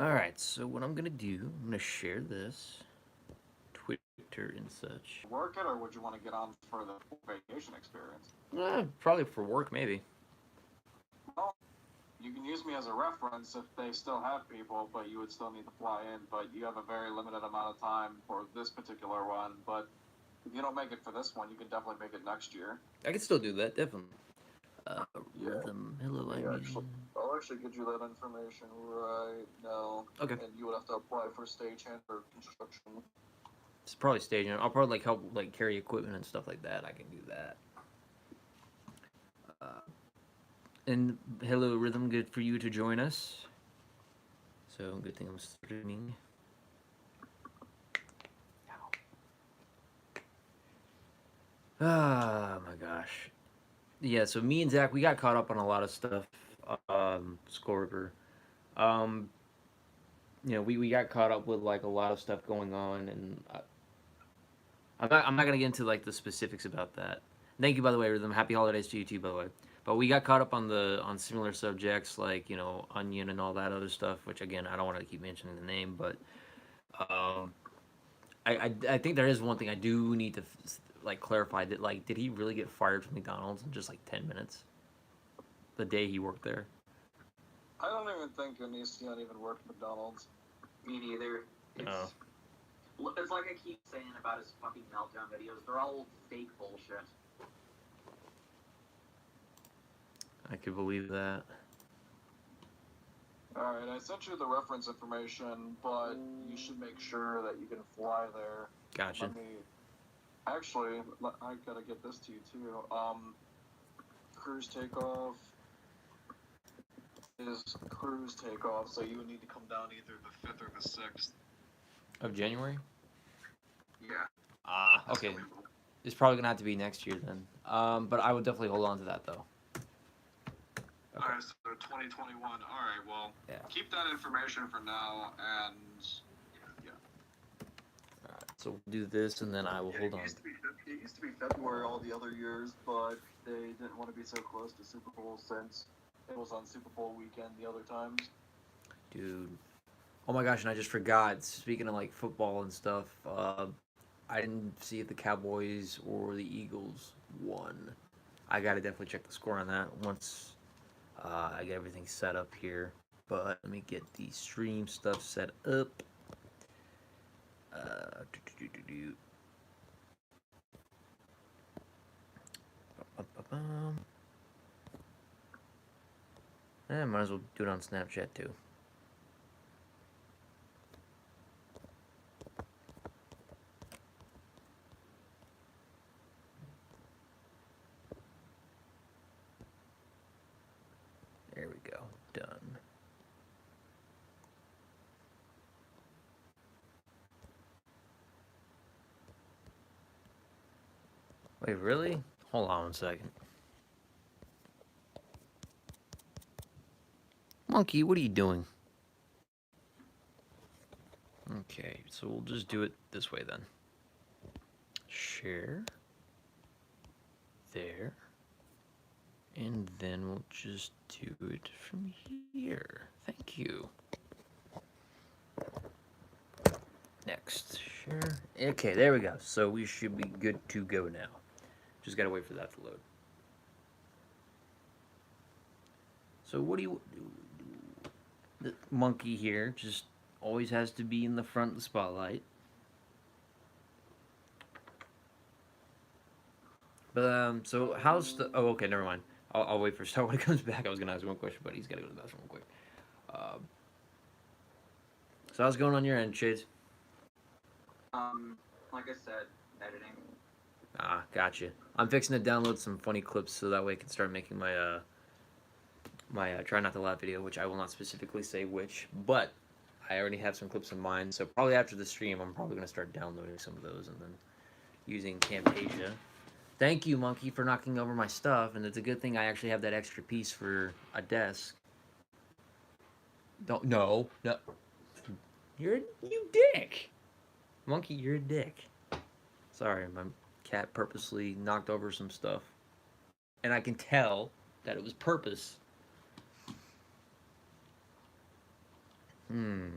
Alright, so what I'm gonna do, I'm gonna share this, Twitter and such. Work it, or would you want to get on for the vacation experience? Probably for work, maybe. Well, you can use me as a reference if they still have people, but you would still need to fly in. But you have a very limited amount of time for this particular one. But if you don't make it for this one, you can definitely make it next year. I can still do that, definitely. Uh, Yeah. Rhythm, hello, Let me I'm actually, using... I'll actually get you that information right now. Okay. And you would have to apply for stagehand or construction. It's probably staging. I'll probably, like, help, like, carry equipment and stuff like that. I can do that. Uh, and hello, Rhythm, good for you to join us. So, good thing I'm streaming. Ah, my gosh. Yeah, so me and Zach, we got caught up on a lot of stuff. Scorber. Um, we got caught up with like a lot of stuff going on, and I'm not gonna get into like the specifics about that. Thank you, by the way, Rhythm. Happy holidays to you too, by the way. But we got caught up on similar subjects like onion and all that other stuff. Which again, I don't want to keep mentioning the name, but um, I think there is one thing I do need to like clarify that like did he really get fired from McDonald's in just like 10 minutes the day he worked there? I don't even think Onision even worked at McDonald's. Me neither. Oh. It's like I keep saying about his fucking meltdown videos. They're all fake bullshit. I could believe that. Alright, I sent you the reference information, but you should make sure that you can fly there. Gotcha. Actually, I gotta get this to you too. Cruise takeoff is cruise takeoff, so you would need to come down either the 5th or the 6th. Of January? Yeah. Okay. It's probably gonna have to be next year then. But I would definitely hold on to that though. Okay. Alright, so 2021. Alright, well, yeah. Keep that information for now, and yeah. Alright, so we'll do this, and then I will hold on. It used to be February all the other years, but they didn't want to be so close to Super Bowl since it was on Super Bowl weekend the other times. Dude. Oh my gosh, and I just forgot, speaking of like football and stuff, I didn't see if the Cowboys or the Eagles won. I gotta definitely check the score on that once I get everything set up here. But let me get the stream stuff set up. Might as well do it on Snapchat too. There we go. Done. Wait, really? Hold on one second. Monkey, what are you doing? Okay, so we'll just do it this way then. Share. There. And then we'll just do it from here. Thank you. Next. Share. Okay, there we go. So we should be good to go now. Just gotta wait for that to load. So what do you... The monkey here just always has to be in the front of the spotlight. But, so how's the... Oh, okay, never mind. I'll wait for Star when he comes back. I was gonna ask one question, but he's gotta go to the bathroom real quick. So how's it going on your end, Shades? Like I said, editing. Gotcha. I'm fixing to download some funny clips so that way I can start making my try not to laugh video, which I will not specifically say which, but I already have some clips in mind. So probably after the stream, I'm probably gonna start downloading some of those and then using Camtasia. Thank you, Monkey, for knocking over my stuff, and it's a good thing I actually have that extra piece for a desk. No. You dick. Monkey, you're a dick. Sorry, my cat purposely knocked over some stuff. And I can tell that it was purpose. Hmm.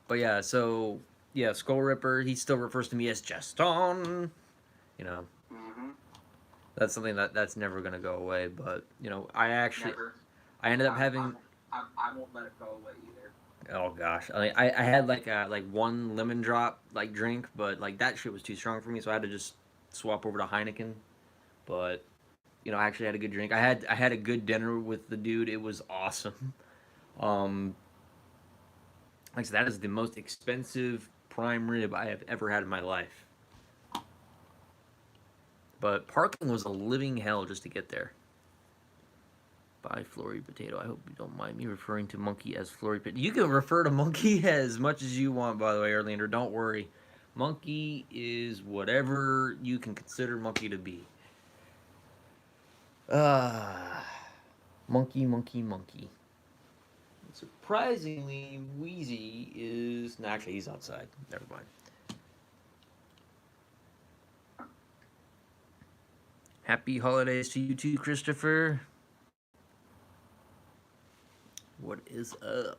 But yeah, so yeah, Skull Ripper. He still refers to me as Juston. You know, Mm-hmm. that's something that's never gonna go away. But you know, Never. I ended up I'm, having. I'm, I won't let it go away either. Oh gosh, I had like one lemon drop like drink, but like that shit was too strong for me, so I had to just swap over to Heineken. But you know, I actually had a good drink. I had a good dinner with the dude. It was awesome. Um, like I said, that is the most expensive prime rib I have ever had in my life. But parking was a living hell just to get there. By Flory Potato. I hope you don't mind me referring to Monkey as Flory Potato. You can refer to Monkey as much as you want, by the way, Erlander. Don't worry. Monkey is whatever you can consider Monkey to be. Ah, monkey, monkey, monkey. Surprisingly, Wheezy is. No, actually, he's outside. Never mind. Happy holidays to you too, Christopher. What is up?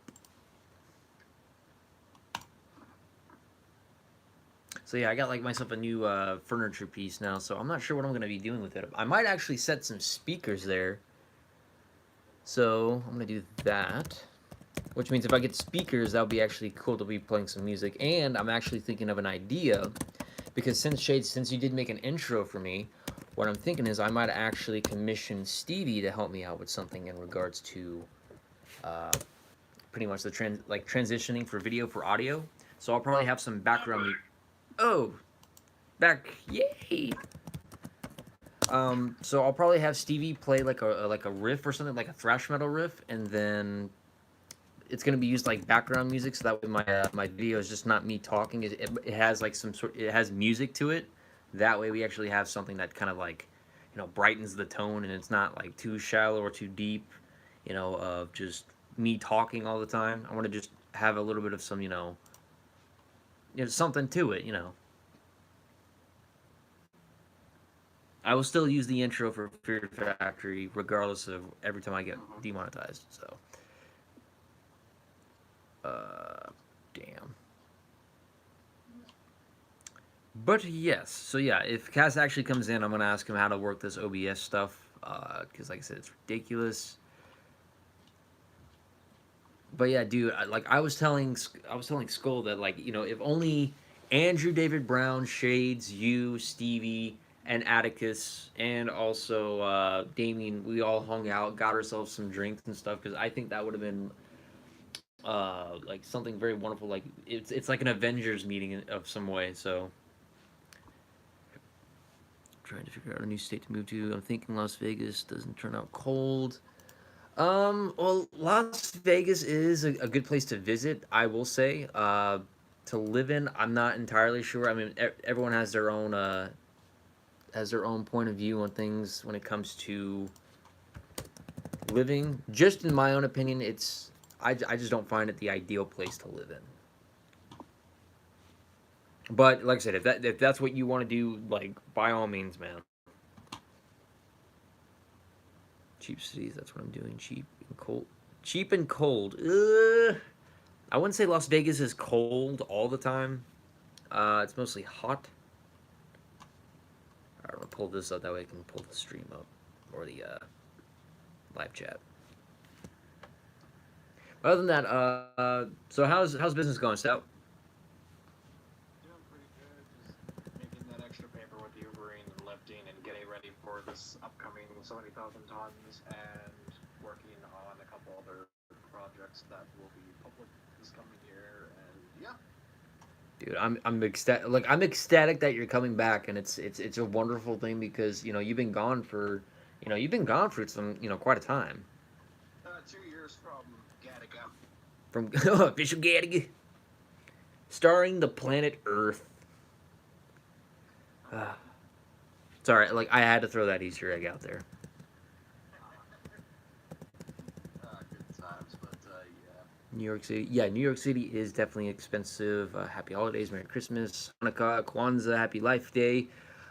So yeah, I got like myself a new furniture piece now, so I'm not sure what I'm gonna be doing with it. I might actually set some speakers there. So I'm gonna do that. Which means if I get speakers, that'll be actually cool to be playing some music. And I'm actually thinking of an idea because since Shades, since you did make an intro for me, what I'm thinking is I might actually commission Stevie to help me out with something in regards to uh, pretty much the transitioning for video for audio. So I'll probably have some background. Oh, back! Yay! So I'll probably have Stevie play like a riff or something, like a thrash metal riff, and then it's gonna be used like background music, so that way my video is just not me talking. It has like some sort, it has music to it. That way we actually have something that kind of like, you know, brightens the tone, and it's not like too shallow or too deep, you know, of just me talking all the time. I want to just have a little bit of some, something to it, you know. I will still use the intro for Fear Factory, regardless of every time I get Mm-hmm. demonetized. So, damn. But yes, so yeah, if Cass actually comes in, I'm gonna ask him how to work this OBS stuff, because like I said, it's ridiculous. But yeah, dude, I was telling Skull that like if only Andrew David Brown, Shades, you, Stevie, and Atticus, and also Damien, we all hung out, got ourselves some drinks and stuff, because I think that would have been like something very wonderful. Like it's like an Avengers meeting of some way. So trying to figure out a new state to move to. I'm thinking Las Vegas doesn't turn out cold. Well, Las Vegas is a good place to visit, I will say. To live in, I'm not entirely sure. I mean, everyone has their own point of view on things when it comes to living. Just in my own opinion, I just don't find it the ideal place to live in. But like I said, if that's what you want to do, like by all means, man. Cheap cities, that's what I'm doing. Cheap and cold. Cheap and cold. I wouldn't say Las Vegas is cold all the time. It's mostly hot. I'm gonna pull this up that way I can pull the stream up or the live chat. Other than that, so how's business going, Stout? Doing pretty good. Just making that extra paper with the Ubering and lifting and getting ready for this upcoming 70,000 tons and working on a couple other projects that will be public this coming year. And yeah, Dude, I'm ecstatic. Like I'm ecstatic that you're coming back, and it's a wonderful thing because you've been gone for some quite a time 2 years from Gattaca. from official Gattaca, starring the planet Earth. Sorry, like I had to throw that Easter egg out there. Good times, but yeah. New York City, yeah, New York City is definitely expensive. Happy holidays, Merry Christmas, Hanukkah, Kwanzaa, Happy Life Day,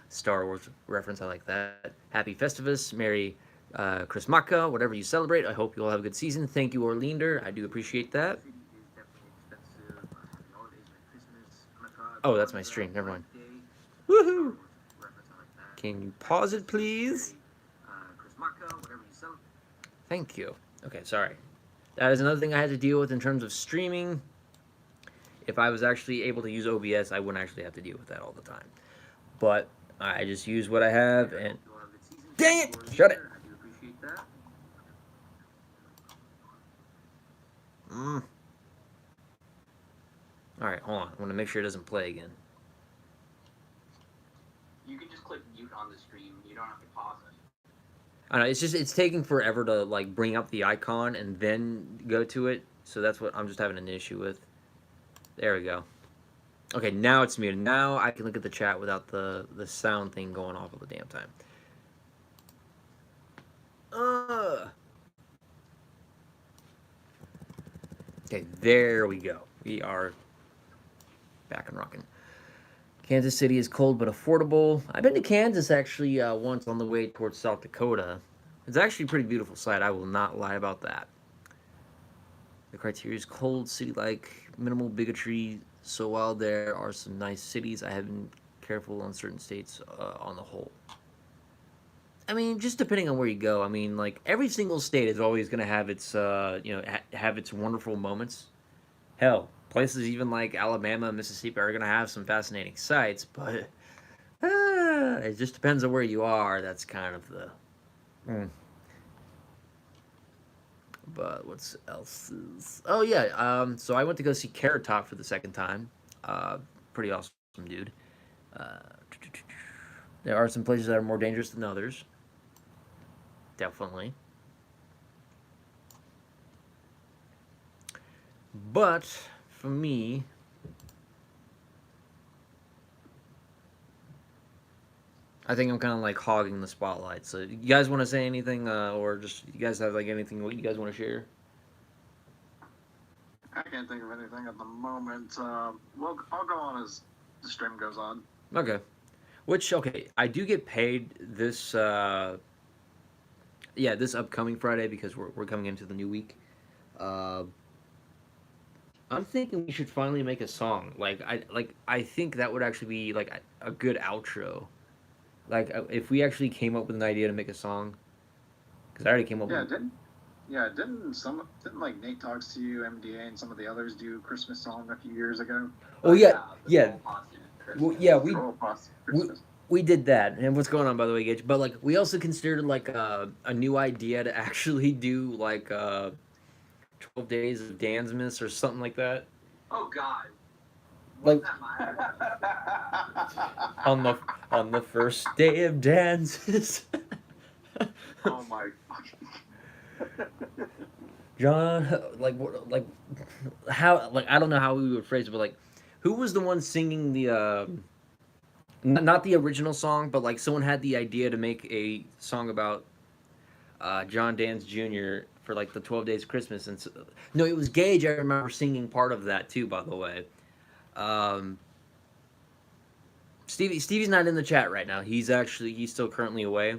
Star Wars reference. I like that. Happy Festivus, Merry Chrismaka, whatever you celebrate. I hope you all have a good season. Thank you, Orleander. I do appreciate that. City is Oh, that's my stream. Never mind. Woohoo! Can you pause it, please? Thank you. Okay, sorry. That is another thing I had to deal with in terms of streaming. If I was actually able to use OBS, I wouldn't actually have to deal with that all the time. But I just use what I have, and dang it! Shut it! Alright, hold on. I want to make sure it doesn't play again. You can just click mute on the stream. You don't have to pause it. I don't know, it's taking forever to like bring up the icon and then go to it. So that's what I'm just having an issue with. There we go. Okay, now it's muted. Now I can look at the chat without the sound thing going off all the damn time. Okay, there we go. We are back and rocking. Kansas City is cold but affordable. I've been to Kansas actually once on the way towards South Dakota. It's actually a pretty beautiful sight. I will not lie about that. The criteria is cold, city-like, minimal bigotry. So while there are some nice cities, I have been careful on certain states on the whole. I mean, just depending on where you go. I mean, like every single state is always going to have its, have its wonderful moments. Hell, places even like Alabama and Mississippi are going to have some fascinating sights, but it just depends on where you are. That's kind of the. But what's else is... Oh, yeah. So I went to go see Carrot Top for the second time. Pretty awesome dude. There are some places that are more dangerous than others. Definitely. But for me, I think I'm kind of like hogging the spotlight. So you guys want to say anything, or just you guys have like anything what you guys want to share? I can't think of anything at the moment. Well, I'll go on as the stream goes on. Okay. Which, okay, I do get paid this, this upcoming Friday because we're coming into the new week. I'm thinking we should finally make a song. I think that would actually be like a good outro. Like if we actually came up with an idea to make a song, because I already came up with. Didn't like Nate Talks to You, MDA, and some of the others do a Christmas song a few years ago? Oh yeah. We did that. And what's going on, by the way, Gage? But like we also considered like a new idea to actually do like 12 Days of Dansmas or something like that. Oh God. Like on the first day of dances. Oh my fucking. John, how, like, I don't know how we would phrase it, but like, who was the one singing the not the original song, but like someone had the idea to make a song about John Dance Jr. for like the 12 Days of Christmas, and so, no, it was Gage. I remember singing part of that too, by the way. Stevie's not in the chat right now. He's still currently away.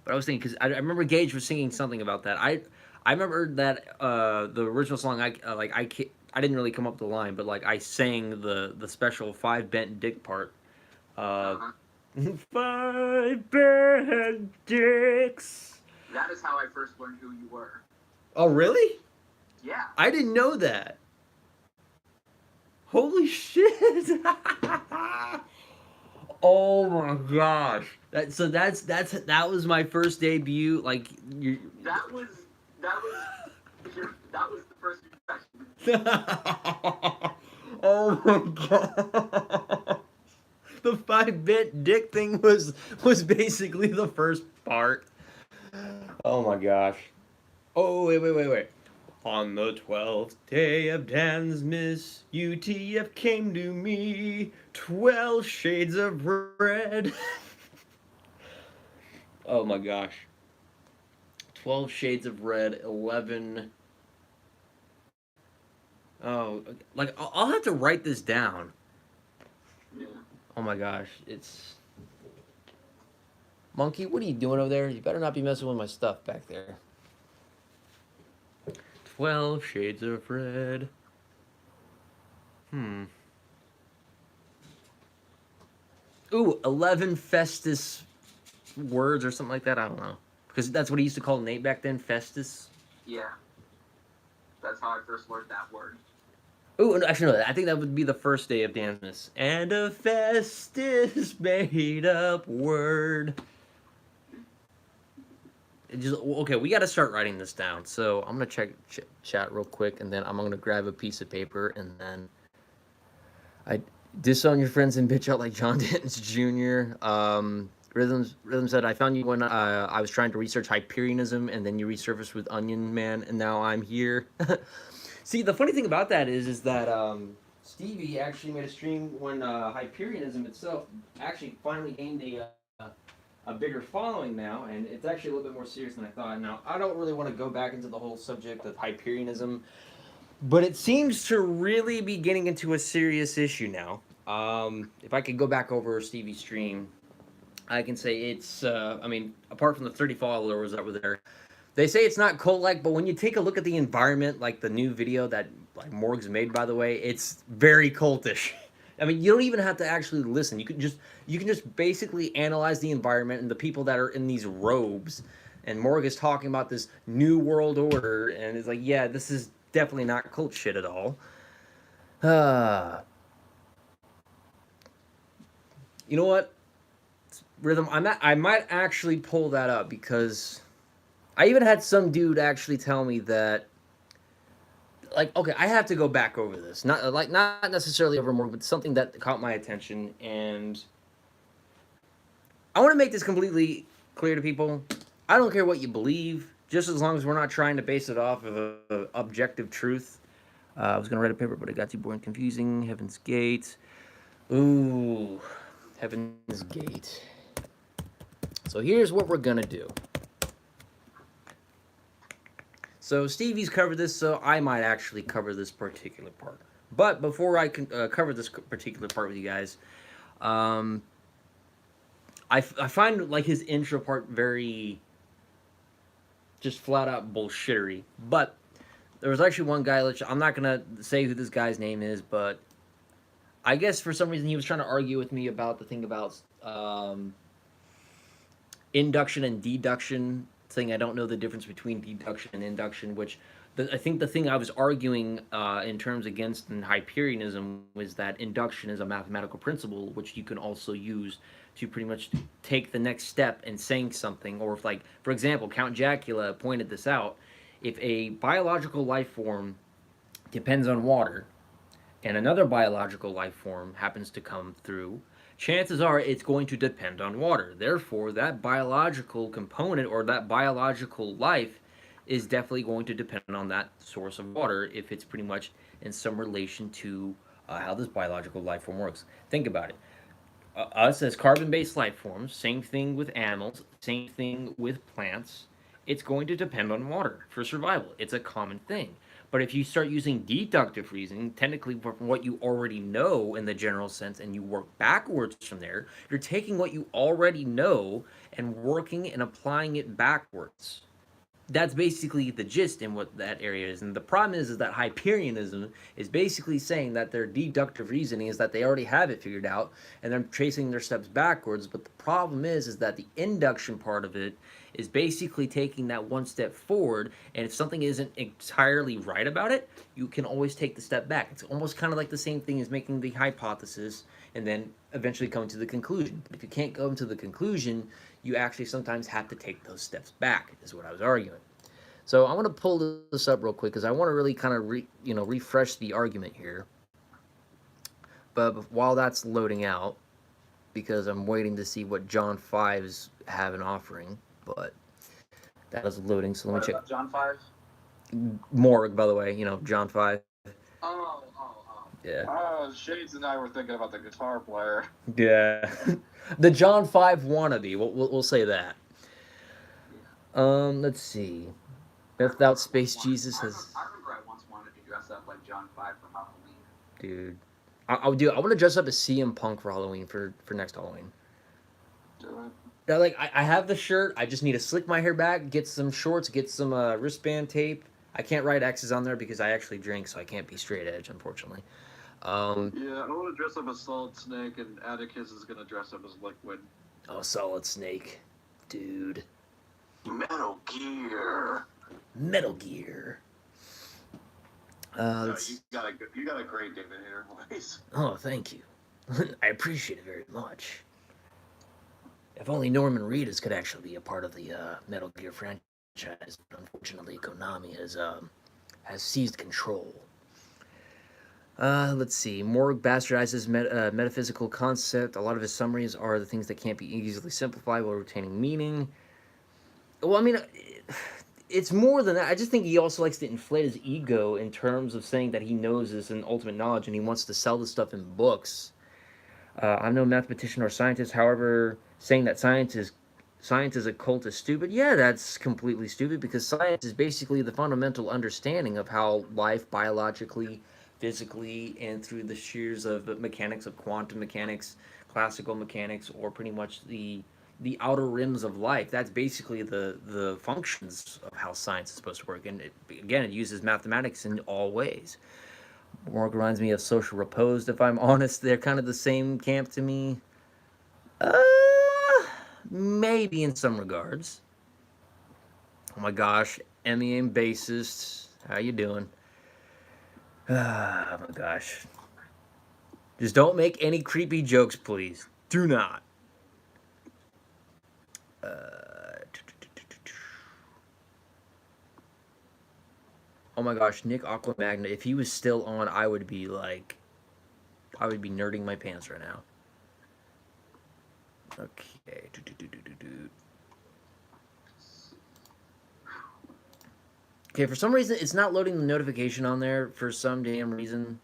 But I was thinking, because I remember Gage was singing something about that. I remember that the original song. I didn't really come up with the line, but like I sang the special 5 bent dick part. 5 bent dicks. That is how I first learned who you were. Oh really? Yeah. I didn't know that. Holy shit! Oh my gosh! That was my first debut. Like that was the first impression. Oh my god! The 5-bit dick thing was basically the first part. Oh my gosh! Oh wait! On the 12th day of Dansmas, UTF came to me, 12 shades of red. Oh my gosh. 12 shades of red, 11. Oh, like, I'll have to write this down. Yeah. Oh my gosh, it's... Monkey, what are you doing over there? You better not be messing with my stuff back there. 12 shades of red. Ooh, 11 Festus words or something like that. I don't know, because that's what he used to call Nate back then, Festus. Yeah. That's how I first learned that word. Ooh, actually, no, I think that would be the first day of Dansmas. And a Festus made up word. Okay, we got to start writing this down. So I'm gonna check chat real quick, and then I'm gonna grab a piece of paper, and then I disown your friends and bitch out like John Denton's Jr. Rhythm said, I found you when I was trying to research Hyperionism, and then you resurfaced with Onion Man, and now I'm here. See, the funny thing about that is that Stevie actually made a stream when Hyperionism itself actually finally gained a bigger following now, and it's actually a little bit more serious than I thought. Now, I don't really want to go back into the whole subject of Hyperionism, but it seems to really be getting into a serious issue now. If I could go back over Stevie's stream, I can say it's, I mean, apart from the 30 followers that were there, they say it's not cult-like, but when you take a look at the environment, like the new video that like Morg's made, by the way, it's very cultish. I mean, you don't even have to actually listen. You can just basically analyze the environment and the people that are in these robes. And Morg is talking about this new world order, and it's like, yeah, this is definitely not cult shit at all. You know what, Rhythm? I might actually pull that up because I even had some dude actually tell me that, like, okay, I have to go back over this. Not necessarily over more, but something that caught my attention, and I want to make this completely clear to people. I don't care what you believe, just as long as we're not trying to base it off of a objective truth. I was gonna write a paper, but it got too boring, confusing. Heaven's Gate. Ooh, Heaven's Gate. So here's what we're gonna do. So Stevie's covered this, so I might actually cover this particular part. But before I can cover this particular part with you guys, I find like his intro part very just flat out bullshittery. But there was actually one guy, I'm not gonna say who this guy's name is, but I guess for some reason he was trying to argue with me about the thing about induction and deduction, saying I don't know the difference between deduction and induction, which I think the thing I was arguing in terms against in Hyperionism was that induction is a mathematical principle which you can also use to pretty much take the next step in saying something. Or if, like, for example, Count Jacula pointed this out, if a biological life form depends on water and another biological life form happens to come through, chances are it's going to depend on water. Therefore, that biological component or that biological life is definitely going to depend on that source of water if it's pretty much in some relation to how this biological life form works. Think about it. Us as carbon-based life forms, same thing with animals, same thing with plants. It's going to depend on water for survival. It's a common thing. But if you start using deductive reasoning, technically from what you already know in the general sense, and you work backwards from there, you're taking what you already know and working and applying it backwards. That's basically the gist in what that area is. And the problem is that Hyperionism is basically saying that their deductive reasoning is that they already have it figured out and they're tracing their steps backwards. But the problem is that the induction part of it is basically taking that one step forward, and if something isn't entirely right about it, you can always take the step back. It's almost kind of like the same thing as making the hypothesis and then eventually coming to the conclusion. But if you can't come to the conclusion, you actually sometimes have to take those steps back, is what I was arguing. So I'm going to pull this up real quick because I want to really kind of refresh the argument here. But while that's loading out, because I'm waiting to see what John 5's have an offering, but that is loading, so let me check. John 5? Morg, by the way, John 5. Oh. Yeah. Shades and I were thinking about the guitar player. Yeah. The John 5 wannabe, we'll say that. Let's see. Without Space Jesus has... I remember I once wanted to dress up like John 5 for Halloween. Dude. I want to dress up as CM Punk for Halloween, for next Halloween. Do it. Now, like, I have the shirt. I just need to slick my hair back, get some shorts, get some wristband tape. I can't write X's on there because I actually drink, so I can't be straight edge, unfortunately. Yeah, I want to dress up as Solid Snake, and Atticus is gonna dress up as Liquid. Oh, Solid Snake, dude. Metal Gear. Metal Gear. No, you got a great David Hayter voice. Oh, thank you. I appreciate it very much. If only Norman Reedus could actually be a part of the Metal Gear franchise, but unfortunately, Konami has seized control. Let's see. Morg bastardizes metaphysical concept. A lot of his summaries are the things that can't be easily simplified while retaining meaning. Well, I mean, it's more than that. I just think he also likes to inflate his ego in terms of saying that he knows this and ultimate knowledge, and he wants to sell this stuff in books. I'm no mathematician or scientist. However, saying that science is a cult is stupid. Yeah, that's completely stupid because science is basically the fundamental understanding of how life biologically, physically, and through the shears of the mechanics of quantum mechanics, classical mechanics, or pretty much the outer rims of life. That's basically the functions of how science is supposed to work. And again, it uses mathematics in all ways. More reminds me of Social Repose, if I'm honest. They're kind of the same camp to me. Uh, Maybe in some regards. Oh my gosh, MEM bassist, how you doing? Oh my gosh. Just don't make any creepy jokes, please. Do not. Oh my gosh, Nick Aquamagna, if he was still on, I would be nerding my pants right now. Okay. Okay, for some reason, it's not loading the notification on there for some damn reason.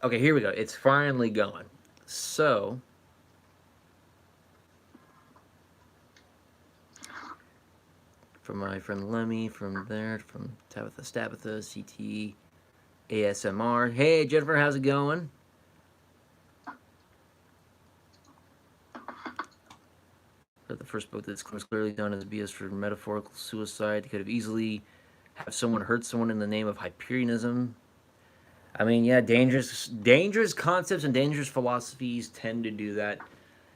Okay, here we go. It's finally going. So, from my friend Lemmy, from there, from Tabitha Stabatha, CT, ASMR. Hey, Jennifer, how's it going? The first book that's clearly done as BS for metaphorical suicide. He could have easily have someone hurt someone in the name of Hyperionism. I mean, yeah, dangerous concepts and dangerous philosophies tend to do that.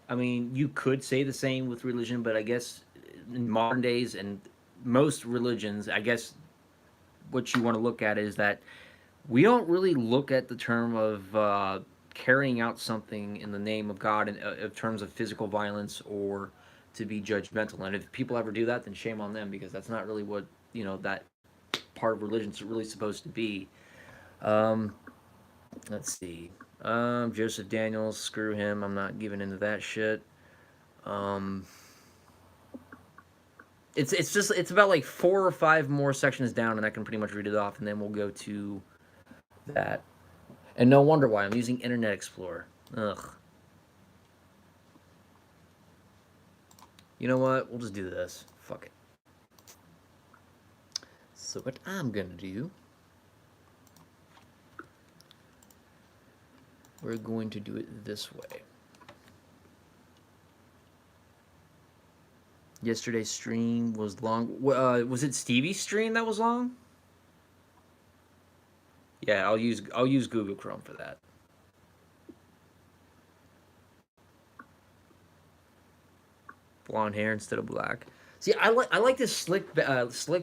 I mean, you could say the same with religion, but I guess in modern days and most religions, I guess what you want to look at is that we don't really look at the term of carrying out something in the name of God in terms of physical violence or to be judgmental. And if people ever do that, then shame on them because that's not really what that part of religion is really supposed to be. Um, let's see. Joseph Daniels, screw him. I'm not giving into that shit. It's about like 4 or 5 more sections down, and I can pretty much read it off, and then we'll go to that. And no wonder why I'm using Internet Explorer. Ugh. You know what? We'll just do this. Fuck it. So what I'm gonna do, we're going to do it this way. Yesterday's stream was long. Was it Stevie's stream that was long? Yeah, I'll use Google Chrome for that. Blonde hair instead of black. See, I like this slick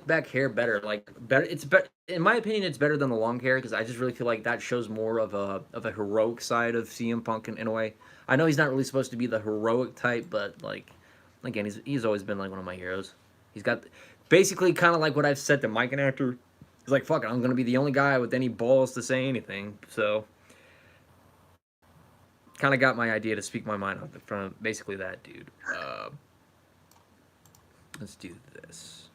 back hair better. Like better, it's better in my opinion. It's better than the long hair because I just really feel like that shows more of a heroic side of CM Punk in a way. I know he's not really supposed to be the heroic type, but like again, he's always been like one of my heroes. He's got basically kind of like what I've said to Mike and Actor. He's like, fuck it, I'm gonna be the only guy with any balls to say anything. So kind of got my idea to speak my mind off from basically that dude. Let's do this.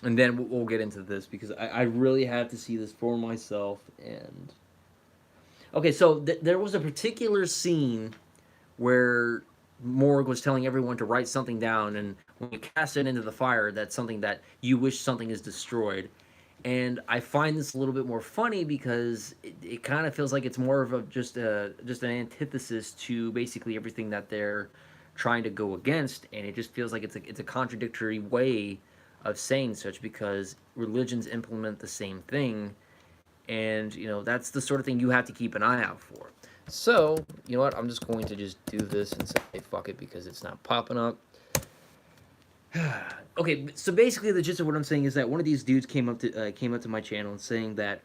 And then we'll get into this because I really have to see this for myself. And okay, so there was a particular scene where Morg was telling everyone to write something down, and when you cast it into the fire, that's something that you wish something is destroyed. And I find this a little bit more funny because it kind of feels like it's more of just an antithesis to basically everything that they're trying to go against, and it just feels like it's a contradictory way of saying such, because religions implement the same thing, and that's the sort of thing you have to keep an eye out for. So you know what? I'm just going to just do this and say fuck it because it's not popping up. Okay, so basically the gist of what I'm saying is that one of these dudes came up to my channel and saying that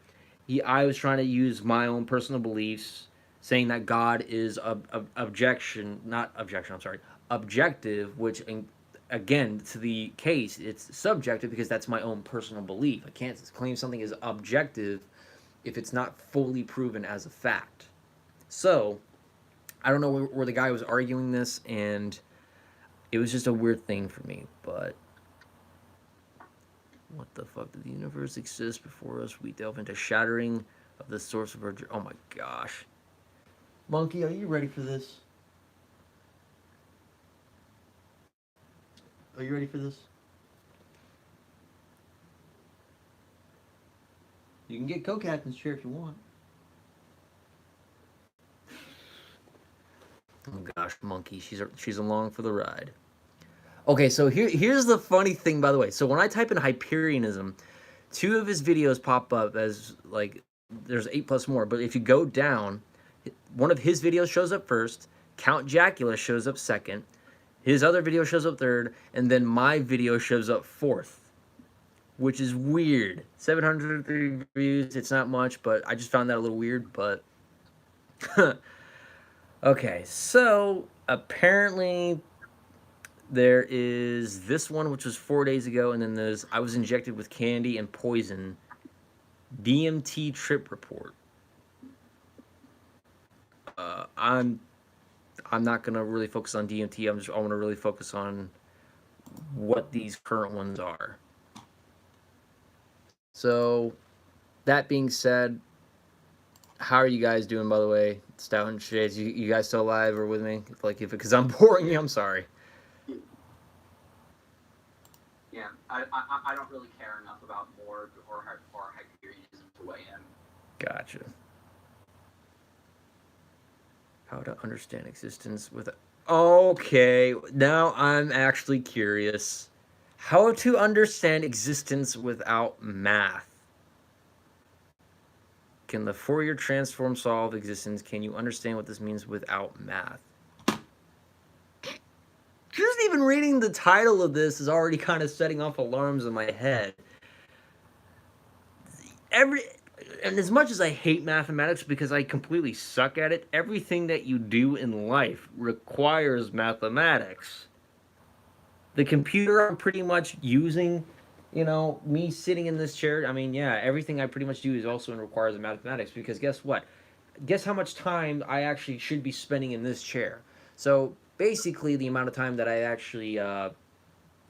I was trying to use my own personal beliefs, saying that God is objective, which again, to the case, it's subjective because that's my own personal belief. I can't claim something is objective if it's not fully proven as a fact. So I don't know where the guy was arguing this, and it was just a weird thing for me. But what the fuck? Did the universe exist before us? We delve into shattering of the source of our... Oh my gosh. Monkey, are you ready for this? Are you ready for this? You can get co-captain's chair if you want. Oh gosh, Monkey, she's along for the ride. Okay, so here's the funny thing, by the way. So when I type in Hyperionism, 2 of his videos pop up as, like, there's 8 plus more. But if you go down, one of his videos shows up first, Count Jacula shows up second, his other video shows up third, and then my video shows up fourth, which is weird. 703 views, it's not much, but I just found that a little weird, but... Okay, so apparently there is this one, which was 4 days ago, and then there's I was injected with candy and poison, DMT trip report. I'm not gonna really focus on DMT. I want to really focus on what these current ones are. So that being said, how are you guys doing, by the way? Stout and Shades, you guys still alive or with me? Like, because I'm boring you, I'm sorry. Yeah, I don't really care enough about Morg or Hyperionism to weigh in. Gotcha. How to understand existence with... Okay, now I'm actually curious. How to understand existence without math. Can the Fourier transform solve existence? Can you understand what this means without math? Just even reading the title of this is already kind of setting off alarms in my head. And as much as I hate mathematics because I completely suck at it, everything that you do in life requires mathematics. The computer I'm pretty much using, me sitting in this chair, I mean, yeah, everything I pretty much do is also requires mathematics, because guess what? Guess how much time I actually should be spending in this chair. So basically the amount of time that I actually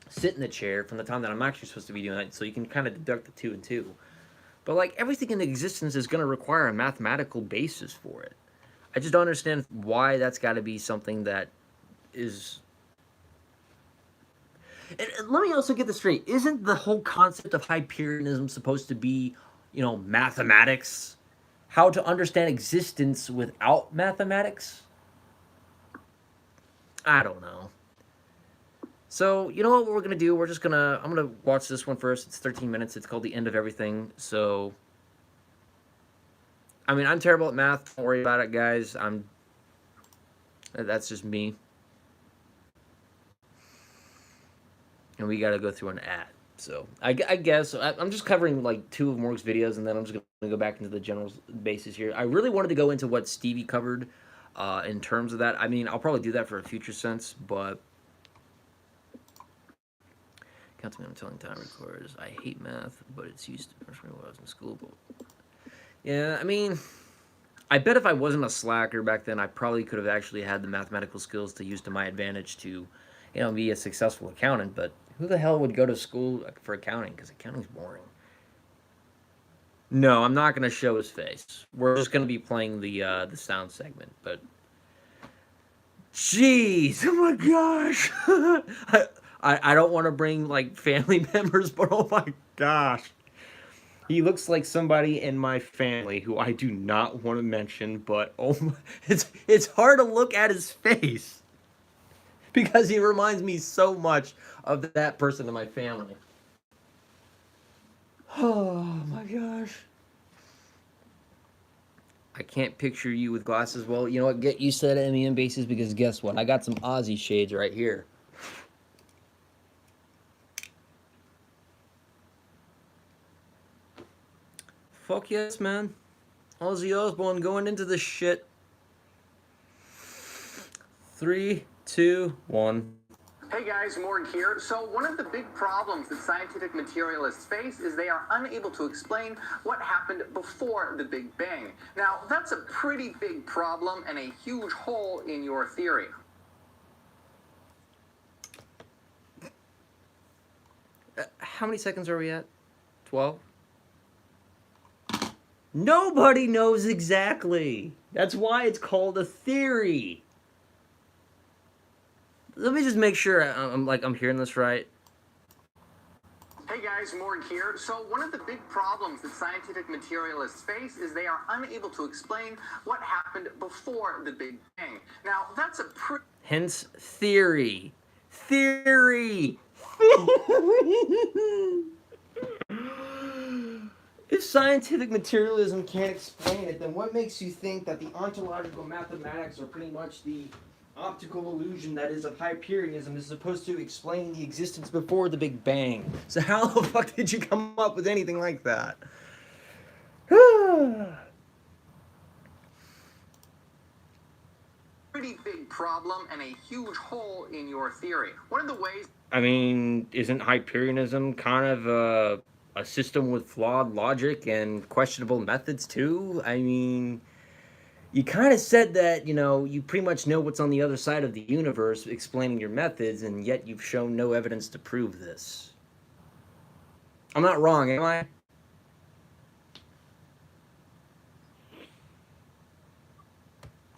sit in the chair from the time that I'm actually supposed to be doing that, so you can kind of deduct the 2 and 2. But like everything in existence is going to require a mathematical basis for it. I just don't understand why that's got to be something that is... And let me also get this straight. Isn't the whole concept of Hyperionism supposed to be, mathematics? How to understand existence without mathematics? I don't know. So, you know what we're going to do? I'm going to watch this one first. It's 13 minutes. It's called The End of Everything. So, I mean, I'm terrible at math. Don't worry about it, guys. That's just me. And we got to go through an ad. So, I guess I'm just covering like 2 of Morg's videos, and then I'm just going to go back into the general basis here. I really wanted to go into what Stevie covered in terms of that. I mean, I'll probably do that for a future sense, but... Counting on telling time requires... I hate math, but it's used to punch me while I was in school. But... Yeah, I mean... I bet if I wasn't a slacker back then, I probably could have actually had the mathematical skills to use to my advantage to, be a successful accountant. But who the hell would go to school for accounting? Because accounting's boring. No, I'm not going to show his face. We're just going to be playing the sound segment. But... Jeez! Oh my gosh! I don't want to bring, like, family members, but oh my gosh. He looks like somebody in my family who I do not want to mention, but oh my, it's hard to look at his face. Because he reminds me so much of that person in my family. Oh my gosh. I can't picture you with glasses. Well, you know what? Get used to that MEM basis because guess what? I got some Aussie shades right here. Fuck yes, man. Ozzy Osbourne going into this shit. 3, 2, 1. Hey guys, Morg here. So one of the big problems that scientific materialists face is they are unable to explain what happened before the Big Bang. Now, that's a pretty big problem and a huge hole in your theory. How many seconds are we at? 12? Nobody knows exactly. That's why it's called a theory. Let me just make sure I'm hearing this right. Hey guys, Morg here. So one of the big problems that scientific materialists face is they are unable to explain what happened before the Big Bang. Now, that's a pretty... Hence, theory. Theory. If scientific materialism can't explain it, then what makes you think that the ontological mathematics are pretty much the optical illusion that is of Hyperianism is supposed to explain the existence before the Big Bang? So how the fuck did you come up with anything like that? pretty big problem and a huge hole in your theory. One of the ways... I mean, isn't Hyperianism kind of a system with flawed logic and questionable methods too? I mean, you kind of said that, you know, you pretty much know what's on the other side of the universe explaining your methods, and yet you've shown no evidence to prove this. I'm not wrong, am I?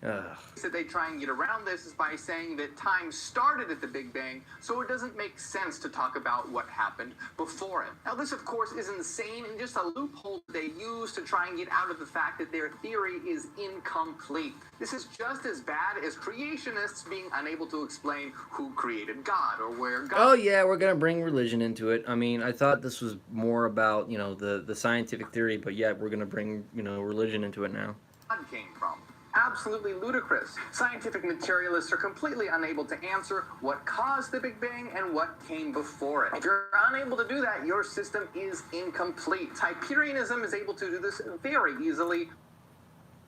Ugh. that they try and get around this is by saying that time started at the Big Bang, so it doesn't make sense to talk about what happened before it. Now, this, of course, is insane and just a loophole they use to try and get out of the fact that their theory is incomplete. This is just as bad as creationists being unable to explain who created God or where God... Oh, yeah, we're going to bring religion into it. I mean, I thought this was more about, you know, the scientific theory, but yeah, we're going to bring, you know, religion into it now. God came from. Absolutely ludicrous. Scientific materialists are completely unable to answer what caused the Big Bang and what came before it. If you're unable to do that, your system is incomplete. Hyperianism is able to do this very easily.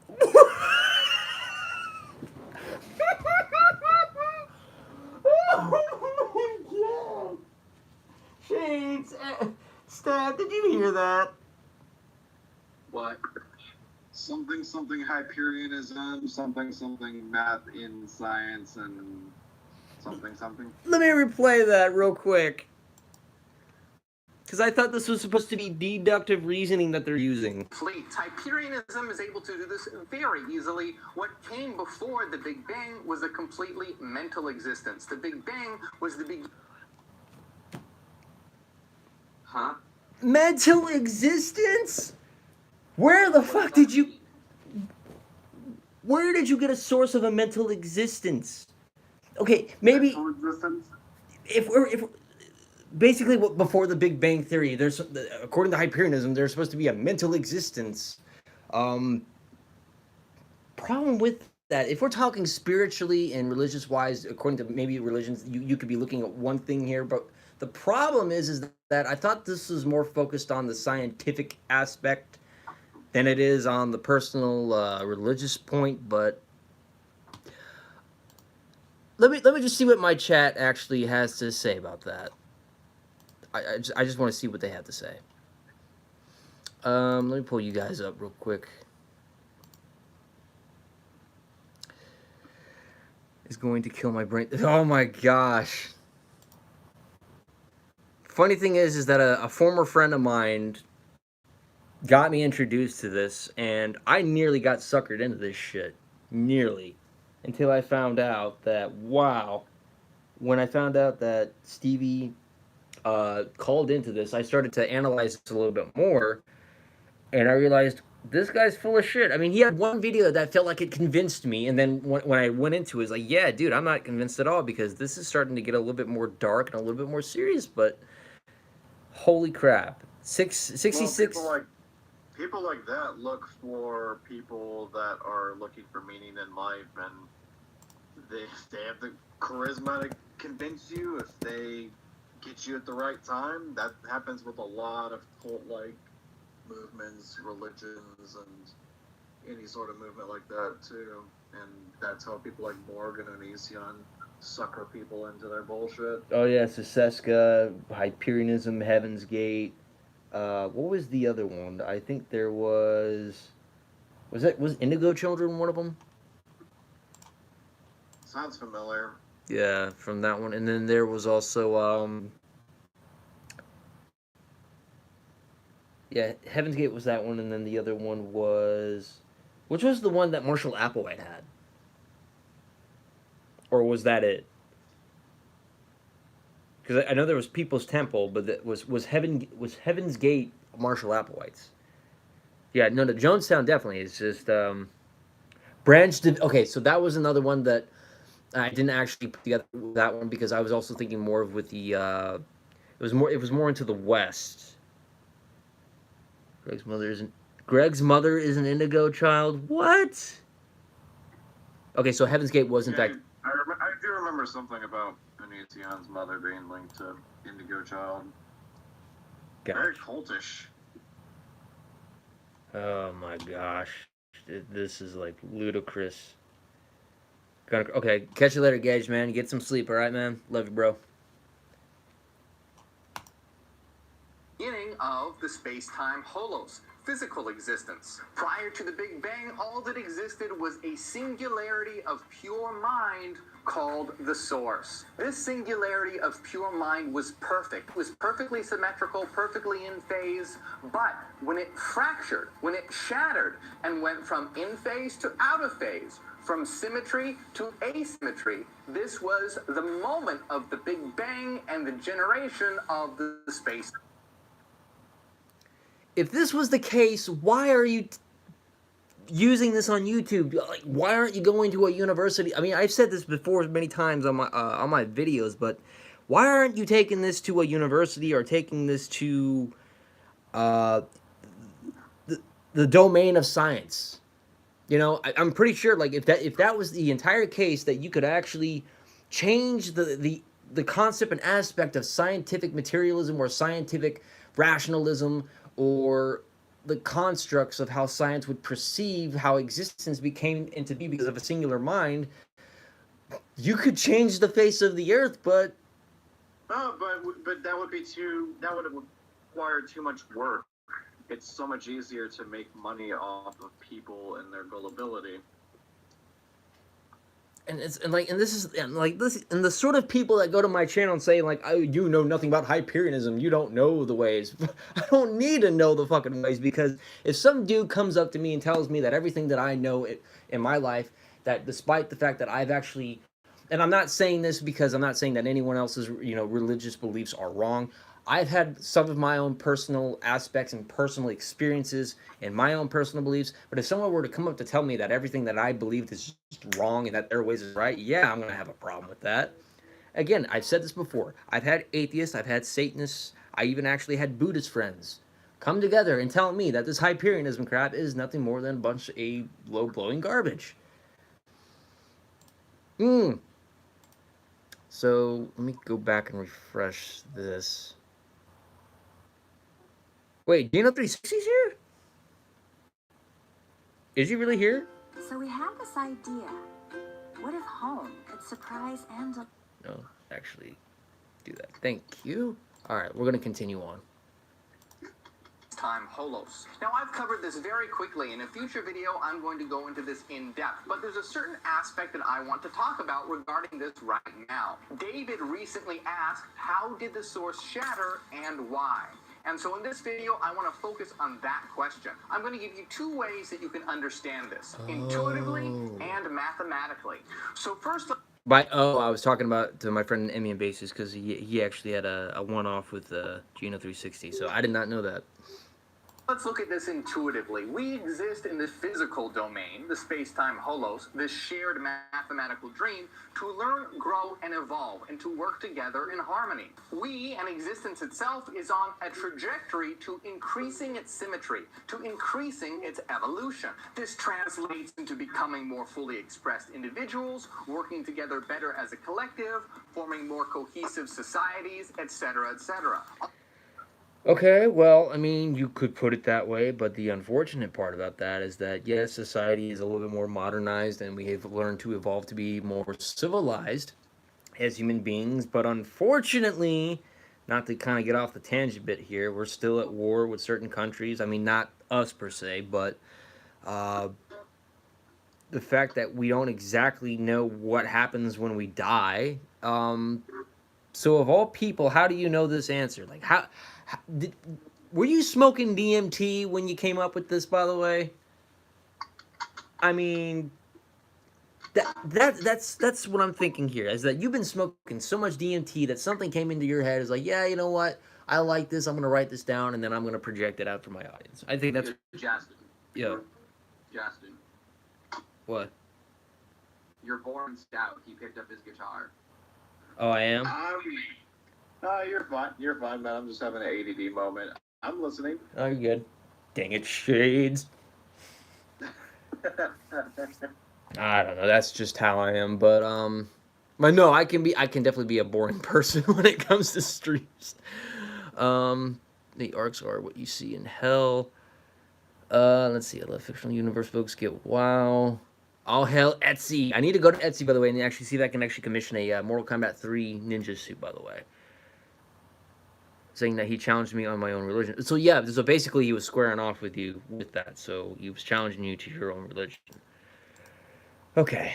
Oh my God. Shades, Stab, did you hear that? What? Something Hyperianism, something math in science, and something. Let me replay that real quick. Because I thought this was supposed to be deductive reasoning that they're using. Hyperianism is able to do this very easily. What came before the Big Bang was a completely mental existence. The Big Bang was the beginning. Huh? Mental existence? Where the fuck did you... Where did you get a source of a mental existence? Okay, maybe... Mental existence? If basically before the Big Bang Theory, there's, according to Hyperianism, there's supposed to be a mental existence. Problem with that, if we're talking spiritually and religious-wise, according to maybe religions, you could be looking at one thing here, but the problem is that I thought this was more focused on the scientific aspect than it is on the personal religious point, but let me just see what my chat actually has to say about that. I just want to see what they have to say. Let me pull you guys up real quick. It's going to kill my brain. Oh my gosh. Funny thing is that a former friend of mine got me introduced to this, and I nearly got suckered into this shit. Nearly. Until I found out that, wow, when I found out that Stevie called into this, I started to analyze this a little bit more, and I realized this guy's full of shit. I mean, he had one video that felt like it convinced me, and then when I went into it, it's like, yeah, dude, I'm not convinced at all, because this is starting to get a little bit more dark and a little bit more serious, but holy crap. 66. Well, people like that look for people that are looking for meaning in life, and they have the charisma to convince you. If they get you at the right time, that happens with a lot of cult-like movements, religions, and any sort of movement like that too. And that's how people like Morgan and Ision sucker people into their bullshit. Oh yeah, Seseska, Hyperionism, Heaven's Gate. What was the other one? I think there was. Was Indigo Children one of them? Sounds familiar. Yeah, from that one, and then there was also yeah, Heaven's Gate was that one, and then the other one was, which was the one that Marshall Applewhite had, or was that it? Because I know there was People's Temple, but that was Heaven's Gate Marshall Applewhite's. Yeah, no, the Jonestown definitely is just Branch. Okay, so that was another one that I didn't actually put together that one because I was also thinking more of with the it was more into the West. Greg's mother is an Indigo child. What? Okay, so Heaven's Gate was in fact. I do remember something about Onision's mother being linked to Indigo Child. Very cultish. Oh my gosh, this is like ludicrous. Okay, catch you later, Gage, man. Get some sleep, all right, man? Love you, bro. Beginning of the space-time holos, physical existence. Prior to the Big Bang, all that existed was a singularity of pure mind called the source. This singularity of pure mind was perfect. It was perfectly symmetrical, perfectly in phase, but when it fractured, when it shattered, and went from in phase to out of phase, from symmetry to asymmetry, this was the moment of the Big Bang and the generation of the space. If this was the case, why are you using this on YouTube? Like, why aren't you going to a university? I mean, I've said this before many times on my videos, but why aren't you taking this to a university or taking this to the domain of science? You know, I'm pretty sure, like, if that was the entire case, that you could actually change the concept and aspect of scientific materialism or scientific rationalism, or the constructs of how science would perceive how existence became into be because of a singular mind, you could change the face of the earth, but... Oh, but that would require too much work. It's so much easier to make money off of people and their gullibility. And the sort of people that go to my channel and say, like, oh, you know nothing about Hyperionism, you don't know the ways. I don't need to know the fucking ways, because if some dude comes up to me and tells me that everything that I know in my life, that despite the fact that I've actually, and I'm not saying this because I'm not saying that anyone else's, religious beliefs are wrong. I've had some of my own personal aspects and personal experiences and my own personal beliefs, but if someone were to come up to tell me that everything that I believed is just wrong and that their ways is right, yeah, I'm going to have a problem with that. Again, I've said this before. I've had atheists, I've had Satanists, I even actually had Buddhist friends come together and tell me that this Hyperionism crap is nothing more than a bunch of low-blowing garbage. So, let me go back and refresh this. Wait, Dino360's here? Is he really here? So we have this idea. What if home could surprise and... No, actually, do that. Thank you. All right, we're going to continue on. Time holos. Now, I've covered this very quickly. In a future video, I'm going to go into this in depth, but there's a certain aspect that I want to talk about regarding this right now. David recently asked, how did the source shatter and why? And so in this video, I want to focus on that question. I'm going to give you two ways that you can understand this, intuitively and mathematically. So first... I was talking to my friend Emmy and Basis, because he actually had a one-off with Geno360, so I did not know that. Let's look at this intuitively. We exist in the physical domain, the space-time holos, this shared mathematical dream, to learn, grow, and evolve, and to work together in harmony. We, and existence itself, is on a trajectory to increasing its symmetry, to increasing its evolution. This translates into becoming more fully expressed individuals, working together better as a collective, forming more cohesive societies, etc., etc. Okay, well, I mean, you could put it that way, but the unfortunate part about that is that, yes, society is a little bit more modernized and we have learned to evolve to be more civilized as human beings, but unfortunately, not to kind of get off the tangent bit here, we're still at war with certain countries. I mean, not us per se, but uh, the fact that we don't exactly know what happens when we die. So of all people, how do you know this answer? Like, how did, were you smoking DMT when you came up with this? By the way, I mean that's what I'm thinking here is that you've been smoking so much DMT that something came into your head is like, yeah, you know what? I like this. I'm gonna write this down and then I'm gonna project it out for my audience. I think that's Justin. yeah. Justin. What? You're born stout. He picked up his guitar. Oh, I am. You're fine. You're fine, man. I'm just having an ADD moment. I'm listening. Oh, you're good. Dang it, Shades. I don't know. That's just how I am. But no, I can definitely be a boring person when it comes to streams. The arcs are what you see in hell. Let's see. I love fictional universe books. Get wow. All hell Etsy. I need to go to Etsy, by the way, and actually see if I can actually commission a Mortal Kombat 3 ninja suit, by the way. Saying that he challenged me on my own religion. So yeah, so basically he was squaring off with you with that. So he was challenging you to your own religion. Okay.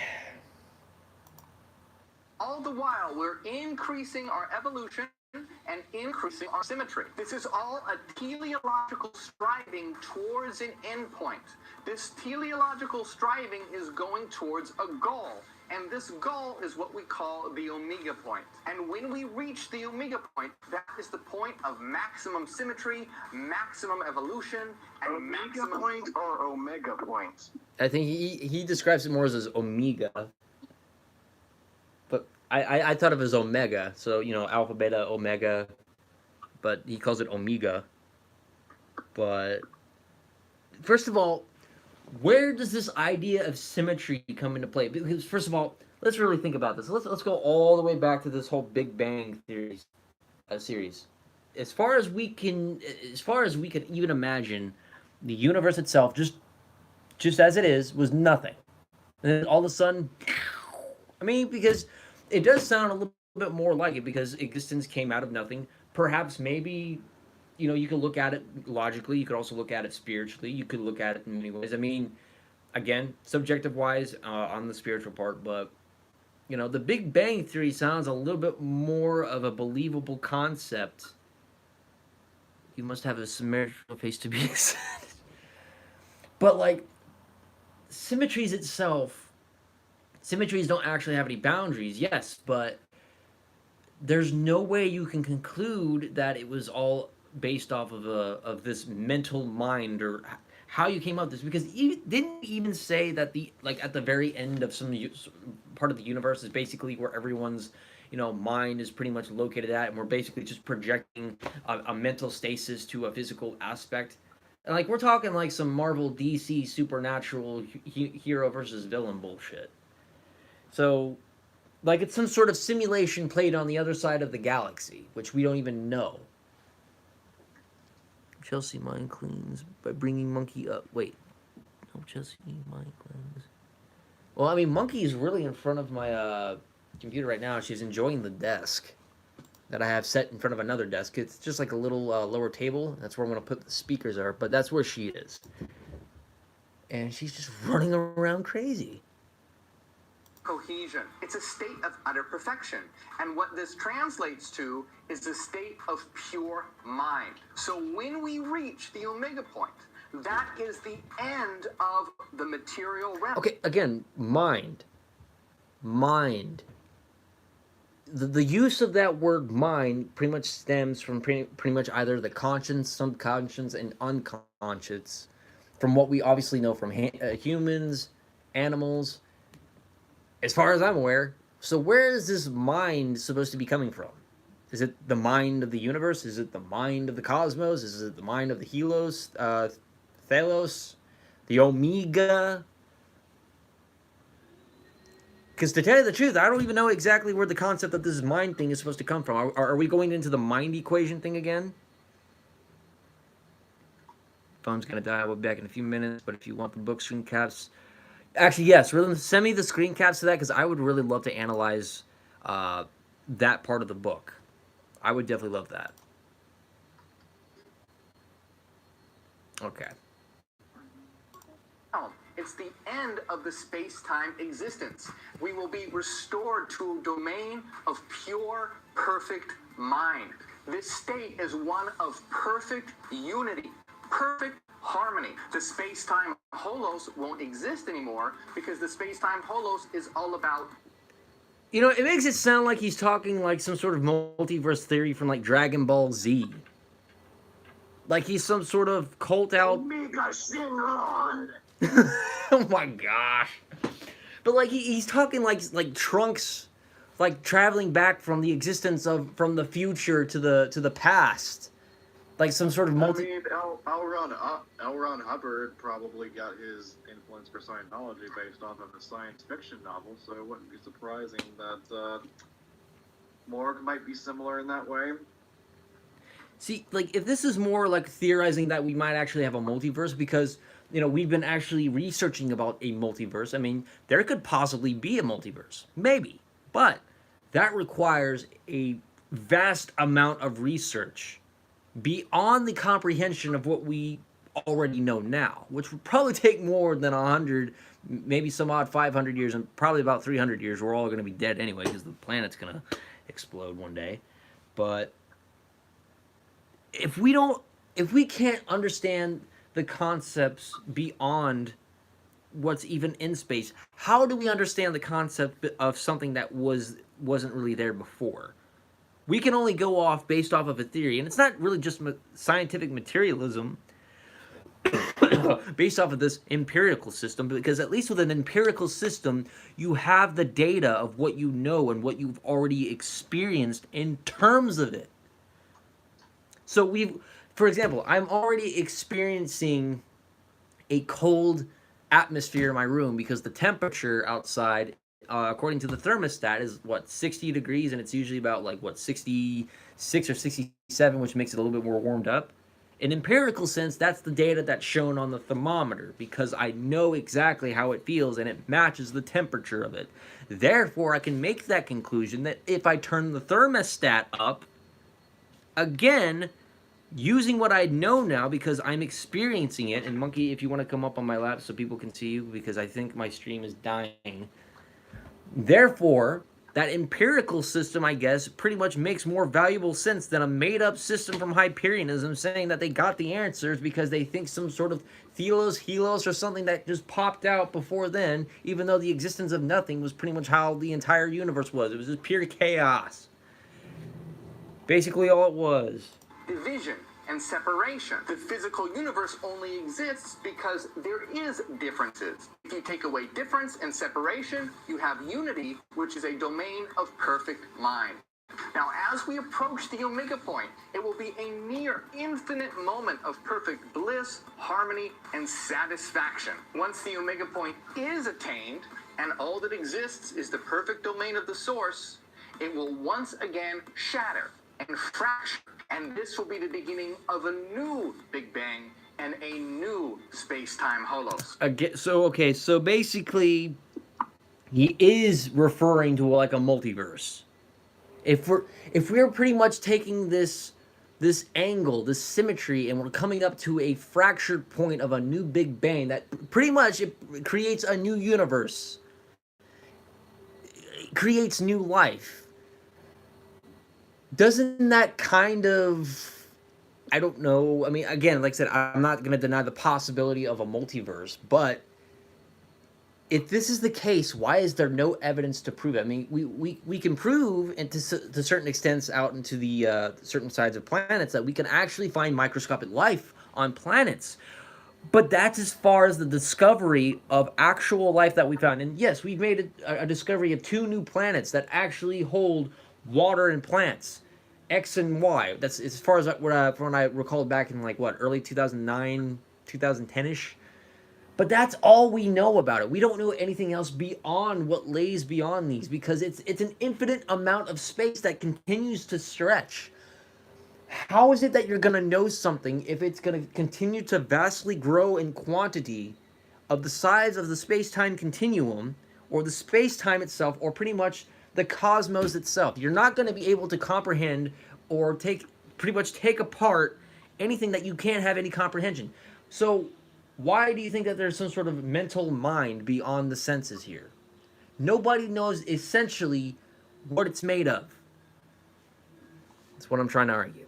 All the while, we're increasing our evolution and increasing our symmetry. This is all a teleological striving towards an endpoint. This teleological striving is going towards a goal, and this goal is what we call the omega point. And when we reach the omega point, that is the point of maximum symmetry, maximum evolution, and Omega maximum point or omega point? I think he describes it more as omega. But I thought of it as omega. So, you know, alpha, beta, omega. But he calls it omega. But first of all, where does this idea of symmetry come into play? Because first of all, let's really think about this. Let's go all the way back to this whole Big Bang Theory series. As far as we can even imagine, the universe itself, just as it is, was nothing. And then all of a sudden, I mean, because it does sound a little bit more like it, because existence came out of nothing. Perhaps, maybe, you know, you could look at it logically. You could also look at it spiritually. You could look at it in many ways. I mean, again, subjective wise on the spiritual part, but you know, the Big Bang Theory sounds a little bit more of a believable concept. You must have a symmetrical face to be excited. But like, symmetries don't actually have any boundaries. Yes, but there's no way you can conclude that it was all based off of this mental mind, or how you came up with this, because you didn't even say that the, like, at the very end of some part of the universe is basically where everyone's, you know, mind is pretty much located at, and we're basically just projecting a mental stasis to a physical aspect. And like, we're talking like some Marvel DC supernatural hero versus villain bullshit. So like, it's some sort of simulation played on the other side of the galaxy, which we don't even know. Chelsea mind cleans by bringing Monkey up. Wait. No, Chelsea mind cleans. Well, I mean, Monkey is really in front of my computer right now. She's enjoying the desk that I have set in front of another desk. It's just like a little lower table. That's where I'm going to put the speakers are, but that's where she is. And she's just running around crazy. Cohesion. It's a state of utter perfection. And what this translates to is a state of pure mind. So when we reach the omega point, that is the end of the material realm. Okay, again, mind. the use of that word mind pretty much stems from pretty much either the conscious, subconscious, and unconscious, from what we obviously know from humans, animals, as far as I'm aware. So where is this mind supposed to be coming from? Is it the mind of the universe? Is it the mind of the cosmos? Is it the mind of the Helos, Thelos, the Omega? Because to tell you the truth, I don't even know exactly where the concept of this mind thing is supposed to come from. Are we going into the mind equation thing again? Phone's gonna die. We'll be back in a few minutes. But if you want the book screen caps, actually yes, really send me the screen caps to that because I would really love to analyze that part of the book. I would definitely love that. Okay. It's the end of the space-time existence. We will be restored to a domain of pure, perfect mind. This state is one of perfect unity, perfect harmony. The space-time holos won't exist anymore because the space-time holos is all about... You know, it makes it sound like he's talking like some sort of multiverse theory from like Dragon Ball Z. Like he's some sort of cult out... Omega Shenron! Oh my gosh. But like he's talking like Trunks, like traveling back from the existence of from the future to the past, like some sort of multi. I mean, L. Ron Hubbard probably got his influence for Scientology based off of a science fiction novel, so it wouldn't be surprising that Morg might be similar in that way. See, like if this is more like theorizing that we might actually have a multiverse, because you know we've been actually researching about a multiverse. I mean, there could possibly be a multiverse, maybe, but that requires a vast amount of research beyond the comprehension of what we already know now, which would probably take more than 100, maybe some odd 500 years, and probably about 300 years. We're all going to be dead anyway because the planet's going to explode one day. But if we can't understand the concepts beyond what's even in space, how do we understand the concept of something that wasn't really there before? We can only go off based off of a theory, and it's not really just scientific materialism based off of this empirical system, because at least with an empirical system, you have the data of what you know and what you've already experienced in terms of it. So for example, I'm already experiencing a cold atmosphere in my room because the temperature outside, according to the thermostat, is what, 60 degrees, and it's usually about like what, 66 or 67, which makes it a little bit more warmed up. In empirical sense, that's the data that's shown on the thermometer because I know exactly how it feels and it matches the temperature of it. Therefore, I can make that conclusion that if I turn the thermostat up, again, using what I know now because I'm experiencing it, and Monkey, if you want to come up on my lap so people can see you, because I think my stream is dying. Therefore, that empirical system, I guess, pretty much makes more valuable sense than a made-up system from Hyperionism saying that they got the answers because they think some sort of Thelos, Helos, or something that just popped out before then, even though the existence of nothing was pretty much how the entire universe was. It was just pure chaos. Basically all it was. Division and separation. The physical universe only exists because there is differences. If you take away difference and separation, you have unity, which is a domain of perfect mind. Now, as we approach the Omega point, it will be a near infinite moment of perfect bliss, harmony, and satisfaction. Once the Omega point is attained, and all that exists is the perfect domain of the source, it will once again shatter and fracture, and this will be the beginning of a new Big Bang and a new space-time holos. Again, so basically, he is referring to like a multiverse. If we're pretty much taking this angle, this symmetry, and we're coming up to a fractured point of a new Big Bang, that pretty much it creates a new universe. It creates new life. Doesn't that kind of, I don't know, I mean, again, like I said, I'm not going to deny the possibility of a multiverse, but if this is the case, why is there no evidence to prove it? I mean, we can prove, and to certain extents out into the certain sides of planets, that we can actually find microscopic life on planets. But that's as far as the discovery of actual life that we found. And yes, we've made a discovery of 2 new planets that actually hold water and plants, X and Y. That's as far as what from when I recall back in like what, early 2009, 2010ish. But that's all we know about it. We don't know anything else beyond what lays beyond these, because it's an infinite amount of space that continues to stretch. How is it that you're going to know something if it's going to continue to vastly grow in quantity of the size of the space-time continuum, or the space-time itself, or pretty much the cosmos itself? You're not going to be able to comprehend or pretty much take apart anything that you can't have any comprehension. So why do you think that there's some sort of mental mind beyond the senses here? Nobody knows essentially what it's made of. That's what I'm trying to argue.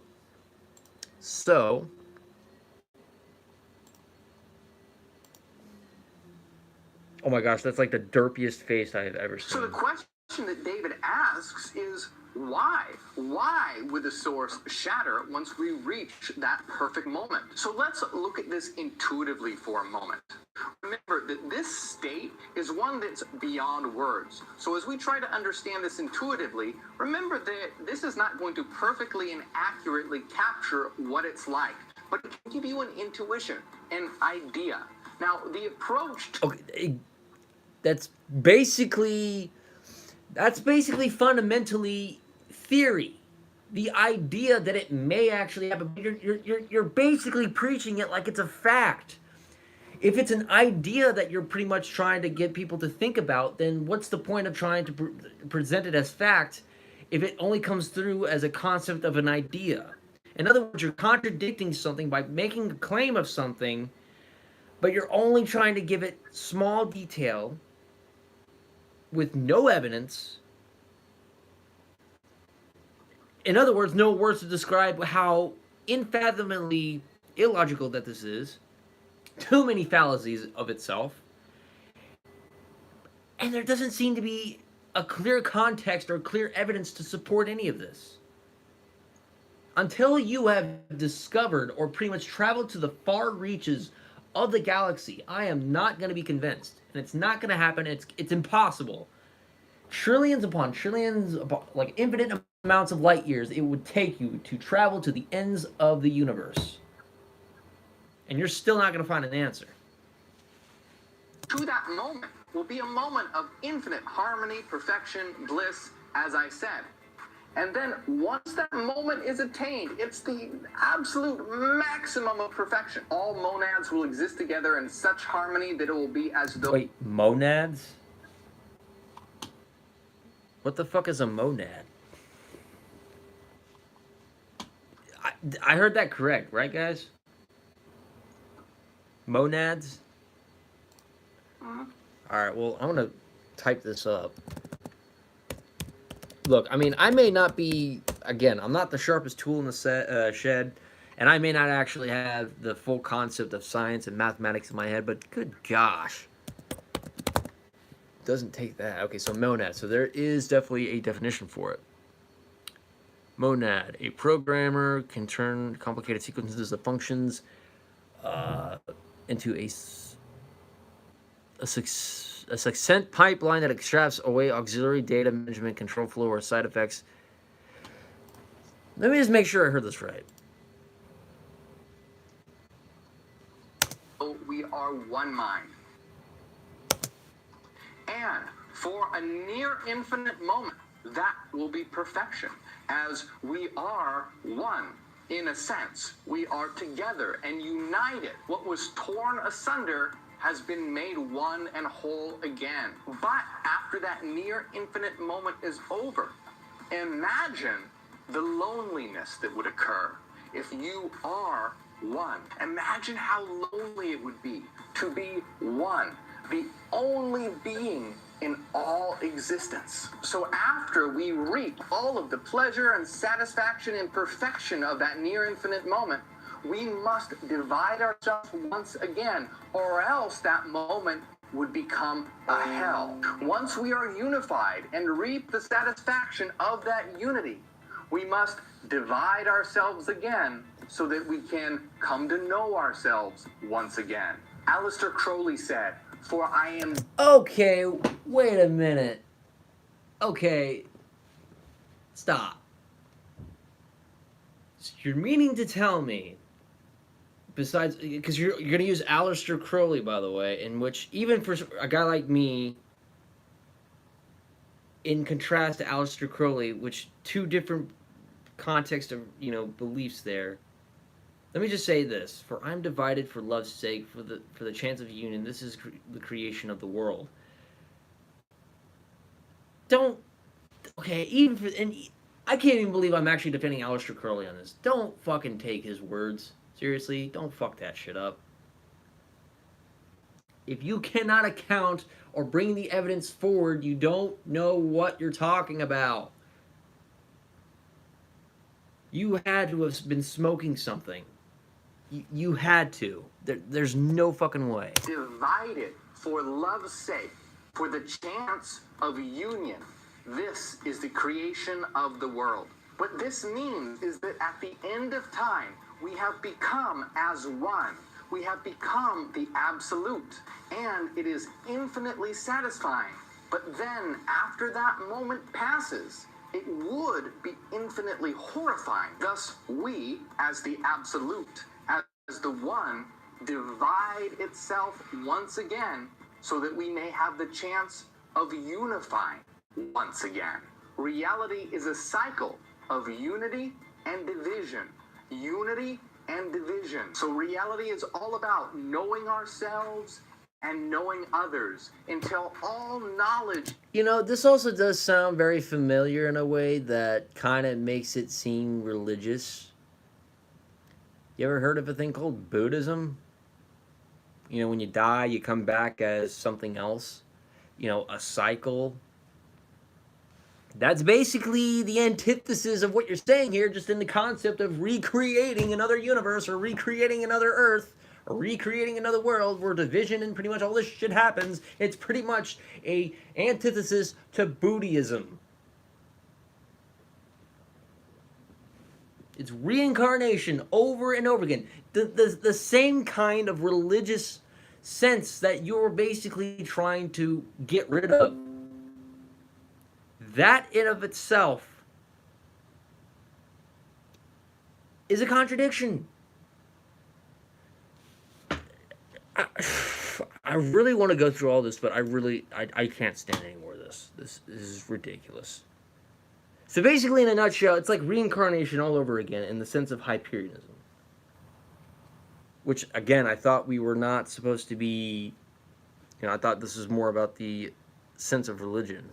So, oh my gosh, that's like the derpiest face I have ever seen. So the question that David asks is, why? Why would the source shatter once we reach that perfect moment? So let's look at this intuitively for a moment. Remember that this state is one that's beyond words. So as we try to understand this intuitively, remember that this is not going to perfectly and accurately capture what it's like, but it can give you an intuition, an idea. Now, the approach to... Okay, that's basically fundamentally theory. The idea that it may actually happen. You're basically preaching it like it's a fact. If it's an idea that you're pretty much trying to get people to think about, then what's the point of trying to present it as fact if it only comes through as a concept of an idea? In other words, you're contradicting something by making a claim of something, but you're only trying to give it small detail with no evidence. In other words, no words to describe how unfathomably illogical that this is. Too many fallacies of itself. And there doesn't seem to be a clear context or clear evidence to support any of this. Until you have discovered or pretty much traveled to the far reaches of the galaxy, I am not going to be convinced. And it's not going to happen. It's impossible. Trillions upon trillions, like infinite amounts of light years it would take you to travel to the ends of the universe. And you're still not going to find an answer. To that moment will be a moment of infinite harmony, perfection, bliss, as I said. And then once that moment is attained, it's the absolute maximum of perfection. All monads will exist together in such harmony that it will be as though... Wait, monads? What the fuck is a monad? I heard that correct, right, guys? Monads? Alright, well, I'm gonna type this up. Look, I mean, I may not be, again, I'm not the sharpest tool in the shed, and I may not actually have the full concept of science and mathematics in my head, but good gosh. Doesn't take that. Okay, so monad. So there is definitely a definition for it. Monad, a programmer can turn complicated sequences of functions into a succinct pipeline that extracts away auxiliary data management, control flow, or side effects. Let me just make sure I heard this right. We are one mind. And for a near infinite moment, that will be perfection, as we are one. In a sense, we are together and united. What was torn asunder has been made one and whole again. But after that near infinite moment is over, imagine the loneliness that would occur if you are one. Imagine how lonely it would be to be one, the only being in all existence. So after we reap all of the pleasure and satisfaction and perfection of that near infinite moment, we must divide ourselves once again, or else that moment would become a hell. Once we are unified and reap the satisfaction of that unity, we must divide ourselves again so that we can come to know ourselves once again. Aleister Crowley said, "For I am..." Okay, wait a minute. Okay, stop. So you're meaning to tell me, besides, because you're going to use Aleister Crowley, by the way, in which, even for a guy like me, in contrast to Aleister Crowley, which two different contexts of, beliefs there. Let me just say this: for I'm divided for love's sake, for the chance of union. This is the creation of the world. Don't. Okay, even for, and I can't even believe I'm actually defending Aleister Crowley on this. Don't fucking take his words seriously. Don't fuck that shit up. If you cannot account or bring the evidence forward, you don't know what you're talking about. You had to have been smoking something. You had to. There's no fucking way. Divided for love's sake, for the chance of union. This is the creation of the world. What this means is that at the end of time, we have become as one. We have become the absolute, and it is infinitely satisfying. But then, after that moment passes, it would be infinitely horrifying. Thus, we, as the absolute, as the one, divide itself once again so that we may have the chance of unifying once again. Reality is a cycle of unity and division. Unity and division. So reality is all about knowing ourselves and knowing others until all knowledge... This also does sound very familiar in a way that kind of makes it seem religious. You ever heard of a thing called Buddhism? When you die, you come back as something else. A cycle. That's basically the antithesis of what you're saying here, just in the concept of recreating another universe or recreating another Earth or recreating another world where division and pretty much all this shit happens. It's pretty much a antithesis to Buddhism. It's reincarnation over and over again. The same kind of religious sense that you're basically trying to get rid of. That in of itself is a contradiction. I really want to go through all this, but I can't stand any more of this. This is ridiculous. So basically, in a nutshell, it's like reincarnation all over again in the sense of Hyperionism. Which, again, I thought we were not supposed to be... I thought this was more about the sense of religion.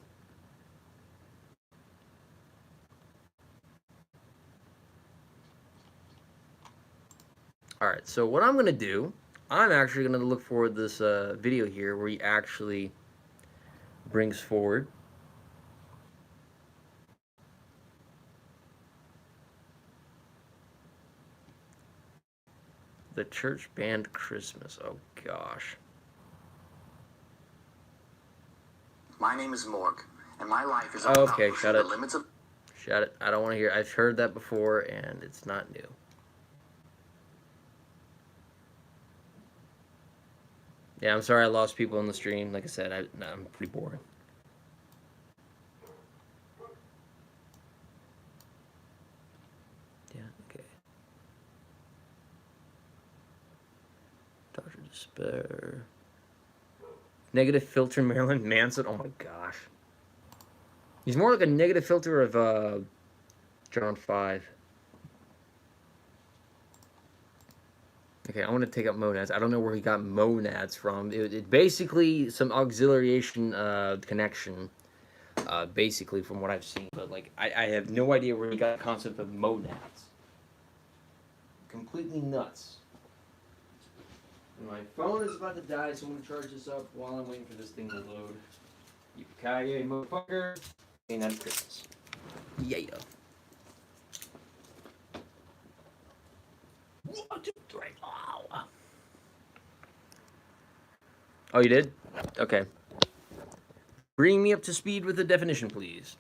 Alright, so what I'm going to do, I'm actually going to look forward this video here where he actually brings forward the church band Christmas. Oh gosh. My name is Morg, and my life is okay, shut it. The limits of... Shut it. I don't want to hear. I've heard that before, and it's not new. Yeah, I'm sorry I lost people in the stream. Like I said, I'm pretty boring. Yeah, okay. Dr. Despair. Negative filter Marilyn Manson. Oh my gosh. He's more like a negative filter of John 5. Okay, I want to take up monads. I don't know where he got monads from. It basically some auxiliation connection, basically from what I've seen. But like, I have no idea where he got the concept of monads. Completely nuts. And my phone is about to die, so I'm gonna charge this up while I'm waiting for this thing to load. Yippee-ki-yay, motherfucker! And that's Christmas. Yeah. 1, 2, 3. Oh, you did? Okay. Bring me up to speed with the definition, please.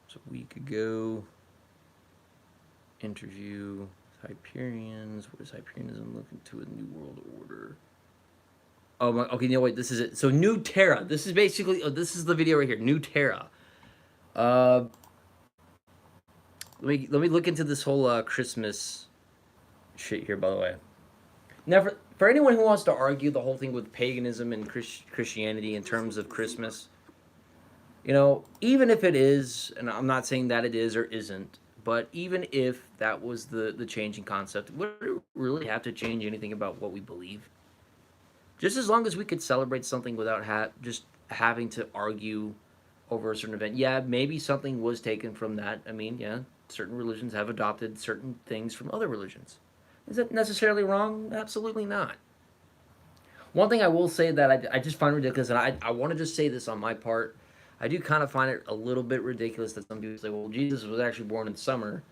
So a week ago, interview Hyperions. What is Hyperionism looking to a new world order? Oh my, okay, no wait, this is it. So New Terra. This is basically, this is the video right here. New Terra. Let me look into this whole Christmas shit here. By the way, now for anyone who wants to argue the whole thing with paganism and Christianity in terms of Christmas, you know, even if it is, and I'm not saying that it is or isn't, but even if that was the changing concept, would it really have to change anything about what we believe? Just as long as we could celebrate something without just having to argue over a certain event. Yeah, maybe something was taken from that. I mean, yeah, certain religions have adopted certain things from other religions. Is it necessarily wrong? Absolutely not. One thing I will say that I just find ridiculous, and I want to just say this on my part, I do kind of find it a little bit ridiculous that some people say, well, Jesus was actually born in summer,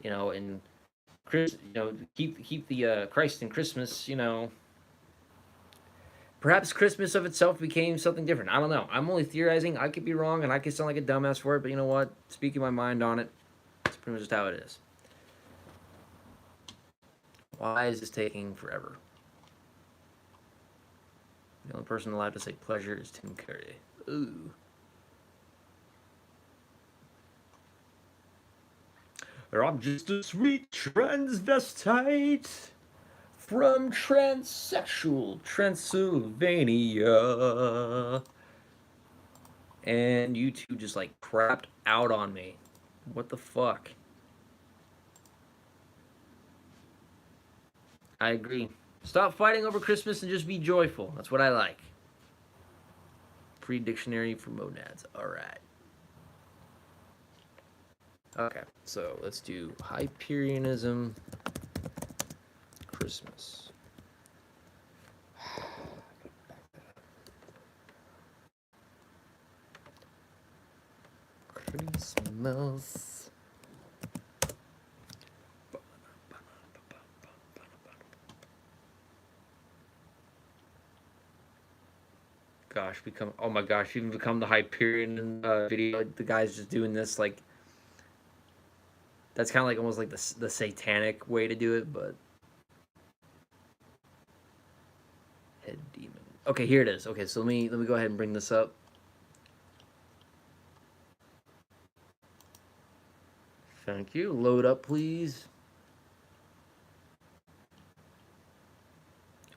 you know, and keep the Christ in Christmas, you know. Perhaps Christmas of itself became something different. I don't know. I'm only theorizing. I could be wrong, and I could sound like a dumbass for it, but you know what? Speaking my mind on it, it's pretty much just how it is. Why is this taking forever? The only person allowed to say pleasure is Tim Curry. Ooh. I'm just a sweet transvestite from transsexual Transylvania. And you two just like crapped out on me. What the fuck? I agree. Stop fighting over Christmas and just be joyful. That's what I like. Pre-dictionary for monads. Alright. Okay, so let's do Hyperionism Christmas. Christmas. Gosh, oh my gosh, even become the Hyperion video. The guy's just doing this like, that's kind of like almost like the satanic way to do it, but head demon. Okay, here it is. Okay, so let me go ahead and bring this up. Thank you. Load up, please.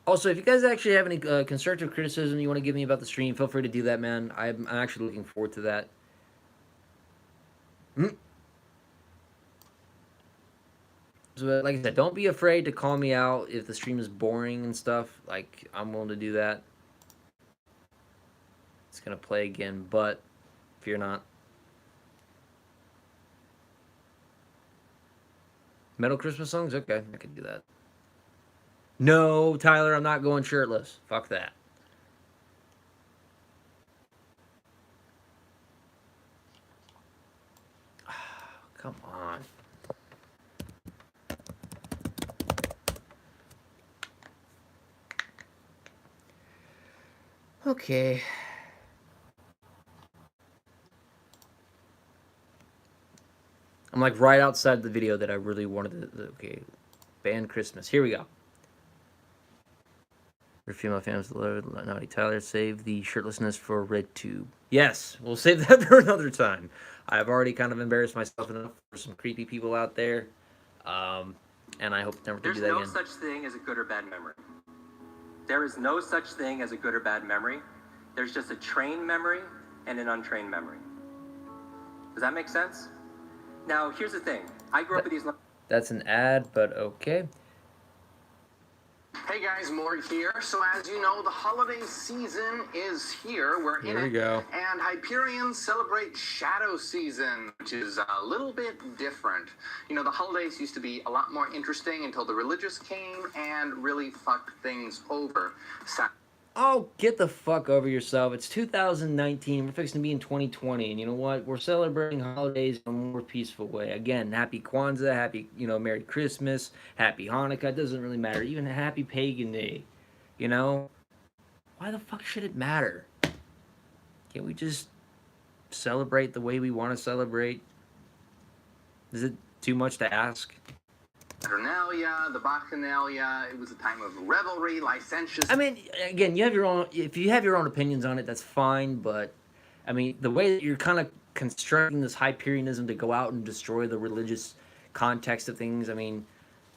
Also, if you guys actually have any constructive criticism you want to give me about the stream, feel free to do that, man. I'm actually looking forward to that. So, like I said, don't be afraid to call me out if the stream is boring and stuff. Like, I'm willing to do that. It's going to play again, but fear not. Metal Christmas songs? Okay, I can do that. No, Tyler, I'm not going shirtless. Fuck that. Come on. Okay. I'm like right outside the video that I really wanted to. Okay. Ban Christmas. Here we go. For female fans, Naughty Tyler, save the shirtlessness for RedTube. Yes, we'll save that for another time. I've already kind of embarrassed myself enough for some creepy people out there. And I hope never to do that again. There's no such thing as a good or bad memory. There is no such thing as a good or bad memory. There's just a trained memory and an untrained memory. Does that make sense? Now, here's the thing. I grew up with these... That's an ad, but okay. Hey guys, Morg here. So as you know, the holiday season is here. We're in it. Here we go. And Hyperions celebrate Shadow Season, which is a little bit different. You know, the holidays used to be a lot more interesting until the religious came and really fucked things over. Oh, get the fuck over yourself. It's 2019. We're fixing to be in 2020. And you know what? We're celebrating holidays in a more peaceful way. Again, happy Kwanzaa, happy, Merry Christmas, happy Hanukkah. It doesn't really matter. Even a happy Pagan Day. You know? Why the fuck should it matter? Can't we just celebrate the way we want to celebrate? Is it too much to ask? Saturnalia, the Bacchanalia. It was a time of revelry, licentious. I mean, again, you have your own. If you have your own opinions on it, that's fine. But I mean, the way that you're kind of constructing this Hyperionism to go out and destroy the religious context of things. I mean,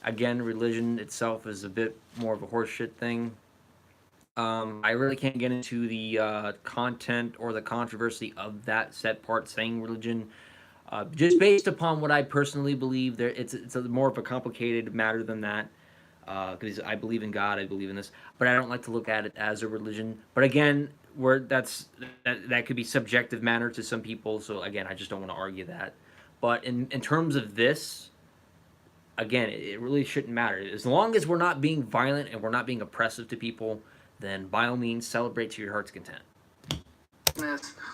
again, religion itself is a bit more of a horseshit thing. I really can't get into the content or the controversy of that set part saying religion. Just based upon what I personally believe, it's a more of a complicated matter than that. Because I believe in God, I believe in this, but I don't like to look at it as a religion. But again, that could be subjective matter to some people. So again, I just don't want to argue that. But in terms of this, again, it really shouldn't matter. As long as we're not being violent and we're not being oppressive to people, then by all means, celebrate to your heart's content.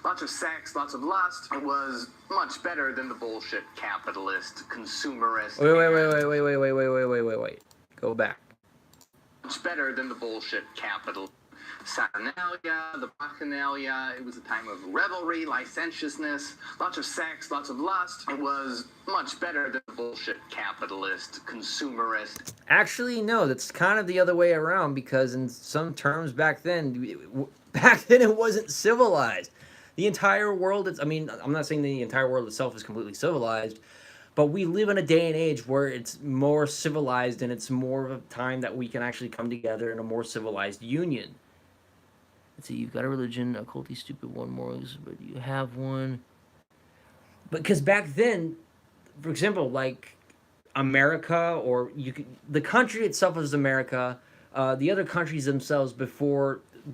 Lots of sex, lots of lust. It was much better than the bullshit capitalist, consumerist. Wait. Go back. Much better than the bullshit capital. Saturnalia, the Bacchanalia. It was a time of revelry, licentiousness, lots of sex, lots of lust. It was much better than the bullshit capitalist, consumerist. Actually, no, that's kind of the other way around, because in some terms back then it wasn't civilized. The entire world, I mean, I'm not saying the entire world itself is completely civilized, but we live in a day and age where it's more civilized and it's more of a time that we can actually come together in a more civilized union. Let's see, you've got a religion, a culty, stupid one, morals, but you have one. Because back then, for example, like America, or the country itself was America, the other countries themselves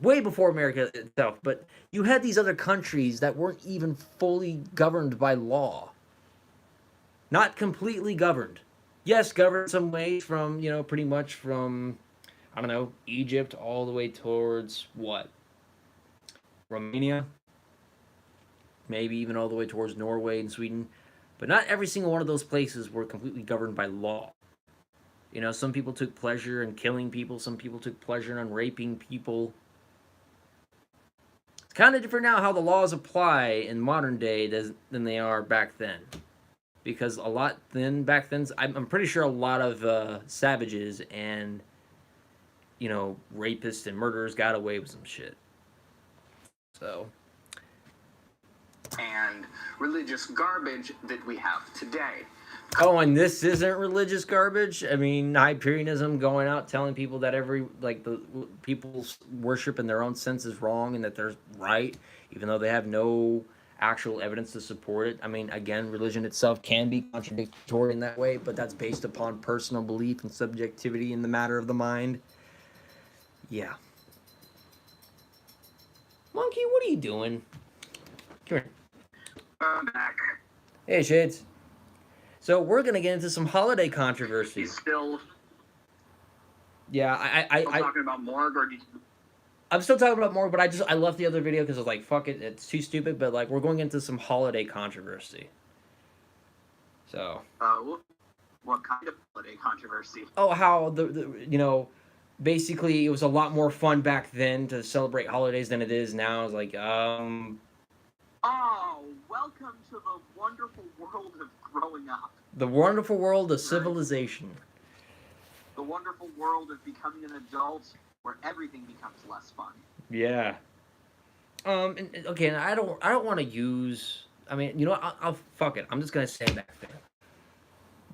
way before America itself, but you had these other countries that weren't even fully governed by law. Not completely governed. Yes, governed some ways from, pretty much from, I don't know, Egypt all the way towards what? Romania? Maybe even all the way towards Norway and Sweden. But not every single one of those places were completely governed by law. Some people took pleasure in killing people. Some people took pleasure in raping people. It's kind of different now how the laws apply in modern day than they are back then. Because back then, I'm pretty sure a lot of savages and, rapists and murderers got away with some shit. So. And religious garbage that we have today. Oh, and this isn't religious garbage? I mean, Hyperionism going out telling people that the people's worship in their own sense is wrong and that they're right, even though they have no actual evidence to support it. I mean, again, religion itself can be contradictory in that way, but that's based upon personal belief and subjectivity in the matter of the mind. Yeah. Monkey, what are you doing? Come here. I'm back. Hey, Shades. So we're gonna get into some holiday controversy. He's still. Yeah, I'm talking about Morg, or I'm still talking about more, but I left the other video because I was like, fuck it, it's too stupid. But like, we're going into some holiday controversy. So. What kind of holiday controversy? Oh, how basically it was a lot more fun back then to celebrate holidays than it is now. It's like, Oh, welcome to the wonderful world of growing up. The wonderful world of civilization. The wonderful world of becoming an adult, where everything becomes less fun. Yeah. And I don't want to use. I mean, I'll fuck it. I'm just gonna say back there.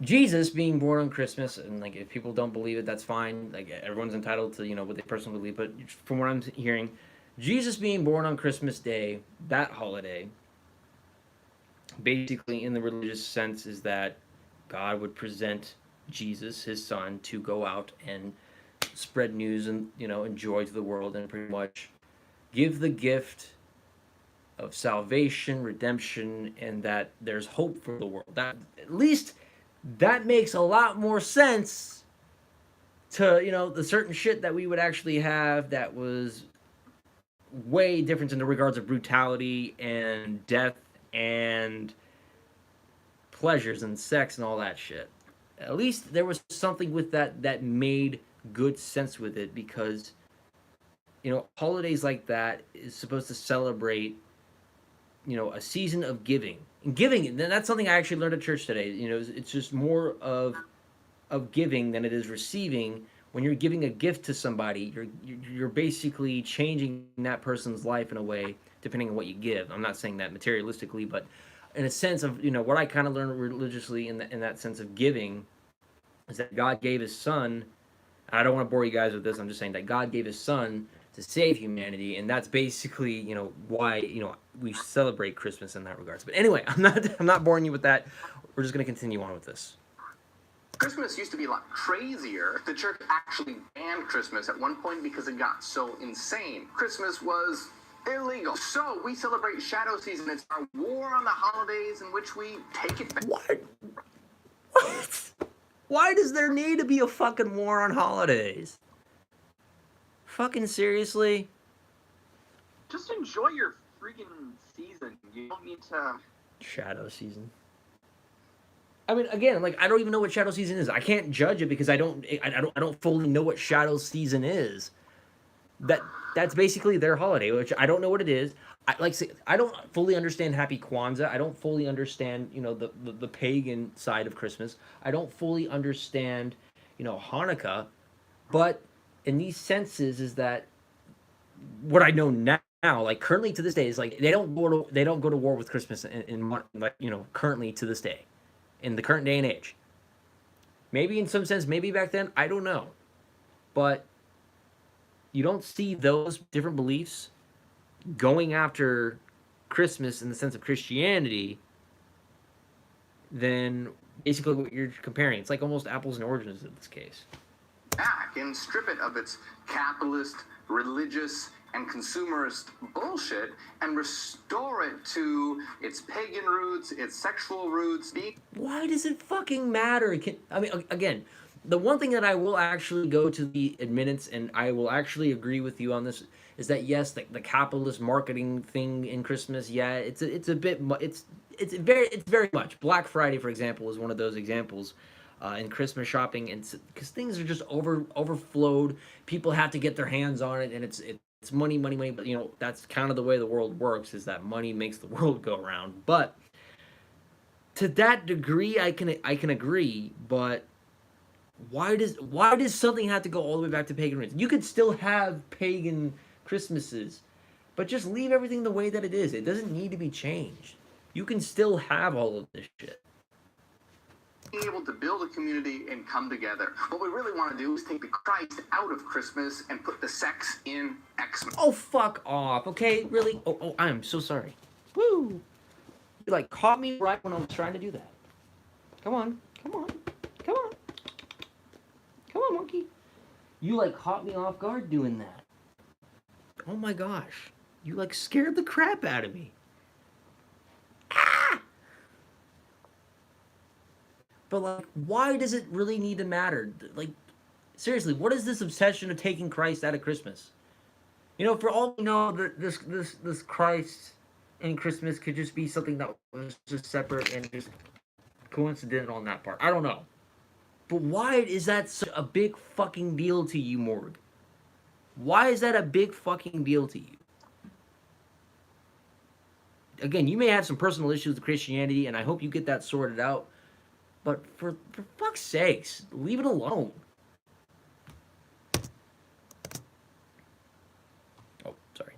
Jesus being born on Christmas, and like if people don't believe it, that's fine. Like everyone's entitled to what they personally believe. But from what I'm hearing, Jesus being born on Christmas Day, that holiday, basically in the religious sense, is that God would present Jesus, his son, to go out and spread news and and joy to the world, and pretty much give the gift of salvation, redemption, and that there's hope for the world. That at least that makes a lot more sense to the certain shit that we would actually have that was way different in the regards of brutality and death and pleasures and sex and all that shit. At least there was something with that that made good sense with it, because holidays like that is supposed to celebrate a season of giving. And giving, and that's something I actually learned at church today. It's just more of giving than it is receiving. When you're giving a gift to somebody, you're basically changing that person's life in a way, depending on what you give. I'm not saying that materialistically, but in a sense of what I kind of learned religiously in that sense of giving is that God gave His Son. I don't want to bore you guys with this. I'm just saying that God gave His Son to save humanity, and that's basically why we celebrate Christmas in that regards. But anyway, I'm not boring you with that. We're just going to continue on with this. Christmas used to be a lot crazier. The church actually banned Christmas at one point because it got so insane. Christmas was illegal. So we celebrate Shadow Season. It's our war on the holidays in which we take it back. What? Why does there need to be a fucking war on holidays? Fucking seriously? Just enjoy your freaking season. You don't need to. Shadow Season. I mean, again, like, I don't even know what Shadow Season is. I can't judge it because I don't fully know what Shadow Season is. That's basically their holiday, which I don't know what it is. I don't fully understand Happy Kwanzaa. I don't fully understand, the pagan side of Christmas. I don't fully understand, Hanukkah. But in these senses, is that what I know now, like currently to this day, is like they don't go to war with Christmas currently to this day, in the current day and age. Maybe in some sense, maybe back then, I don't know, but you don't see those different beliefs going after Christmas in the sense of Christianity, then basically what you're comparing. It's like almost apples and oranges in this case. Back and strip it of its capitalist, religious, and consumerist bullshit and restore it to its pagan roots, its sexual roots. Why does it fucking matter? Again, the one thing that I will actually go to the admittance, and I will actually agree with you on this, is that yes, the capitalist marketing thing in Christmas, yeah, it's very much. Black Friday, for example, is one of those examples in Christmas shopping, and because things are just overflowed, people have to get their hands on it, and it's money. But that's kind of the way the world works, is that money makes the world go around. But to that degree, I can agree, but why does something have to go all the way back to pagan roots? You could still have pagan Christmases, but just leave everything the way that it is. It doesn't need to be changed. You can still have all of this shit. Being able to build a community and come together. What we really want to do is take the Christ out of Christmas and put the sex in Xmas. Oh, fuck off, okay? Really? Oh, I am so sorry. Woo! You, caught me right when I was trying to do that. Come on, monkey. You, caught me off guard doing that. Oh my gosh. You, scared the crap out of me. Ah! But, why does it really need to matter? Seriously, what is this obsession of taking Christ out of Christmas? For all we know, this Christ in Christmas could just be something that was just separate and just coincidental on that part. I don't know. But why is that such a big fucking deal to you, Morg? Why is that a big fucking deal to you? Again, you may have some personal issues with Christianity, and I hope you get that sorted out. But for fuck's sakes, leave it alone. Oh, sorry.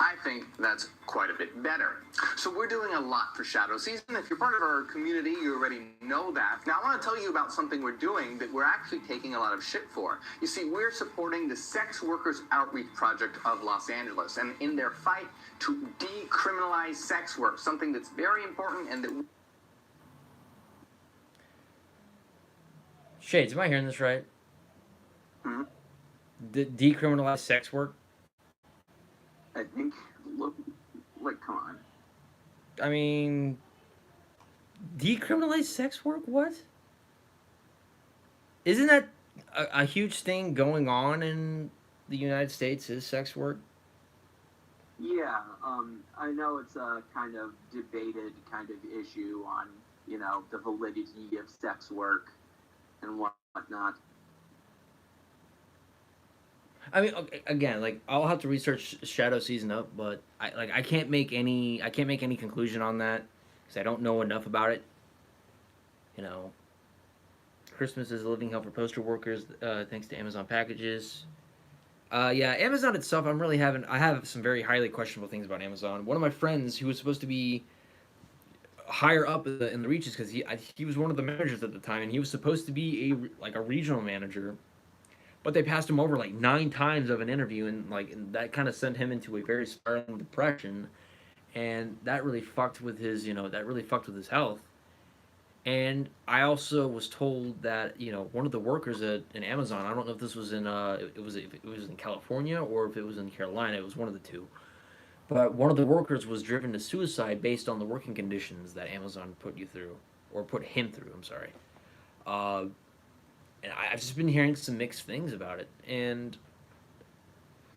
I think that's quite a bit better. So we're doing a lot for Shadow Season. If you're part of our community, you already know that. Now I want to tell you about something we're doing that we're actually taking a lot of shit for. You see, we're supporting the Sex Workers Outreach Project of Los Angeles, and in their fight to decriminalize sex work, something that's very important and that... Shades, am I hearing this right? Hmm? Decriminalize sex work? I think, come on. I mean, decriminalize sex work? What? Isn't that a huge thing going on in the United States, is sex work? Yeah, I know it's a kind of debated kind of issue on, the validity of sex work and whatnot. I mean, okay, again, like I'll have to research Shadow Season up, but I can't make any conclusion on that because I don't know enough about it. You know, Christmas is a living hell for postal workers, thanks to Amazon packages. Yeah, Amazon itself, I have some very highly questionable things about Amazon. One of my friends who was supposed to be higher up in the reaches because he was one of the managers at the time, and he was supposed to be a regional manager, but they passed him over like 9 times of an interview, and that kind of sent him into a very spiraling depression, and that really fucked with his health. And I also was told that one of the workers in Amazon, I don't know if this was if it was in California or if it was in Carolina, it was one of the two. But one of the workers was driven to suicide based on the working conditions that Amazon put you through, or put him through. I'm sorry. Uh, and I've just been hearing some mixed things about it. And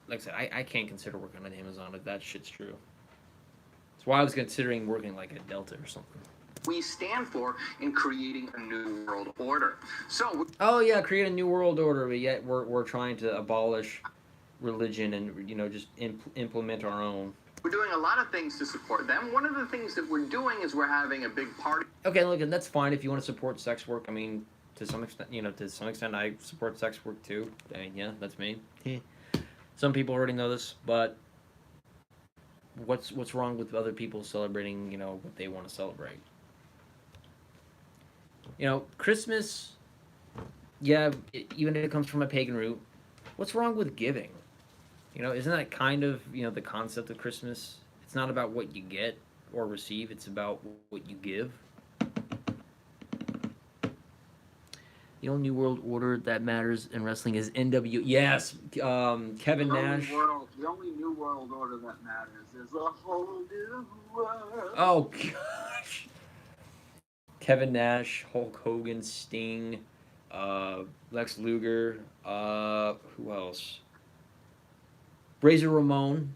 like I said, I can't consider working on Amazon if that shit's true. That's why I was considering working like at Delta or something. We stand for in creating a new world order. So, oh yeah, create a new world order, but yet we're trying to abolish religion and just implement our own. we're doing a lot of things to support them. One of the things that we're doing is we're having a big party. Okay, look, and that's fine if you want to support sex work. I mean, to some extent, I support sex work too. I mean, yeah, that's me. Some people already know this, but what's wrong with other people celebrating, what they want to celebrate? Christmas, yeah, even if it comes from a pagan root, what's wrong with giving? Isn't that kind of, the concept of Christmas? It's not about what you get or receive, it's about what you give. The only New World Order that matters in wrestling is NW. Yes, Kevin Nash. The only New World Order that matters is a whole new world. Oh, gosh. Kevin Nash, Hulk Hogan, Sting, Lex Luger, who else? Razor Ramon,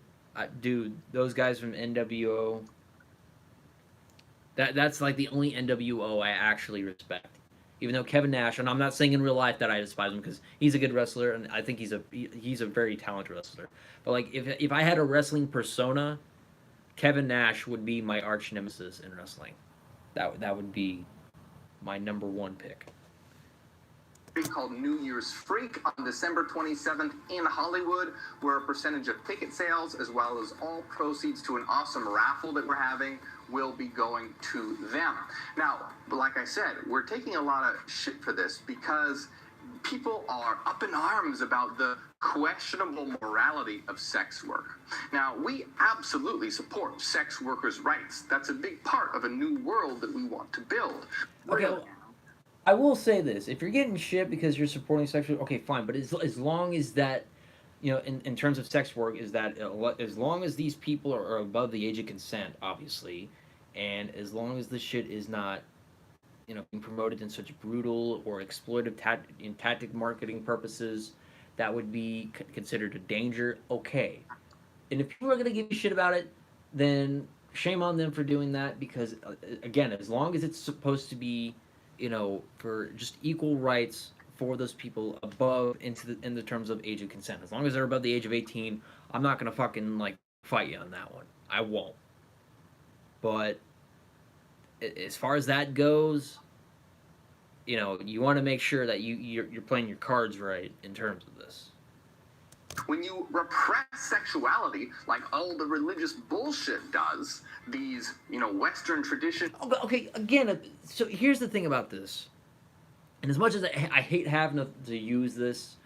dude, those guys from NWO. That's like the only NWO I actually respect. Even though Kevin Nash, and I'm not saying in real life that I despise him because he's a good wrestler and I think he's a very talented wrestler. But like if I had a wrestling persona, Kevin Nash would be my arch nemesis in wrestling. That would be my number one pick. Called New Year's Freak on December 27th in Hollywood, where a percentage of ticket sales, as well as all proceeds to an awesome raffle that we're having, will be going to them. Now, like I said, we're taking a lot of shit for this because people are up in arms about the questionable morality of sex work. Now, we absolutely support sex workers' rights. That's a big part of a new world that we want to build. Okay, well, I will say this: if you're getting shit because you're supporting sex work, okay, fine. But as long as that, in terms of sex work, is that as long as these people are above the age of consent, obviously, and as long as the shit is not, being promoted in such brutal or exploitive tactic marketing purposes, that would be considered a danger. Okay, and if people are gonna give you shit about it, then shame on them for doing that. Because again, as long as it's supposed to be, for just equal rights for those people above in the terms of age of consent. As long as they're above the age of 18, I'm not gonna fucking fight you on that one. I won't. But as far as that goes, you want to make sure that you're playing your cards right in terms of this. When you repress sexuality, like all the religious bullshit does, these, Western traditions. Okay, again, so here's the thing about this. And as much as I hate having to use this,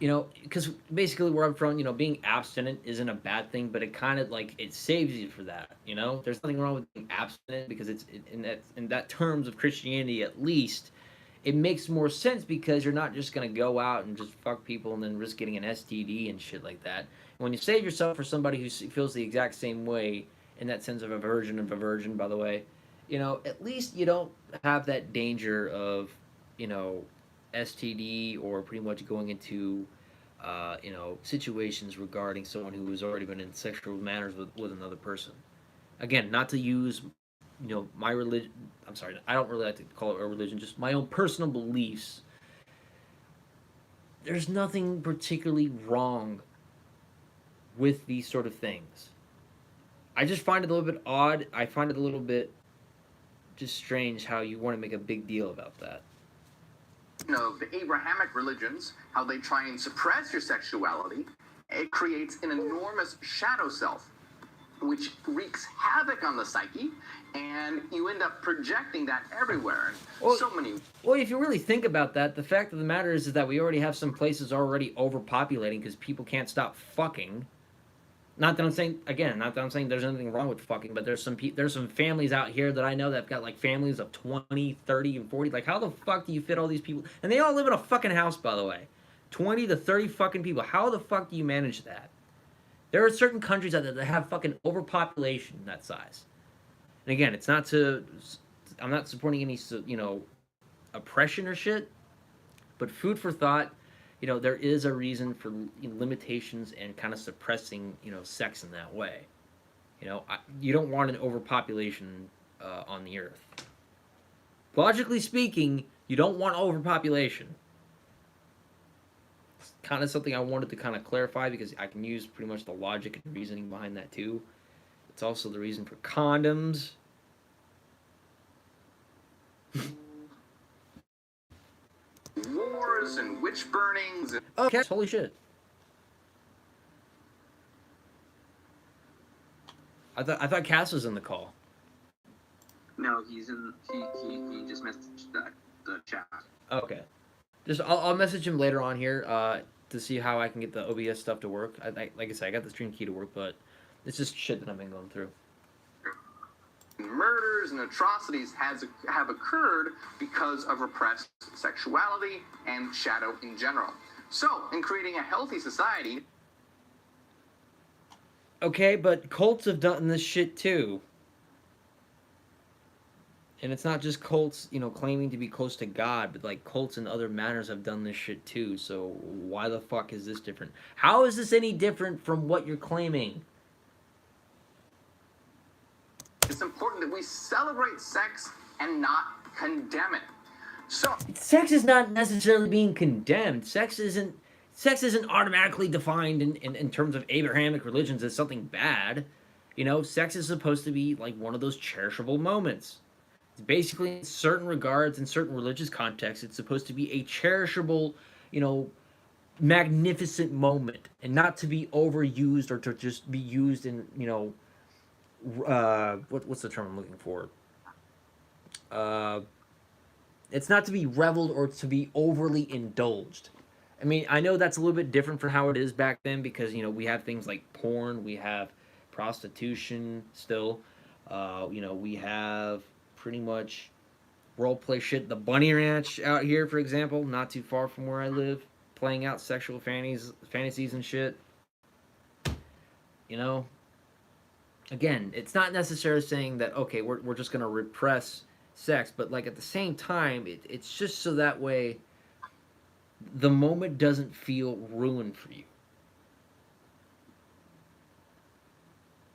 because basically where I'm from, being abstinent isn't a bad thing, but it kind of it saves you for that. There's nothing wrong with being abstinent because it's in that terms of Christianity at least. It makes more sense because you're not just going to go out and just fuck people and then risk getting an STD and shit like that. And when you save yourself for somebody who feels the exact same way, in that sense of aversion, by the way, at least you don't have that danger of, STD or pretty much going into situations regarding someone who has already been in sexual manners with another person. Again, not to use, my religion. I'm sorry, I don't really like to call it a religion. Just my own personal beliefs. There's nothing particularly wrong with these sort of things. I just find it a little bit odd. I find it a little bit just strange how you want to make a big deal about that. Of the Abrahamic religions, how they try and suppress your sexuality, it creates an enormous shadow self, which wreaks havoc on the psyche, and you end up projecting that everywhere. Well, so many. Well, if you really think about that, the fact of the matter is that we already have some places already overpopulating because people can't stop fucking. Not that I'm saying, again, not that I'm saying there's anything wrong with fucking, but there's some families out here that I know that have got like families of 20, 30, and 40. Like, how the fuck do you fit all these people? And they all live in a fucking house, by the way. 20 to 30 fucking people. How the fuck do you manage that? There are certain countries out there that have fucking overpopulation that size. And again, it's not to, I'm not supporting any, oppression or shit, but food for thought. There is a reason for limitations and kind of suppressing, sex in that way. You don't want an overpopulation on the earth. Logically speaking, you don't want overpopulation. It's kind of something I wanted to kind of clarify because I can use pretty much the logic and reasoning behind that too. It's also the reason for condoms. Wars and witch burnings. And Okay, holy shit. I thought Cass was in the call. No, he's in. He just messaged the chat. Okay. I'll message him later on here to see how I can get the OBS stuff to work. Like I said, I got the stream key to work, but it's just shit that I've been going through. Murders and atrocities have occurred because of repressed sexuality and shadow in general. So, in creating a healthy society... Okay, but cults have done this shit too. And it's not just cults, claiming to be close to God, but like cults and other manners have done this shit too. So why the fuck is this different? How is this any different from what you're claiming? It's important that we celebrate sex and not condemn it. So, sex is not necessarily being condemned. Sex isn't automatically defined in terms of Abrahamic religions as something bad. Sex is supposed to be like one of those cherishable moments. It's basically, in certain regards, in certain religious contexts, it's supposed to be a cherishable, magnificent moment, and not to be overused or to just be used in, what's the term I'm looking for? It's not to be reveled or to be overly indulged. I mean, I know that's a little bit different from how it is back then because, we have things like porn, we have prostitution still, we have pretty much role-play shit. The Bunny Ranch out here, for example, not too far from where I live, playing out sexual fantasies and shit. Again, it's not necessarily saying that, okay, we're just going to repress sex, but like at the same time, it's just so that way the moment doesn't feel ruined for you.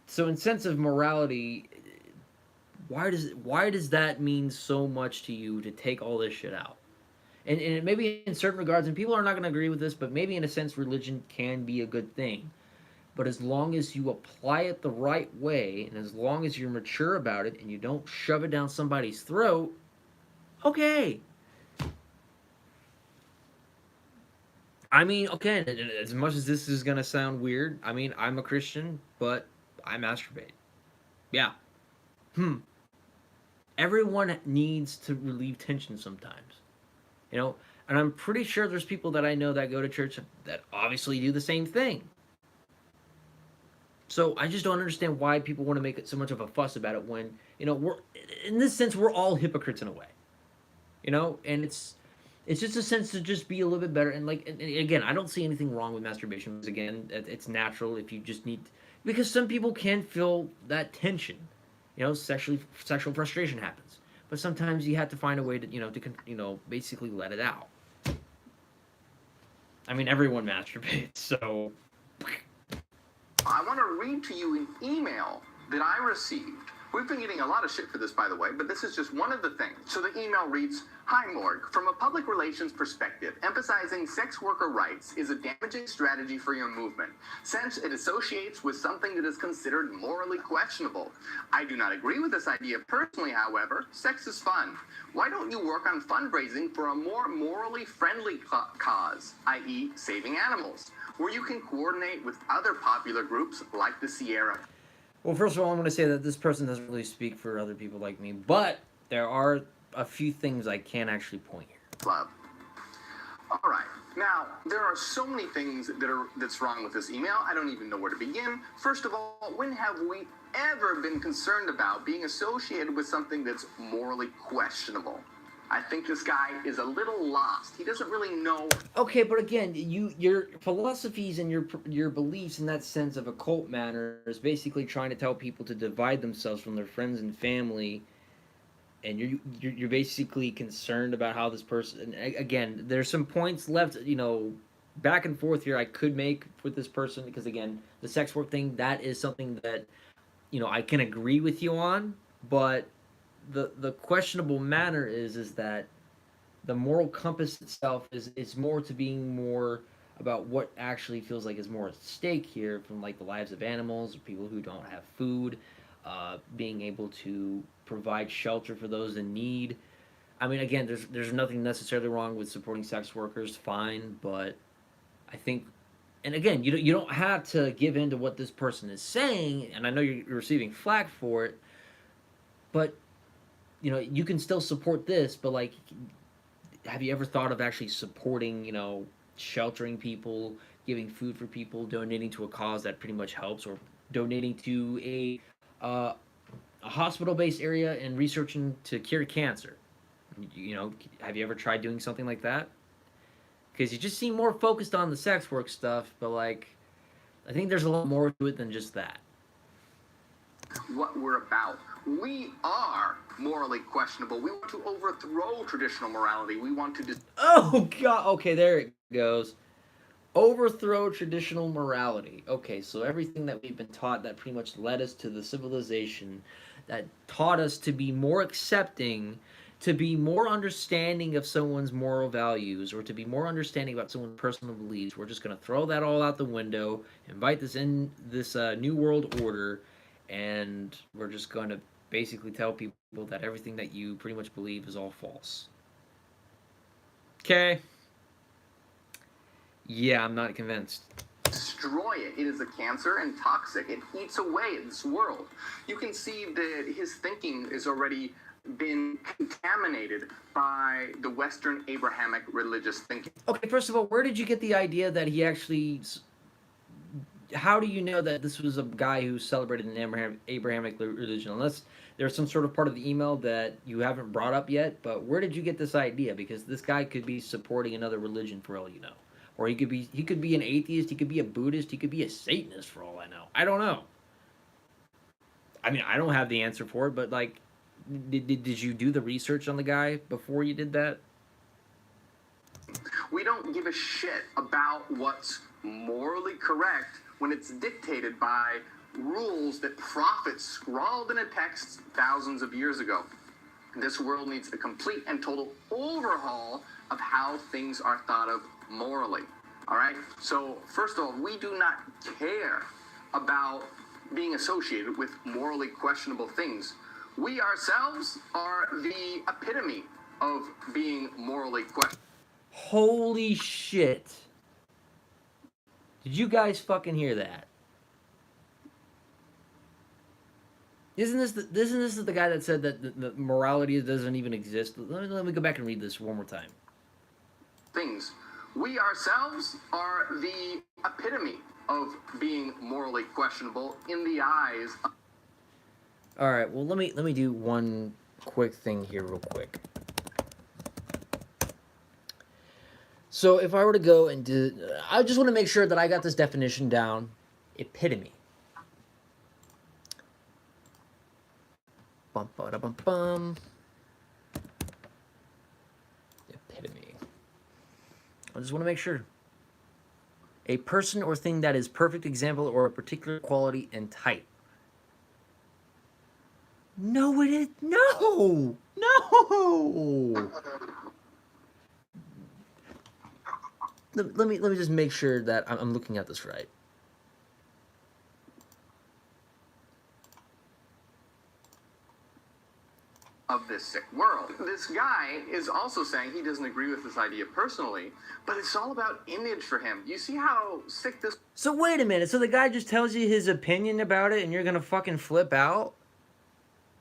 So in sense of morality, why does that mean so much to you to take all this shit out? And maybe in certain regards, and people are not going to agree with this, but maybe in a sense religion can be a good thing. But as long as you apply it the right way, and as long as you're mature about it, and you don't shove it down somebody's throat, okay. I mean, okay, as much as this is going to sound weird, I mean, I'm a Christian, but I masturbate. Yeah. Everyone needs to relieve tension sometimes. And I'm pretty sure there's people that I know that go to church that obviously do the same thing. So I just don't understand why people want to make it so much of a fuss about it when, we're, in this sense, we're all hypocrites in a way. And it's just a sense to just be a little bit better. And and again, I don't see anything wrong with masturbation because again, it's natural if you just need, because some people can feel that tension. Sexual frustration happens. But sometimes you have to find a way to, basically let it out. I mean, everyone masturbates, so. I want to read to you an email that I received. We've been getting a lot of shit for this, by the way, but this is just one of the things. So the email reads, "Hi, Morg. From a public relations perspective, emphasizing sex worker rights is a damaging strategy for your movement, since it associates with something that is considered morally questionable. I do not agree with this idea personally, however. Sex is fun. Why don't you work on fundraising for a more morally friendly cause, i.e. saving animals, where you can coordinate with other popular groups like the Sierra..." Well, first of all, I'm going to say that this person doesn't really speak for other people like me, but there are a few things I can actually point here. Club. All right. Now, there are so many things that's wrong with this email. I don't even know where to begin. First of all, when have we ever been concerned about being associated with something that's morally questionable? I think this guy is a little lost. He doesn't really know. Okay, but again, your philosophies and your beliefs in that sense of occult matter is basically trying to tell people to divide themselves from their friends and family, and you're basically concerned about how this person. Again, there's some points left, back and forth here I could make with this person because again, the sex work thing, that is something that I can agree with you on, but the questionable matter is that the moral compass itself is more to being more about what actually feels like is more at stake here, from like the lives of animals or people who don't have food, being able to provide shelter for those in need. I mean, again, there's nothing necessarily wrong with supporting sex workers, fine, but I think, and again, you don't have to give in to what this person is saying, and I know you're receiving flack for it, but you can still support this, but like, have you ever thought of actually supporting, sheltering people, giving food for people, donating to a cause that pretty much helps, or donating to a hospital-based area and researching to cure cancer? Have you ever tried doing something like that? Because you just seem more focused on the sex work stuff, but like, I think there's a lot more to it than just that. What we're about. We are morally questionable. We want to overthrow traditional morality. We want to Oh god, okay, there it goes. Overthrow traditional morality. Okay, so everything that we've been taught that pretty much led us to the civilization that taught us to be more accepting, to be more understanding of someone's moral values, or to be more understanding about someone's personal beliefs. We're just going to throw that all out the window, invite this new world order, and we're just going to basically tell people that everything that you pretty much believe is all false. Okay. Yeah, I'm not convinced. destroy it. It is a cancer and toxic. It eats away at this world. You can see that his thinking is already been contaminated by the Western Abrahamic religious thinking. Okay, first of all, where did you get the idea that he actually... How do you know that this was a guy who celebrated an Abrahamic religion? Unless there's some sort of part of the email that you haven't brought up yet, but where did you get this idea? Because this guy could be supporting another religion for all you know. Or he could be an atheist, he could be a Buddhist, he could be a Satanist for all I know. I don't know. I mean, I don't have the answer for it, but like, did you do the research on the guy before you did that? We don't give a shit about what's morally correct when it's dictated by rules that prophets scrawled in a text thousands of years ago. This world needs a complete and total overhaul of how things are thought of morally. All right? So, first of all, we do not care about being associated with morally questionable things. We ourselves are the epitome of being morally questionable. Holy shit. Did you guys fucking hear that? Isn't this the guy that said that the morality doesn't even exist? Let me go back and read this one more time. Things. We ourselves are the epitome of being morally questionable in the eyes of... All right, well, let me do one quick thing here real quick. So if I were to go and do... I just want to make sure that I got this definition down. Epitome. Bum, ba, da, bum, bum. Epitome. I just want to make sure. A person or thing that is perfect example or a particular quality and type. No, it is. No! No! Let me just make sure that I'm looking at this right. Of this sick world. This guy is also saying he doesn't agree with this idea personally, but it's all about image for him. You see how sick this... So wait a minute. So the guy just tells you his opinion about it and you're gonna fucking flip out?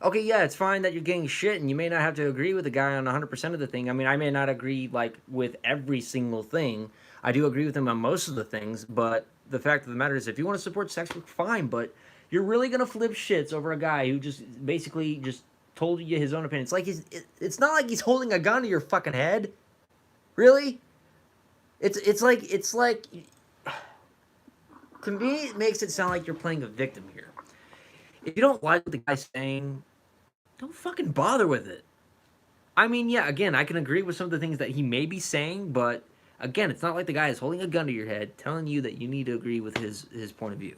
Okay, yeah, it's fine that you're getting shit and you may not have to agree with the guy on 100% of the thing. I mean, I may not agree, like, with every single thing. I do agree with him on most of the things, but the fact of the matter is if you want to support sex work, fine, but you're really gonna flip shits over a guy who just basically just told you his own opinion. It's like it's not like he's holding a gun to your fucking head. Really? It's like to me it makes it sound like you're playing a victim here. If you don't like what the guy's saying, don't fucking bother with it. I mean, yeah, again, I can agree with some of the things that he may be saying, but again, it's not like the guy is holding a gun to your head telling you that you need to agree with his point of view.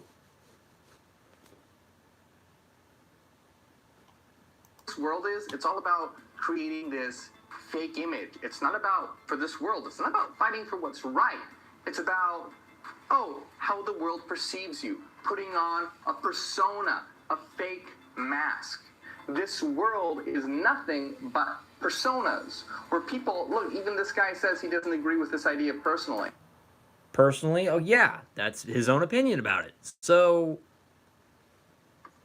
World is, it's all about creating this fake image. It's not about, for this world, it's not about fighting for what's right. It's about, oh, how the world perceives you, putting on a persona, a fake mask. This world is nothing but personas, where people, look, even this guy says he doesn't agree with this idea personally. Personally, oh yeah, that's his own opinion about it. So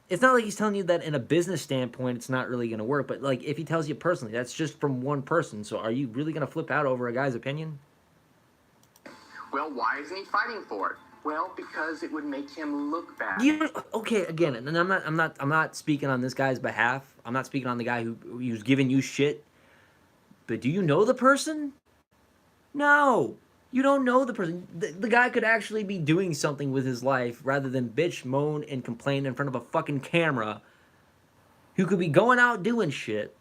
it's not like he's telling you that in a business standpoint it's not really going to work, but like if he tells you personally, that's just from one person. So are you really going to flip out over a guy's opinion? Well, why isn't he fighting for it? Well, because it would make him look bad. Okay, again, and I'm not speaking on this guy's behalf. I'm not speaking on the guy who's giving you shit. But do you know the person? No. You don't know the person. The guy could actually be doing something with his life rather than bitch, moan, and complain in front of a fucking camera. Who could be going out doing shit.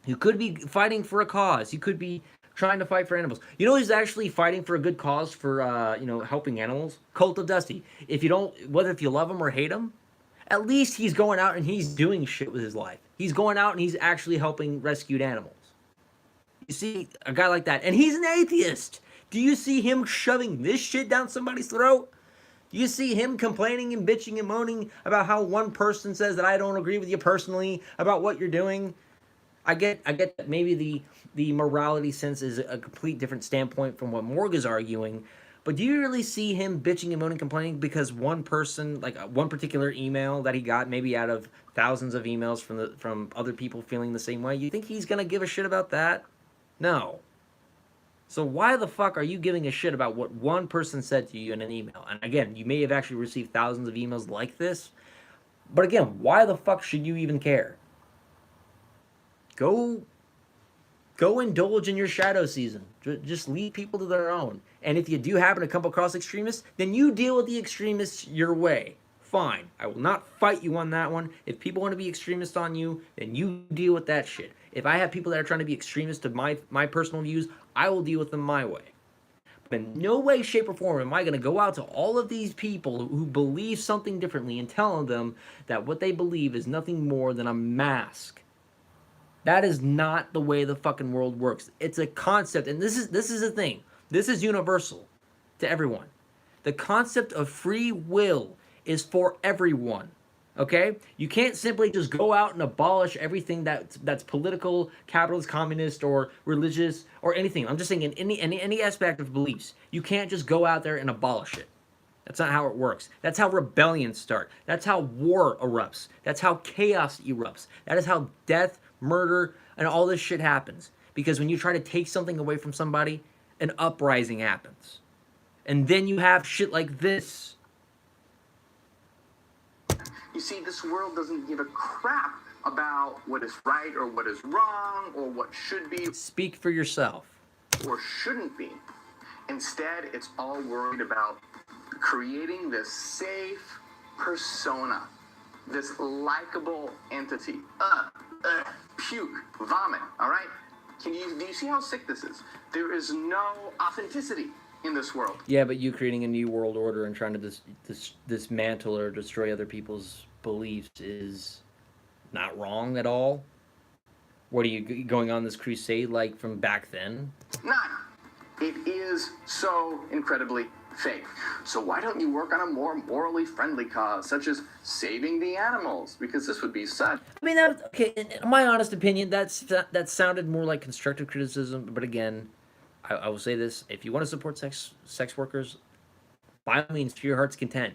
Who could be fighting for a cause. He could be trying to fight for animals. You know who's actually fighting for a good cause for, helping animals? Cult of Dusty. If you love him or hate him, at least he's going out and he's doing shit with his life. He's going out and he's actually helping rescued animals. You see a guy like that, and he's an atheist. Do you see him shoving this shit down somebody's throat? Do you see him complaining and bitching and moaning about how one person says that I don't agree with you personally about what you're doing? I get that maybe the morality sense is a complete different standpoint from what Morg is arguing, but do you really see him bitching and moaning, complaining because one person, like one particular email that he got, maybe out of thousands of emails from other people feeling the same way, you think he's gonna give a shit about that? No. So why the fuck are you giving a shit about what one person said to you in an email? And again, you may have actually received thousands of emails like this, but again, why the fuck should you even care? Go indulge in your shadow season. Just leave people to their own. And if you do happen to come across extremists, then you deal with the extremists your way. Fine. I will not fight you on that one. If people want to be extremists on you, then you deal with that shit. If I have people that are trying to be extremists to my personal views, I will deal with them my way. But in no way, shape, or form am I going to go out to all of these people who believe something differently and tell them that what they believe is nothing more than a mask. That is not the way the fucking world works. It's a concept, and this is the thing. This is universal to everyone. The concept of free will is for everyone. Okay? You can't simply just go out and abolish everything that's political, capitalist, communist, or religious, or anything. I'm just saying in any aspect of beliefs. You can't just go out there and abolish it. That's not how it works. That's how rebellions start. That's how war erupts. That's how chaos erupts. That is how death, murder, and all this shit happens. Because when you try to take something away from somebody, an uprising happens. And then you have shit like this. You see, this world doesn't give a crap about what is right or what is wrong or what should be. Speak for yourself. Or shouldn't be. Instead, it's all worried about creating this safe persona, this likable entity. Puke, vomit, all right? Do you see how sick this is? There is no authenticity. in this world. Yeah, but you creating a new world order and trying to dismantle or destroy other people's beliefs is not wrong at all. What are you going on this crusade like from back then? None. It is so incredibly fake. So why don't you work on a more morally friendly cause, such as saving the animals? Because this would be such. I mean, okay. In my honest opinion, that sounded more like constructive criticism. But again, I will say this: if you want to support sex workers, by all means, to your heart's content.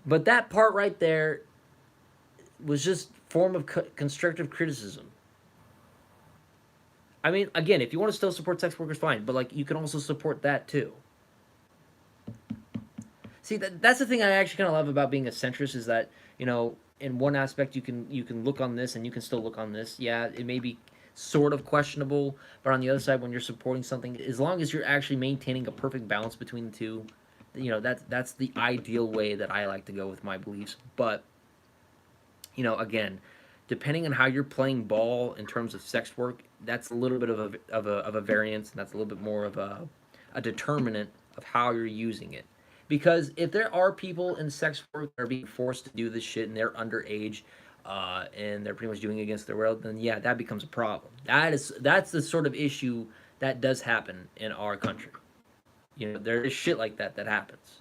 But that part right there was just form of constructive criticism. I mean, again, if you want to still support sex workers, fine. But like, you can also support that too. See, that's the thing I actually kind of love about being a centrist is that, you know, in one aspect you can look on this and you can still look on this. Yeah, it may be sort of questionable, but on the other side, when you're supporting something, as long as you're actually maintaining a perfect balance between the two, you know, that's the ideal way that I like to go with my beliefs. But, you know, again, depending on how you're playing ball in terms of sex work, that's a little bit of a variance, and that's a little bit more of a determinant of how you're using it. Because if there are people in sex work that are being forced to do this shit and they're underage, and they're pretty much doing it against their will, then yeah, that becomes a problem. That's the sort of issue that does happen in our country. You know, there is shit like that happens.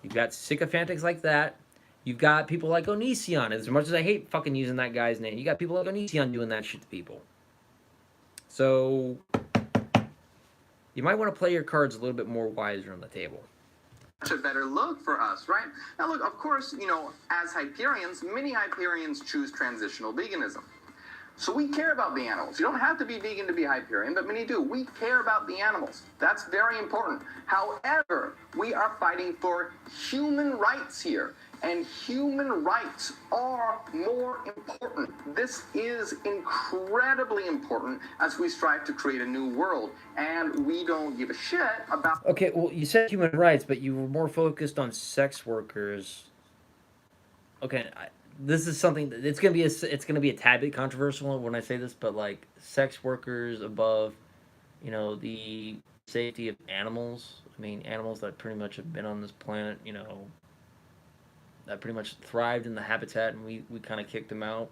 You've got sycophantics like that. You've got people like Onision. As much as I hate fucking using that guy's name, you got people like Onision doing that shit to people. So you might want to play your cards a little bit more wiser on the table. A better look for us, right? Now, look, of course, you know, as Hyperions, many Hyperions choose transitional veganism. So we care about the animals. You don't have to be vegan to be Hyperion, but many do. We care about the animals. That's very important. However, we are fighting for human rights here, and human rights are more important. This is incredibly important as we strive to create a new world, and we don't give a shit about... Okay, well, you said human rights, but you were more focused on sex workers. Okay, this is something that it's gonna be a tad bit controversial when I say this, but like sex workers above, you know, the safety of animals. I mean, animals that pretty much have been on this planet, you know, that pretty much thrived in the habitat, and we kind of kicked them out.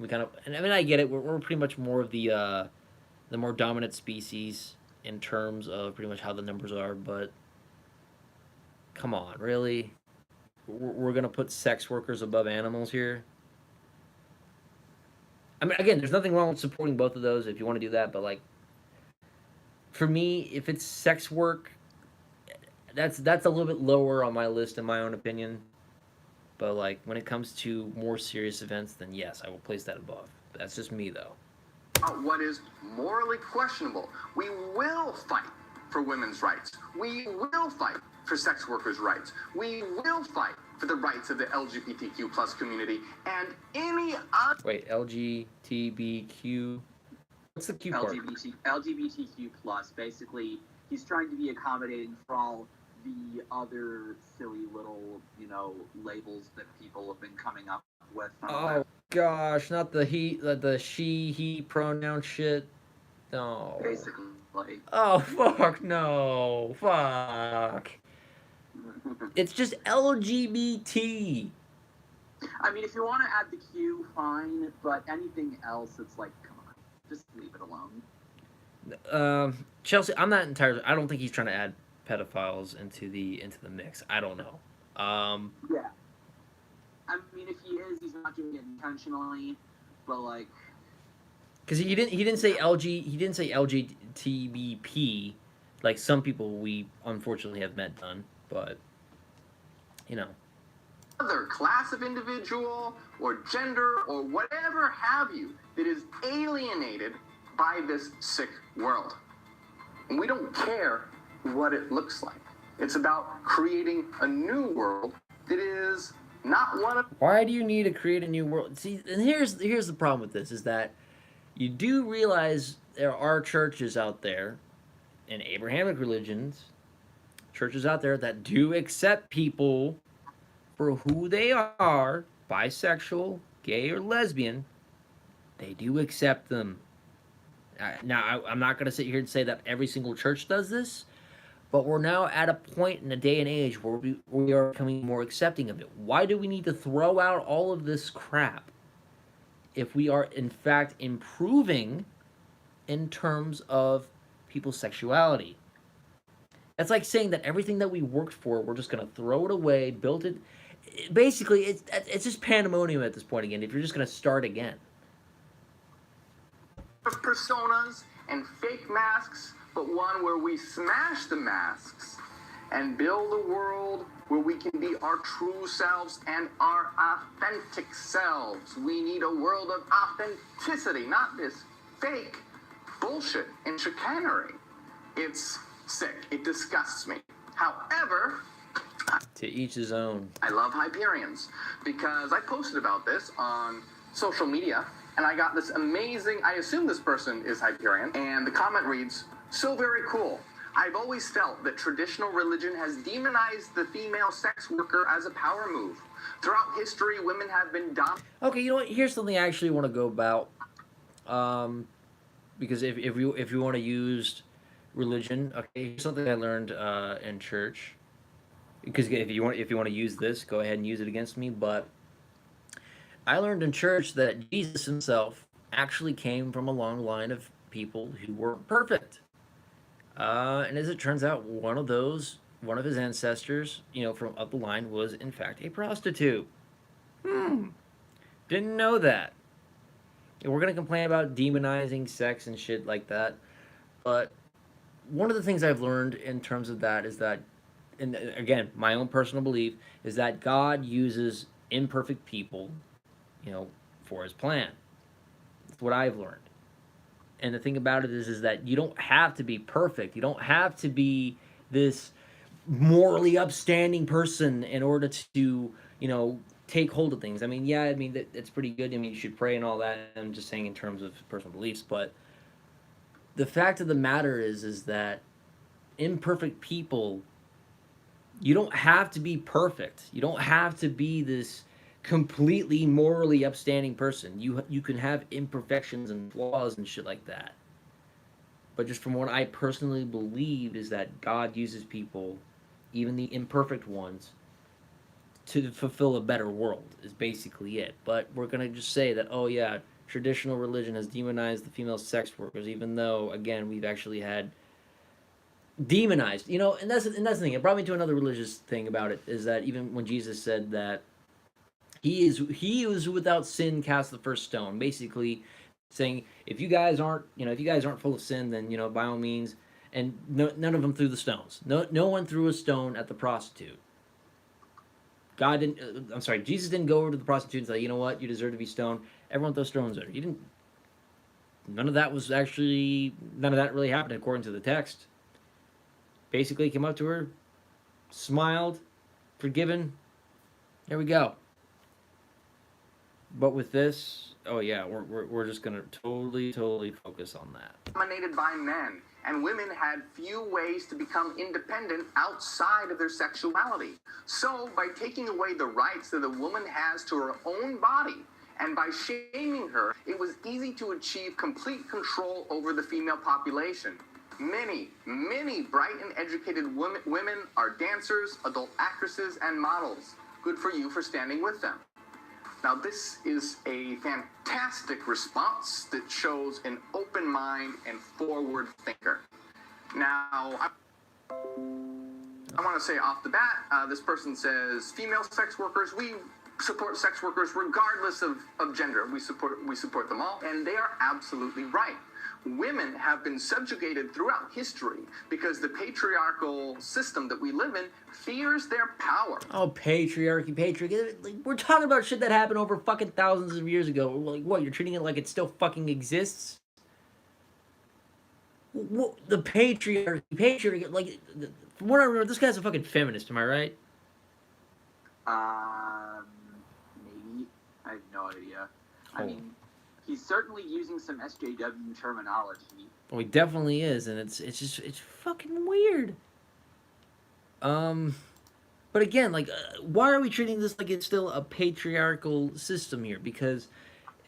We kind of, and I mean, I get it. We're pretty much more of the more dominant species in terms of pretty much how the numbers are, but come on, really? We're going to put sex workers above animals here? I mean, again, there's nothing wrong with supporting both of those if you want to do that, but like, for me, if it's sex work, that's a little bit lower on my list in my own opinion. But like, when it comes to more serious events, then yes, I will place that above. That's just me, though. What is morally questionable. We will fight for women's rights. We will fight for sex workers' rights. We will fight for the rights of the LGBTQ plus community and any other... Wait, LGBTQ? What's the Q part? LGBTQ plus. Basically, he's trying to be accommodating for all the other silly little, you know, labels that people have been coming up with. Oh gosh, not the the she, he pronoun shit. No. Basically. Oh fuck no. Fuck. It's just LGBT. I mean, if you want to add the Q, fine, but anything else, it's like, come on, just leave it alone. Chelsea, I don't think he's trying to add pedophiles into the mix. I don't know. Yeah. I mean, if he is, he's not doing it intentionally, but like, because he didn't say LGTBP like some people we unfortunately have met done, but you know, other class of individual or gender or whatever have you that is alienated by this sick world. And we don't care what it looks like. It's about creating a new world that is not one of... Why do you need to create a new world? See, and here's the problem with this, is that you do realize there are churches out there in Abrahamic religions, churches out there that do accept people for who they are, bisexual, gay, or lesbian. They do accept them. Now, I'm not going to sit here and say that every single church does this, But we're now at a point in a day and age where we are becoming more accepting of it. Why do we need to throw out all of this crap if we are, in fact, improving in terms of people's sexuality? That's like saying that everything that we worked for, we're just going to throw it away, build it. Basically, it's just pandemonium at this point again, if you're just going to start again. Personas and fake masks, but one where we smash the masks and build a world where we can be our true selves and our authentic selves. We need a world of authenticity, not this fake bullshit and chicanery. It's sick. It disgusts me. However, to each his own. I love Hyperions because I posted about this on social media and I got this amazing, I assume this person is Hyperion, and the comment reads, "So very cool. I've always felt that traditional religion has demonized the female sex worker as a power move. Throughout history, women have been Okay, you know what? Here's something I actually want to go about. Because if you want to use religion, okay, here's something I learned in church. Because if you want to use this, go ahead and use it against me. But I learned in church that Jesus himself actually came from a long line of people who weren't perfect. And as it turns out, one of his ancestors, from up the line was in fact a prostitute. Didn't know that. And we're gonna complain about demonizing sex and shit like that, but one of the things I've learned in terms of that is that, and again, my own personal belief is that God uses imperfect people, for his plan. That's what I've learned. And the thing about it is that you don't have to be perfect. You don't have to be this morally upstanding person in order to, take hold of things. I mean, yeah, that's pretty good. I mean, you should pray and all that. I'm just saying in terms of personal beliefs. But the fact of the matter is that imperfect people, you don't have to be perfect. You don't have to be this completely morally upstanding person. You can have imperfections and flaws and shit like that. But just from what I personally believe is that God uses people, even the imperfect ones, to fulfill a better world, is basically it. But we're going to just say that, oh yeah, traditional religion has demonized the female sex workers, even though, again, we've actually had demonized, and that's the thing. It brought me to another religious thing about it, is that even when Jesus said that he is without sin cast the first stone, basically saying, if you guys aren't full of sin, then, by all means, and none of them threw the stones. No one threw a stone at the prostitute. Jesus didn't go over to the prostitute and say, you know what, you deserve to be stoned. Everyone throw stones at her. None of that really happened according to the text. Basically, he came up to her, smiled, forgiven. There we go. But with this, oh yeah, we're just gonna totally focus on that. Dominated by men, and women had few ways to become independent outside of their sexuality. So, by taking away the rights that a woman has to her own body, and by shaming her, it was easy to achieve complete control over the female population. Many bright and educated women are dancers, adult actresses, and models. Good for you for standing with them. Now, this is a fantastic response that shows an open mind and forward thinker. Now, I want to say off the bat, this person says, female sex workers, we support sex workers regardless of gender. We support them all, and they are absolutely right. Women have been subjugated throughout history because the patriarchal system that we live in fears their power. Oh, patriarchy. Like, we're talking about shit that happened over fucking thousands of years ago. Like, what, you're treating it like it still fucking exists? What, the patriarchy, like, from what I remember, this guy's a fucking feminist, am I right? Maybe. I have no idea. I mean, he's certainly using some SJW terminology. Well, he definitely is, and it's fucking weird. But again, like, why are we treating this like it's still a patriarchal system here? Because,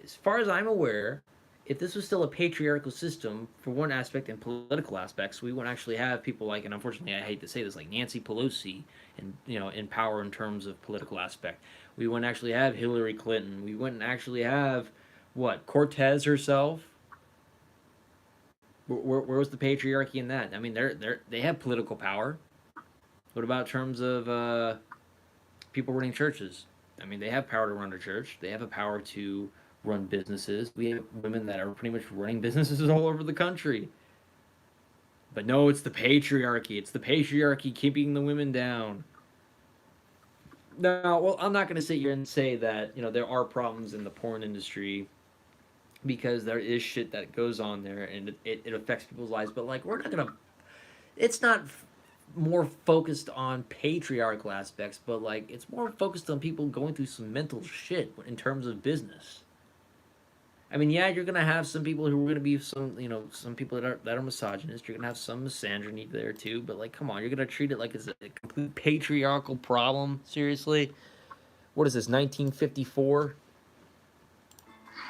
as far as I'm aware, if this was still a patriarchal system for one aspect and political aspects, we wouldn't actually have people like, and unfortunately I hate to say this, like Nancy Pelosi, and in power in terms of political aspect. We wouldn't actually have Hillary Clinton. We wouldn't actually have what, Cortez herself. Where was the patriarchy in that? I mean, they have political power. What about terms of people running churches? I mean, they have power to run a church. They have a power to run businesses. We have women that are pretty much running businesses all over the country. But no, it's the patriarchy. It's the patriarchy keeping the women down. No, well, I'm not going to sit here and say that, there are problems in the porn industry because there is shit that goes on there and it affects people's lives. But, like, we're not going to. It's not more focused on patriarchal aspects, but, like, it's more focused on people going through some mental shit in terms of business. I mean, yeah, you're gonna have some people who are gonna be some people that are misogynist. You're gonna have some misogyny there too. But, like, come on, you're gonna treat it like it's a complete patriarchal problem? Seriously, what is this, 1954?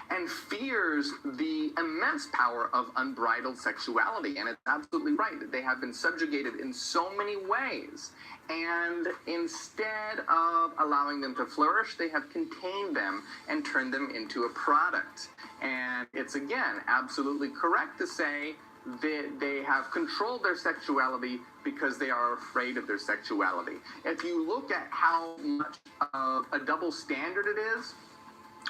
And fears the immense power of unbridled sexuality. And it's absolutely right that they have been subjugated in so many ways. And instead of allowing them to flourish, they have contained them and turned them into a product. And it's, again, absolutely correct to say that they have controlled their sexuality because they are afraid of their sexuality. If you look at how much of a double standard it is,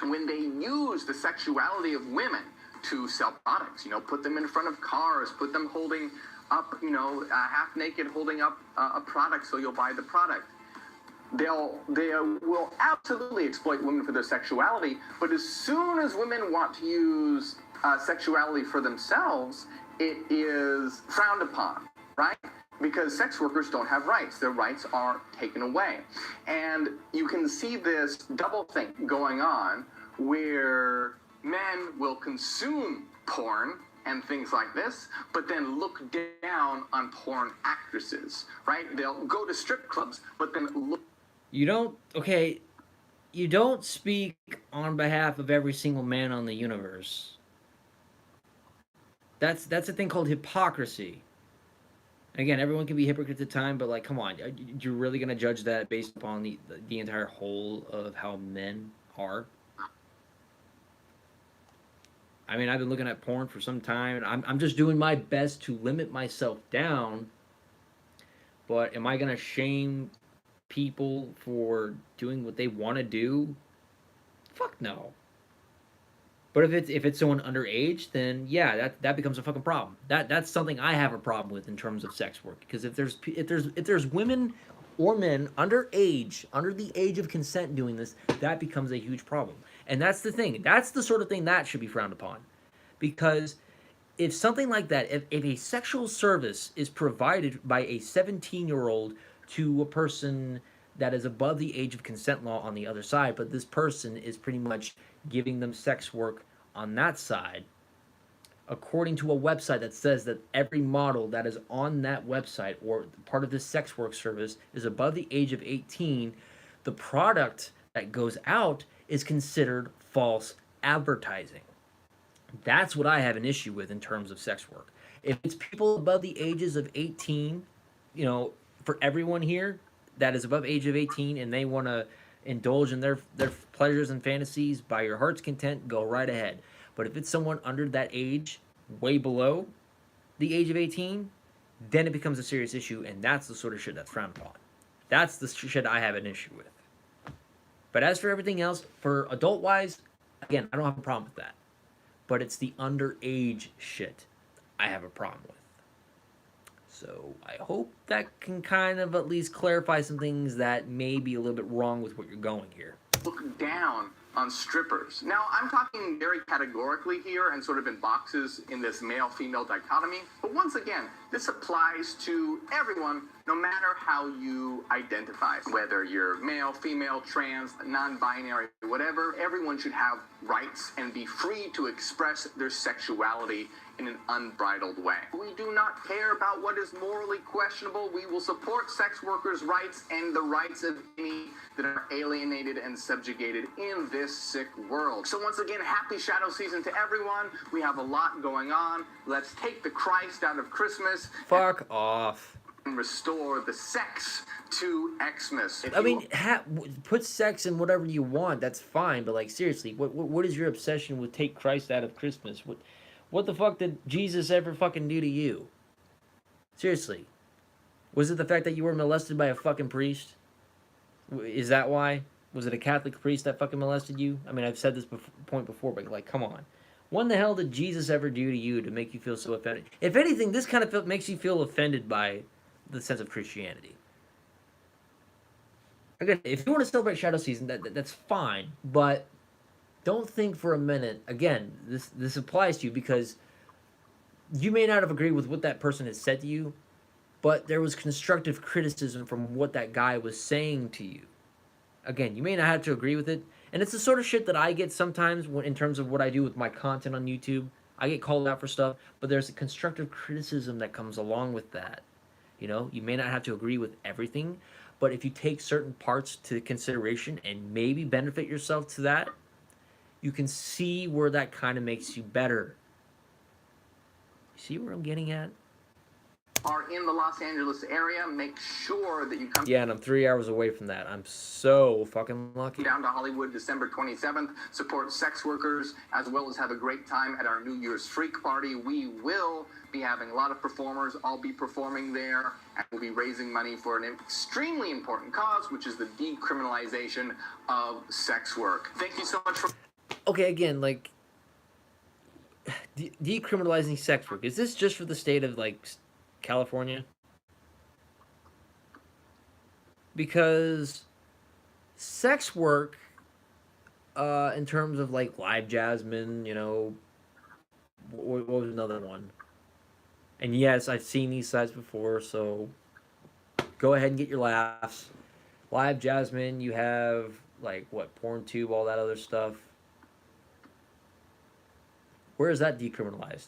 when they use the sexuality of women to sell products, put them in front of cars, put them holding up, half naked, holding up a product so you'll buy the product. They will absolutely exploit women for their sexuality, but as soon as women want to use sexuality for themselves, it is frowned upon, right? Because sex workers don't have rights. Their rights are taken away. And you can see this double thing going on where men will consume porn and things like this, but then look down on porn actresses, right? They'll go to strip clubs, but then look. You don't speak on behalf of every single man on the universe. That's a thing called hypocrisy. Again, everyone can be hypocrites at time, but, like, come on, you're really gonna judge that based upon the entire whole of how men are? I mean, I've been looking at porn for some time, and I'm just doing my best to limit myself down. But am I gonna shame people for doing what they want to do? Fuck no. But if it's someone underage, then yeah, that becomes a fucking problem. That's something I have a problem with in terms of sex work. Because if there's women or men underage, under the age of consent doing this, that becomes a huge problem. And that's the thing. That's the sort of thing that should be frowned upon. Because if something like that, if a sexual service is provided by a 17-year-old to a person that is above the age of consent law on the other side, but this person is pretty much giving them sex work on that side, according to a website that says that every model that is on that website or part of this sex work service is above the age of 18, the product that goes out is considered false advertising. That's what I have an issue with in terms of sex work. If it's people above the ages of 18, for everyone here that is above age of 18 and they want to indulge in their pleasures and fantasies by your heart's content, go right ahead. But if it's someone under that age, way below the age of 18, then it becomes a serious issue, and that's the sort of shit that's frowned upon. That's the shit I have an issue with. But as for everything else, for adult-wise, again, I don't have a problem with that. But it's the underage shit I have a problem with. So I hope that can kind of at least clarify some things that may be a little bit wrong with what you're going here. Look down on strippers. Now, I'm talking very categorically here and sort of in boxes in this male-female dichotomy. But once again, this applies to everyone, no matter how you identify. Whether you're male, female, trans, non-binary, whatever, everyone should have rights and be free to express their sexuality in an unbridled way. We do not care about what is morally questionable. We will support sex workers' rights and the rights of any that are alienated and subjugated in this sick world. So once again, happy shadow season to everyone. We have a lot going on. Let's take the Christ out of Christmas. Fuck off. And restore the sex to Xmas. I mean, put sex in whatever you want. That's fine. But like, seriously, what is your obsession with take Christ out of Christmas? What the fuck did Jesus ever fucking do to you? Seriously, was it the fact that you were molested by a fucking priest? Is that why? Was it a Catholic priest that fucking molested you? I mean, I've said this point before, but like, come on. What the hell did Jesus ever do to you to make you feel so offended? If anything, this kind of makes you feel offended by the sense of Christianity. Again, if you want to celebrate Shadow Season, that's fine, but don't think for a minute. Again, this applies to you because you may not have agreed with what that person has said to you, but there was constructive criticism from what that guy was saying to you. Again, you may not have to agree with it, and it's the sort of shit that I get sometimes in terms of what I do with my content on YouTube. I get called out for stuff, but there's a constructive criticism that comes along with that. You know, you may not have to agree with everything, but if you take certain parts to consideration and maybe benefit yourself to that, you can see where that kind of makes you better. You see where I'm getting at? Are in the Los Angeles area, make sure that you come. Yeah, and I'm 3 hours away from that. I'm so fucking lucky. Down to Hollywood December 27th, support sex workers, as well as have a great time at our New Year's Freak Party. We will be having a lot of performers. I'll be performing there, and we'll be raising money for an extremely important cause, which is the decriminalization of sex work. Thank you so much for... Okay, again, like, decriminalizing sex work. Is this just for the state of, like, California? Because sex work, in terms of like Live Jasmine, you know, what was another one? And yes, I've seen these sites before, so go ahead and get your laughs. Live Jasmine, you have like what, PornTube, all that other stuff. Where is that decriminalized?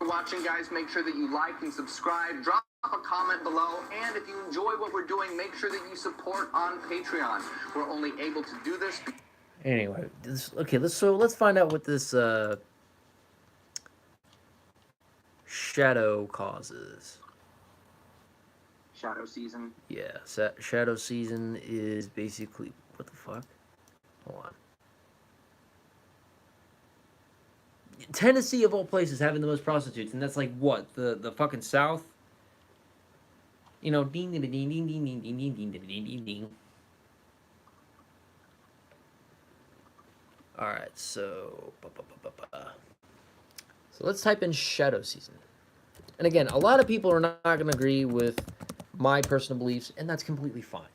Watching, guys, make sure that you like and subscribe. Drop a comment below, and if you enjoy what we're doing, make sure that you support on Patreon. We're only able to do this. Anyway, let's find out what this shadow causes. Shadow season. Yeah, shadow season is basically what the fuck? Hold on. Tennessee, of all places, having the most prostitutes, and that's like what, the fucking South? You know, ding ding ding ding ding ding ding ding ding ding ding ding. All right, so let's type in shadow season. And again, a lot of people are not going to agree with my personal beliefs, and that's completely fine.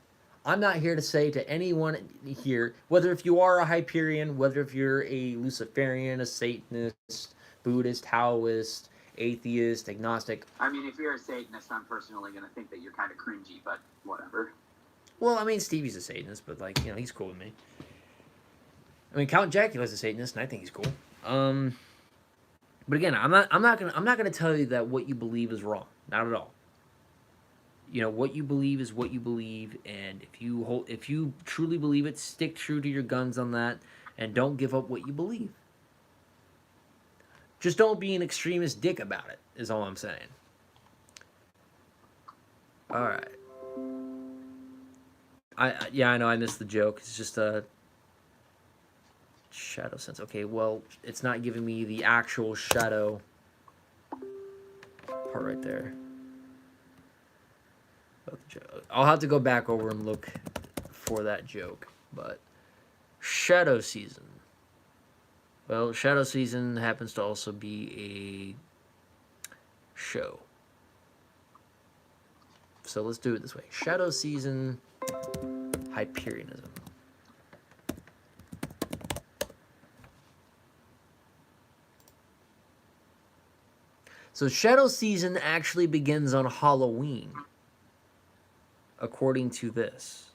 I'm not here to say to anyone here, whether if you are a Hyperion, whether if you're a Luciferian, a Satanist, Buddhist, Taoist, atheist, agnostic. I mean, if you're a Satanist, I'm personally going to think that you're kind of cringy, but whatever. Well, I mean, Stevie's a Satanist, but like, you know, he's cool with me. I mean, Count Dracula's a Satanist, and I think he's cool. But again, I'm not gonna tell you that what you believe is wrong. Not at all. You know, what you believe is what you believe, and if you truly believe it, stick true to your guns on that, and don't give up what you believe. Just don't be an extremist dick about it, is all I'm saying. All right. I know I missed the joke. It's just a shadow sense. Okay, well, it's not giving me the actual shadow part right there. I'll have to go back over and look for that joke. But shadow season. Well, shadow season happens to also be a show. So let's do it this way. Shadow season, Hyperionism. So shadow season actually begins on Halloween. according to this.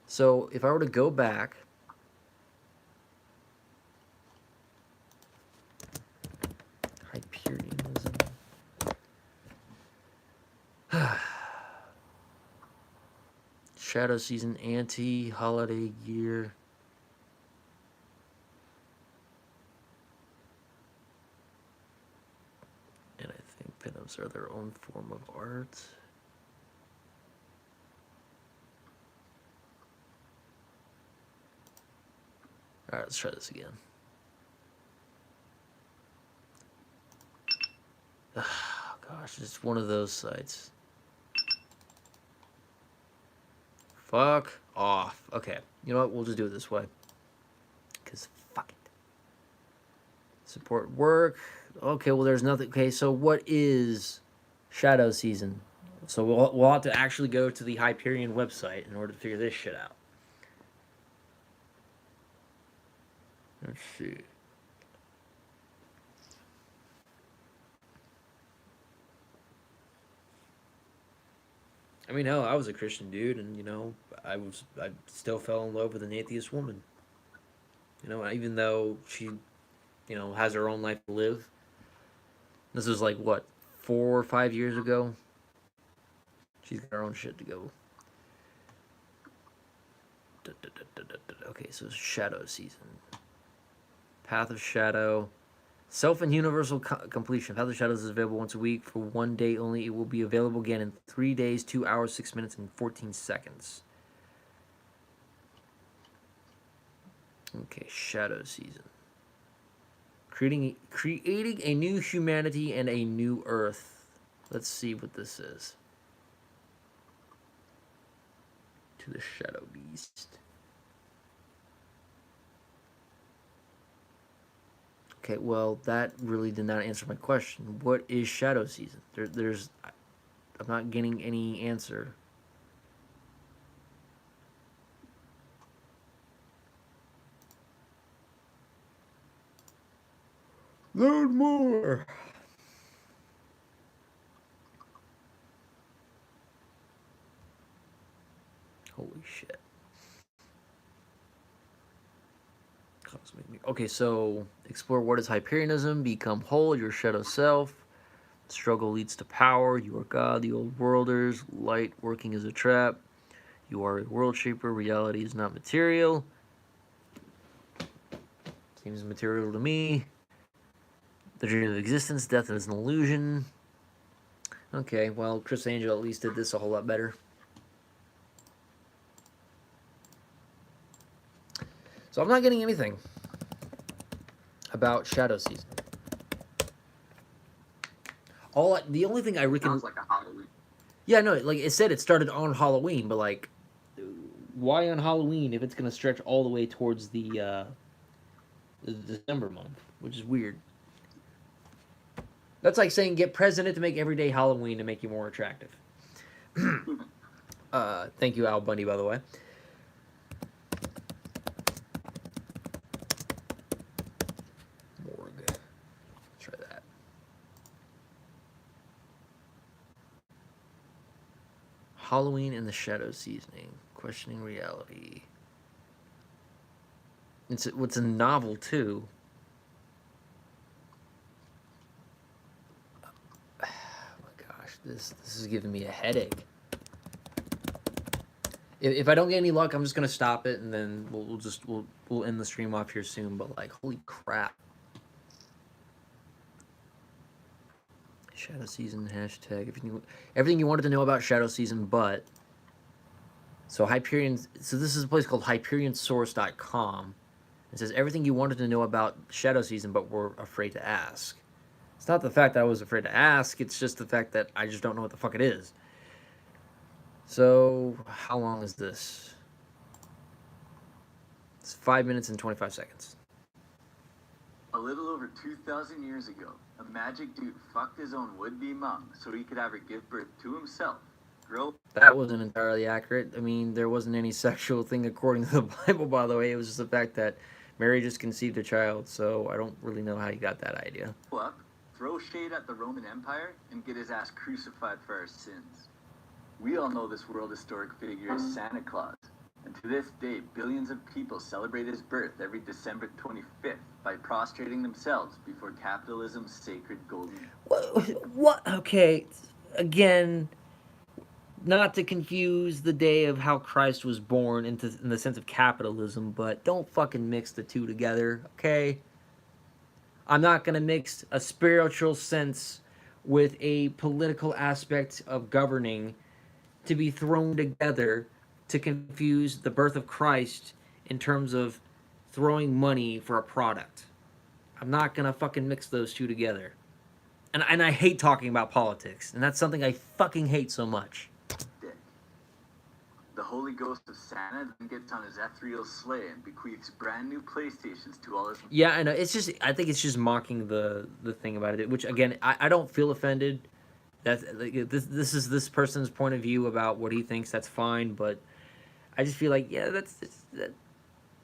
So if I were to go back, Hyperionism. Shadow season, anti-holiday gear. And I think pinups are their own form of art. Alright, let's try this again. Oh, gosh, it's one of those sites. Fuck off. Okay, you know what? We'll just do it this way. Because fuck it. Support work. Okay, well, there's nothing. Okay, so what is Shadow Season? So we'll have to actually go to the Hyperion website in order to figure this shit out. Let's see. I mean, hell, I was a Christian dude, and you know, I still fell in love with an atheist woman. You know, even though she, you know, has her own life to live. This was like what, 4 or 5 years ago. She's got her own shit to go. Okay, so Shadow Season. Path of Shadow. Self and Universal Completion. Path of Shadows is available once a week for 1 day only. It will be available again in 3 days, 2 hours, 6 minutes, and 14 seconds. Okay, Shadow Season. Creating a new humanity and a new Earth. Let's see what this is. To the Shadow Beast. Okay, well, that really did not answer my question. What is Shadow Season? I'm not getting any answer. Load more! Holy shit. Okay, so explore what is Hyperionism, become whole, your shadow self. Struggle leads to power, you are God, the old worlders, light working as a trap. You are a world shaper, reality is not material. Seems material to me. The journey of existence, death is an illusion. Okay, well, Chris Angel at least did this a whole lot better. So I'm not getting anything about Shadow Season. The only thing I reckon Sounds like a Halloween. Yeah, no, like it said, it started on Halloween, but like, why on Halloween if it's gonna stretch all the way towards the December month, which is weird. That's like saying get president to make every day Halloween to make you more attractive. Thank you, Al Bundy, by the way. Morgue. Try that. Halloween and the Shadow Seasoning. Questioning reality. It's a novel too. Oh my gosh, this is giving me a headache. If I don't get any luck, I'm just gonna stop it, and then we'll end the stream off here soon. But like, holy crap! Shadow Season hashtag everything you wanted to know about Shadow Season, but so Hyperion. So this is a place called HyperionSource.com. It says everything you wanted to know about Shadow Season, but were afraid to ask. It's not the fact that I was afraid to ask. It's just the fact that I just don't know what the fuck it is. So, how long is this? It's 5 minutes and 25 seconds. A little over 2,000 years ago, a magic dude fucked his own would-be mom so he could have her give birth to himself. That wasn't entirely accurate. I mean, there wasn't any sexual thing according to the Bible, by the way. It was just the fact that Mary just conceived a child, so I don't really know how you got that idea. Up, throw shade at the Roman Empire, and get his ass crucified for our sins. We all know this world historic figure is Santa Claus. And to this day, billions of people celebrate his birth every December 25th by prostrating themselves before capitalism's sacred golden... What? Okay, again, not to confuse the day of how Christ was born in the sense of capitalism, but don't fucking mix the two together, okay? I'm not going to mix a spiritual sense with a political aspect of governing to be thrown together to confuse the birth of Christ in terms of throwing money for a product. I'm not going to fucking mix those two together. And I hate talking about politics, and that's something I fucking hate so much. dick. The Holy Ghost of Santa then gets on his ethereal sleigh and bequeaths brand new PlayStations to all his... Yeah, I know. I think it's just mocking the thing about it, which, again, I don't feel offended. That's, like, this is this person's point of view about what he thinks. That's fine, but I just feel like, yeah, this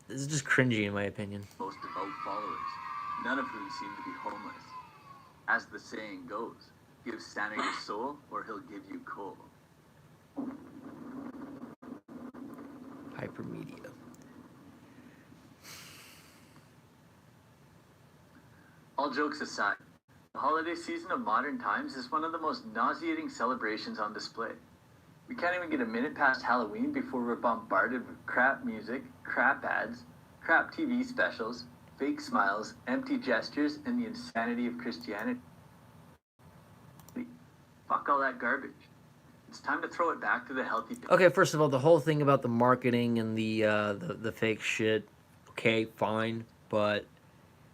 is just cringy in my opinion. most devout followers, none of whom seem to be homeless. As the saying goes, give Santa your soul or he'll give you coal. Hypermedia. All jokes aside, the holiday season of modern times is one of the most nauseating celebrations on display. We can't even get a minute past Halloween before we're bombarded with crap music, crap ads, crap TV specials, fake smiles, empty gestures, and the insanity of Christianity. Fuck all that garbage. It's time to throw it back to the healthy... Okay, first of all, the whole thing about the marketing and the fake shit, okay, fine, but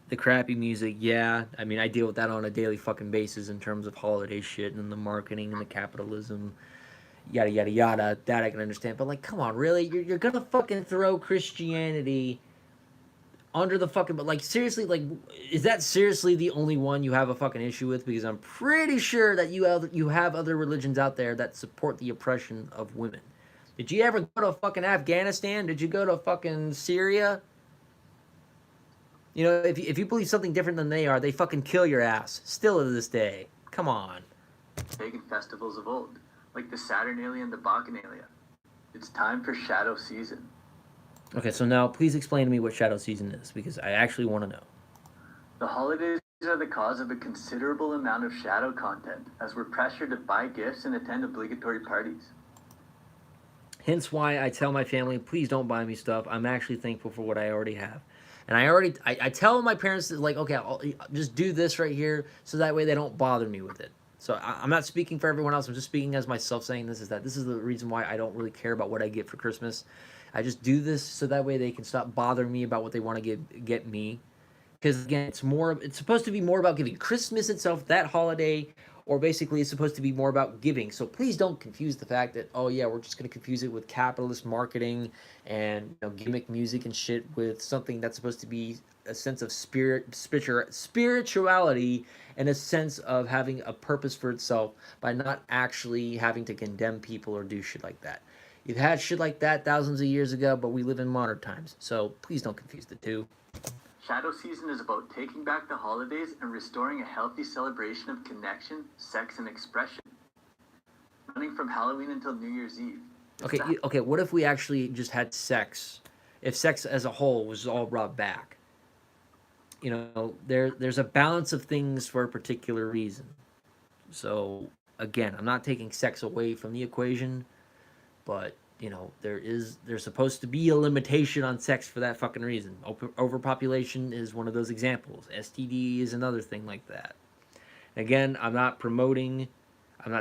the crappy music, yeah, I mean, I deal with that on a daily fucking basis in terms of holiday shit and the marketing and the capitalism, yada, yada, yada, that I can understand, but, like, come on, really? You're gonna fucking throw Christianity under the fucking... But, like, seriously, like, is that seriously the only one you have a fucking issue with? Because I'm pretty sure that you have other religions out there that support the oppression of women. Did you ever go to fucking Afghanistan? Did you go to fucking Syria? You know, if you believe something different than they are, they fucking kill your ass. Still to this day. Come on. pagan festivals of old, like the Saturnalia and the Bacchanalia. It's time for shadow season. Okay, so now please explain to me what shadow season is, because I actually want to know. The holidays are the cause of a considerable amount of shadow content, as we're pressured to buy gifts and attend obligatory parties. Hence why I tell my family, please don't buy me stuff. I'm actually thankful for what I already have. And I tell my parents, that, like, okay, I'll just do this right here, so that way they don't bother me with it. So I'm not speaking for everyone else. I'm just speaking as myself, saying this is the reason why I don't really care about what I get for Christmas. I just do this so that way they can stop bothering me about what they want to get me. Because, again, it's supposed to be more about giving. Christmas itself, that holiday, or basically it's supposed to be more about giving. So please don't confuse the fact that, oh yeah, we're just going to confuse it with capitalist marketing and gimmick music and shit with something that's supposed to be a sense of spirituality and a sense of having a purpose for itself by not actually having to condemn people or do shit like that. You've had shit like that thousands of years ago, but we live in modern times. So please don't confuse the two. Shadow season is about taking back the holidays and restoring a healthy celebration of connection, sex, and expression. Running from Halloween until New Year's Eve. Okay, what if we actually just had sex? If sex as a whole was all brought back? There's a balance of things for a particular reason. So, again, I'm not taking sex away from the equation, but there's supposed to be a limitation on sex for that fucking reason. Overpopulation is one of those examples. STD is another thing like that. Again, I'm not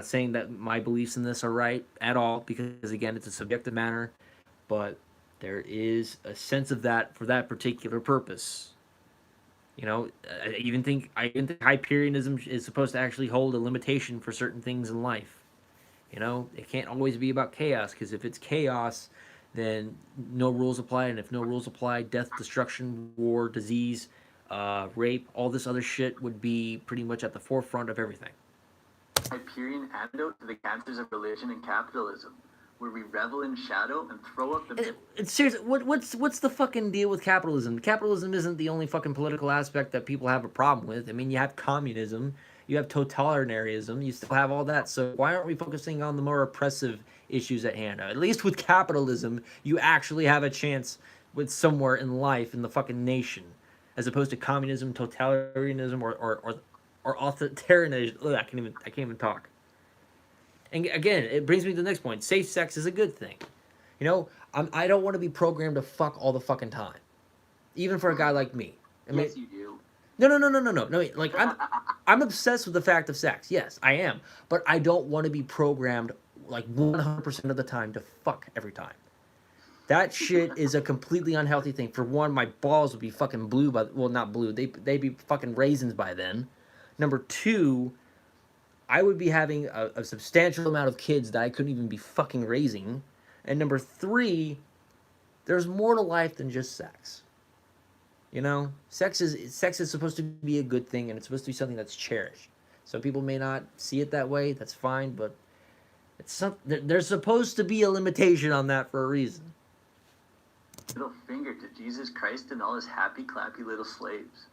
saying that my beliefs in this are right at all, because again, it's a subjective matter, but there is a sense of that for that particular purpose. I even think Hyperianism is supposed to actually hold a limitation for certain things in life. It can't always be about chaos, because if it's chaos, then no rules apply, and if no rules apply, death, destruction, war, disease, rape, all this other shit would be pretty much at the forefront of everything. Hyperion antidote to the cancers of religion and capitalism, where we revel in shadow and throw up the... It's serious. What's the fucking deal with capitalism? Capitalism isn't the only fucking political aspect that people have a problem with. I mean, you have communism. you have totalitarianism, you still have all that. So why aren't we focusing on the more oppressive issues at hand? At least with capitalism, you actually have a chance with somewhere in life in the fucking nation, as opposed to communism, totalitarianism, or authoritarianism. Ugh, I can't even talk. And again, it brings me to the next point. Safe sex is a good thing. You know, I don't want to be programmed to fuck all the fucking time, even for a guy like me. I mean, Yes, you do. no. Like I'm obsessed with the fact of sex. Yes, I am, but I don't want to be programmed like 100% of the time to fuck every time. That shit is a completely unhealthy thing. For one, my balls would be fucking blue by well, not blue. They'd be fucking raisins by then. Number two, I would be having a substantial amount of kids that I couldn't even be fucking raising. And number three, there's more to life than just sex. You know, sex is supposed to be a good thing, and it's supposed to be something that's cherished. Some people may not see it that way. That's fine, but there's supposed to be a limitation on that for a reason. Middle finger to Jesus Christ and all his happy clappy little slaves.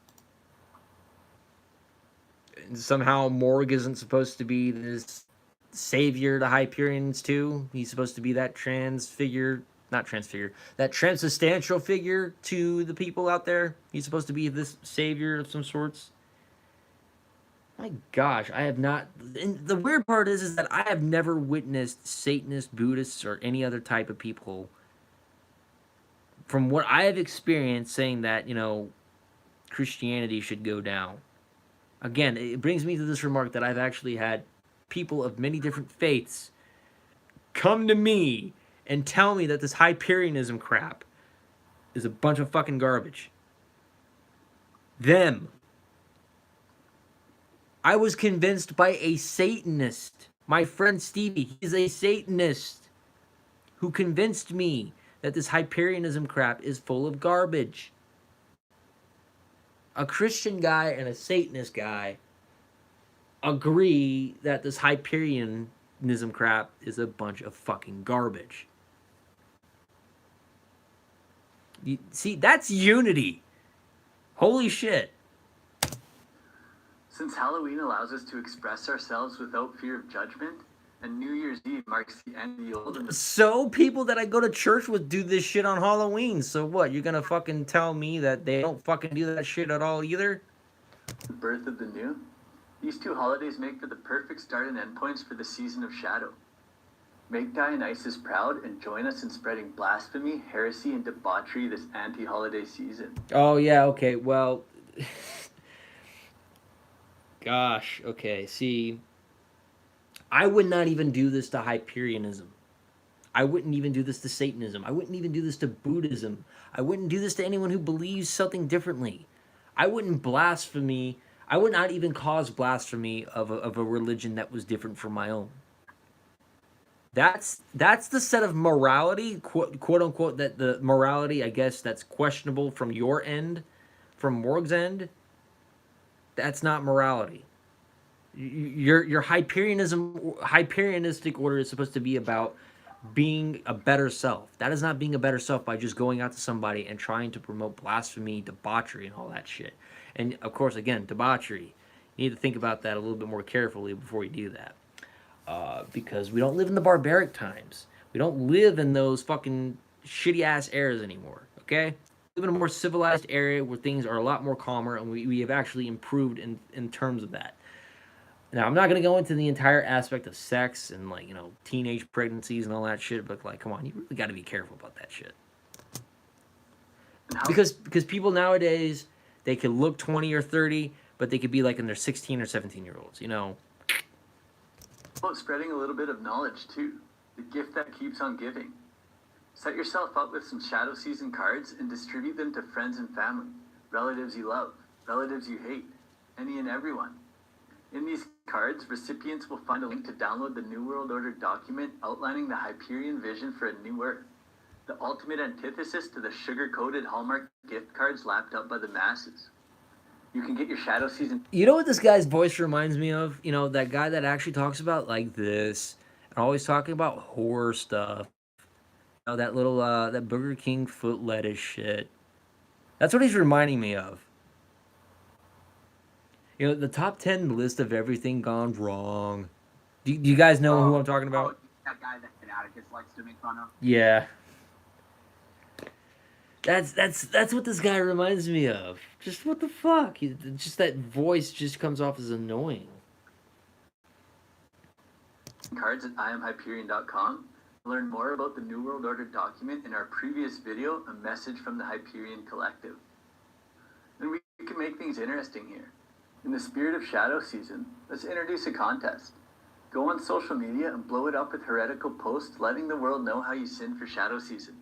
And somehow Morg isn't supposed to be this savior to Hyperions too. He's supposed to be that that transubstantial figure to the people out there. He's supposed to be this savior of some sorts. My gosh, I have not. And the weird part is that I have never witnessed Satanists, Buddhists, or any other type of people, from what I have experienced, saying that, you know, Christianity should go down. Again, it brings me to this remark that I've actually had people of many different faiths come to me and tell me that this Hyperionism crap is a bunch of fucking garbage. Them. I was convinced by a Satanist. My friend Stevie, he's a Satanist, who convinced me that this Hyperionism crap is full of garbage. A Christian guy and a Satanist guy agree that this Hyperionism crap is a bunch of fucking garbage. You, see, that's unity. Holy shit. Since Halloween allows us to express ourselves without fear of judgment, and New Year's Eve marks the end of the old and the So people that I go to church with do this shit on Halloween. So what? You're gonna fucking tell me that they don't fucking do that shit at all either? birth of the new, these two holidays make for the perfect start and end points for the season of shadow. Make Dionysus proud and join us in spreading blasphemy, heresy, and debauchery this anti-holiday season. Oh yeah, okay, well gosh, okay, see, I would not even do this to Hyperionism. I wouldn't even do this to Satanism. I wouldn't even do this to Buddhism. I wouldn't do this to anyone who believes something differently. I wouldn't blasphemy. I would not even cause blasphemy of a religion that was different from my own. That's the set of morality, quote unquote, that the morality, I guess, that's questionable from your end, from Morg's end. That's not morality. Your Hyperionistic order is supposed to be about being a better self. That is not being a better self by just going out to somebody and trying to promote blasphemy, debauchery, and all that shit. And of course, again, debauchery. You need to think about that a little bit more carefully before you do that. Because we don't live in the barbaric times. We don't live in those fucking shitty ass eras anymore. Okay? We live in a more civilized area where things are a lot more calmer, and we have actually improved in terms of that. Now, I'm not going to go into the entire aspect of sex and, like, you know, teenage pregnancies and all that shit, but, like, come on, you really got to be careful about that shit. Because people nowadays, they could look 20 or 30, but they could be, like, in their 16 or 17-year-olds, you know? About spreading a little bit of knowledge, too. The gift that keeps on giving. Set yourself up with some shadow season cards and distribute them to friends and family, relatives you love, relatives you hate, any and everyone. In these cards, recipients will find a link to download the New World Order document outlining the Hyperion vision for a new Earth, the ultimate antithesis to the sugar-coated Hallmark gift cards lapped up by the masses. You can get your Shadow Season... You know what this guy's voice reminds me of? You know, that guy that actually talks about, like, this, and always talking about horror stuff. You know, that little, that Burger King foot lettuce shit. That's what he's reminding me of. You know, the top 10 list of everything gone wrong. Do you guys know who I'm talking about? Oh, that guy that Atticus likes to make fun of. Yeah. That's what this guy reminds me of. Just what the fuck? Just that voice just comes off as annoying. Cards at IamHyperion.com. Learn more about the New World Order document in our previous video, A Message from the Hyperion Collective. And we can make things interesting here. In the spirit of Shadow Season, let's introduce a contest. Go on social media and blow it up with heretical posts letting the world know how you sinned for Shadow Season.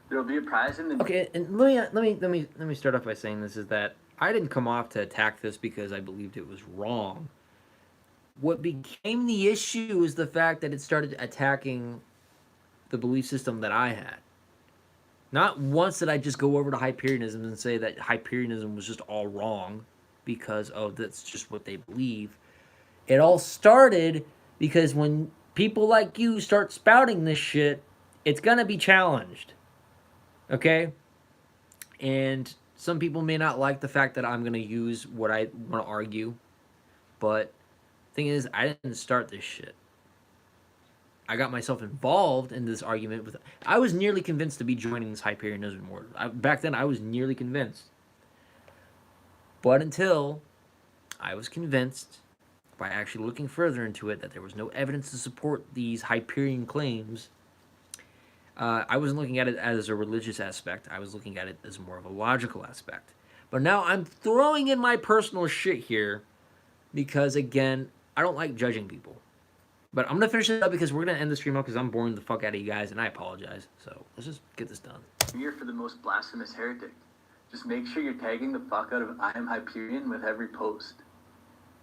There will be a prize in the... Okay, and let me start off by saying this is that I didn't come off to attack this because I believed it was wrong. What became the issue is the fact that it started attacking the belief system that I had. Not once did I just go over to Hyperionism and say that Hyperionism was just all wrong because, oh, that's just what they believe. It all started because when people like you start spouting this shit, it's going to be challenged. Okay? And some people may not like the fact that I'm going to use what I want to argue. But the thing is, I didn't start this shit. I got myself involved in this argument with... I was nearly convinced to be joining this Hyperionism order. Back then, I was nearly convinced. But until I was convinced, by actually looking further into it, that there was no evidence to support these Hyperion claims, I wasn't looking at it as a religious aspect. I was looking at it as more of a logical aspect. But now I'm throwing in my personal shit here because, again, I don't like judging people. But I'm going to finish it up because we're going to end the stream up because I'm boring the fuck out of you guys, and I apologize. So let's just get this done. Here for the most blasphemous heretic. Just make sure you're tagging the fuck out of I Am Hyperion with every post.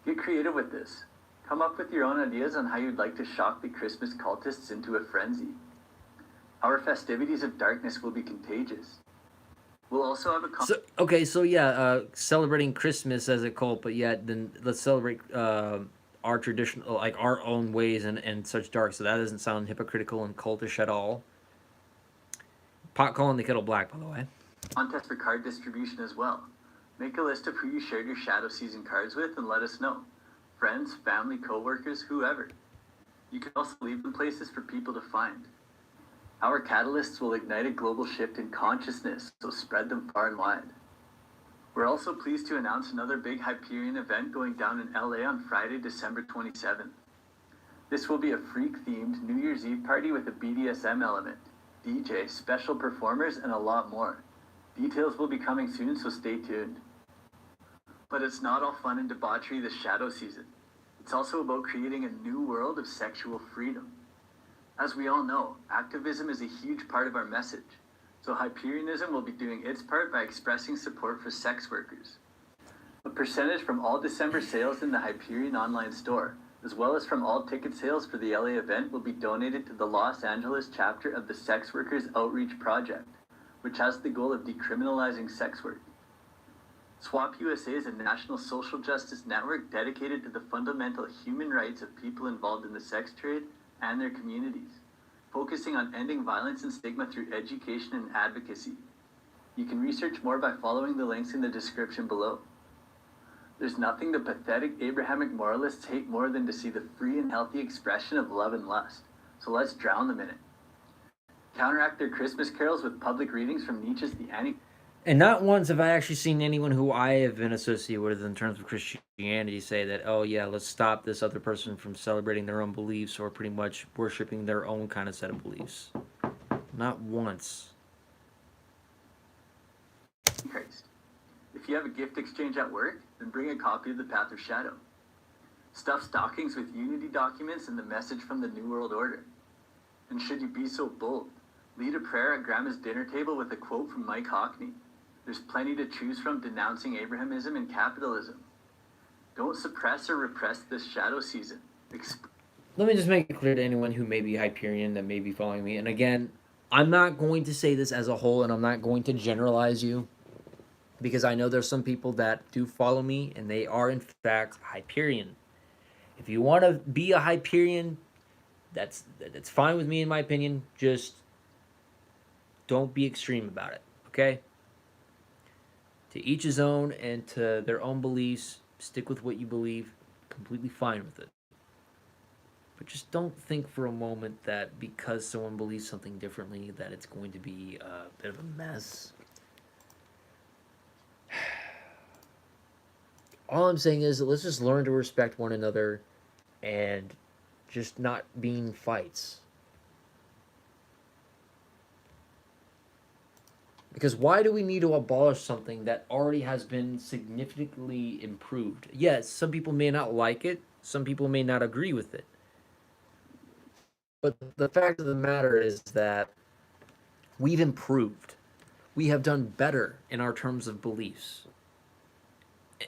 Get creative with this. Come up with your own ideas on how you'd like to shock the Christmas cultists into a frenzy. Our festivities of darkness will be contagious. We'll also have a... celebrating Christmas as a cult, but yet then let's celebrate our traditional, like our own ways and such dark. So that doesn't sound hypocritical and cultish at all. Pot calling the kettle black, by the way. Contest for card distribution as well. Make a list of who you shared your Shadow Season cards with and let us know. Friends, family, co-workers, whoever. You can also leave them places for people to find. Our catalysts will ignite a global shift in consciousness, so spread them far and wide. We're also pleased to announce another big Hyperion event going down in LA on Friday, December 27th. This will be a freak-themed New Year's Eve party with a BDSM element, DJ, special performers, and a lot more. Details will be coming soon, so stay tuned. But it's not all fun and debauchery this Shadow Season. It's also about creating a new world of sexual freedom. As we all know, activism is a huge part of our message. So Hyperionism will be doing its part by expressing support for sex workers. A percentage from all December sales in the Hyperion online store, as well as from all ticket sales for the LA event, will be donated to the Los Angeles chapter of the Sex Workers Outreach Project, which has the goal of decriminalizing sex work. SWAP USA is a national social justice network dedicated to the fundamental human rights of people involved in the sex trade and their communities, focusing on ending violence and stigma through education and advocacy. You can research more by following the links in the description below. There's nothing the pathetic Abrahamic moralists hate more than to see the free and healthy expression of love and lust, so let's drown them in it. Counteract their Christmas carols with public readings from Nietzsche's The Anti... And not once have I actually seen anyone who I have been associated with in terms of Christianity say that, oh yeah, let's stop this other person from celebrating their own beliefs or pretty much worshiping their own kind of set of beliefs. Not once. Christ. If you have a gift exchange at work, then bring a copy of The Path of Shadow. Stuff stockings with Unity documents and the message from the New World Order. And should you be so bold, lead a prayer at Grandma's dinner table with a quote from Mike Hockney. There's plenty to choose from denouncing Abrahamism and capitalism. Don't suppress or repress this Shadow Season. Let me just make it clear to anyone who may be Hyperion that may be following me. And again, I'm not going to say this as a whole, and I'm not going to generalize you, because I know there's some people that do follow me, and they are, in fact, Hyperion. If you want to be a Hyperion, that's fine with me, in my opinion. Just don't be extreme about it, okay? To each his own, and to their own beliefs. stick with what you believe, completely fine with it. But just don't think for a moment that because someone believes something differently that it's going to be a bit of a mess. All I'm saying is that let's just learn to respect one another and just not being fights. Because why do we need to abolish something that already has been significantly improved? Yes, some people may not like it, some people may not agree with it. But the fact of the matter is that we've improved. We have done better in our terms of beliefs.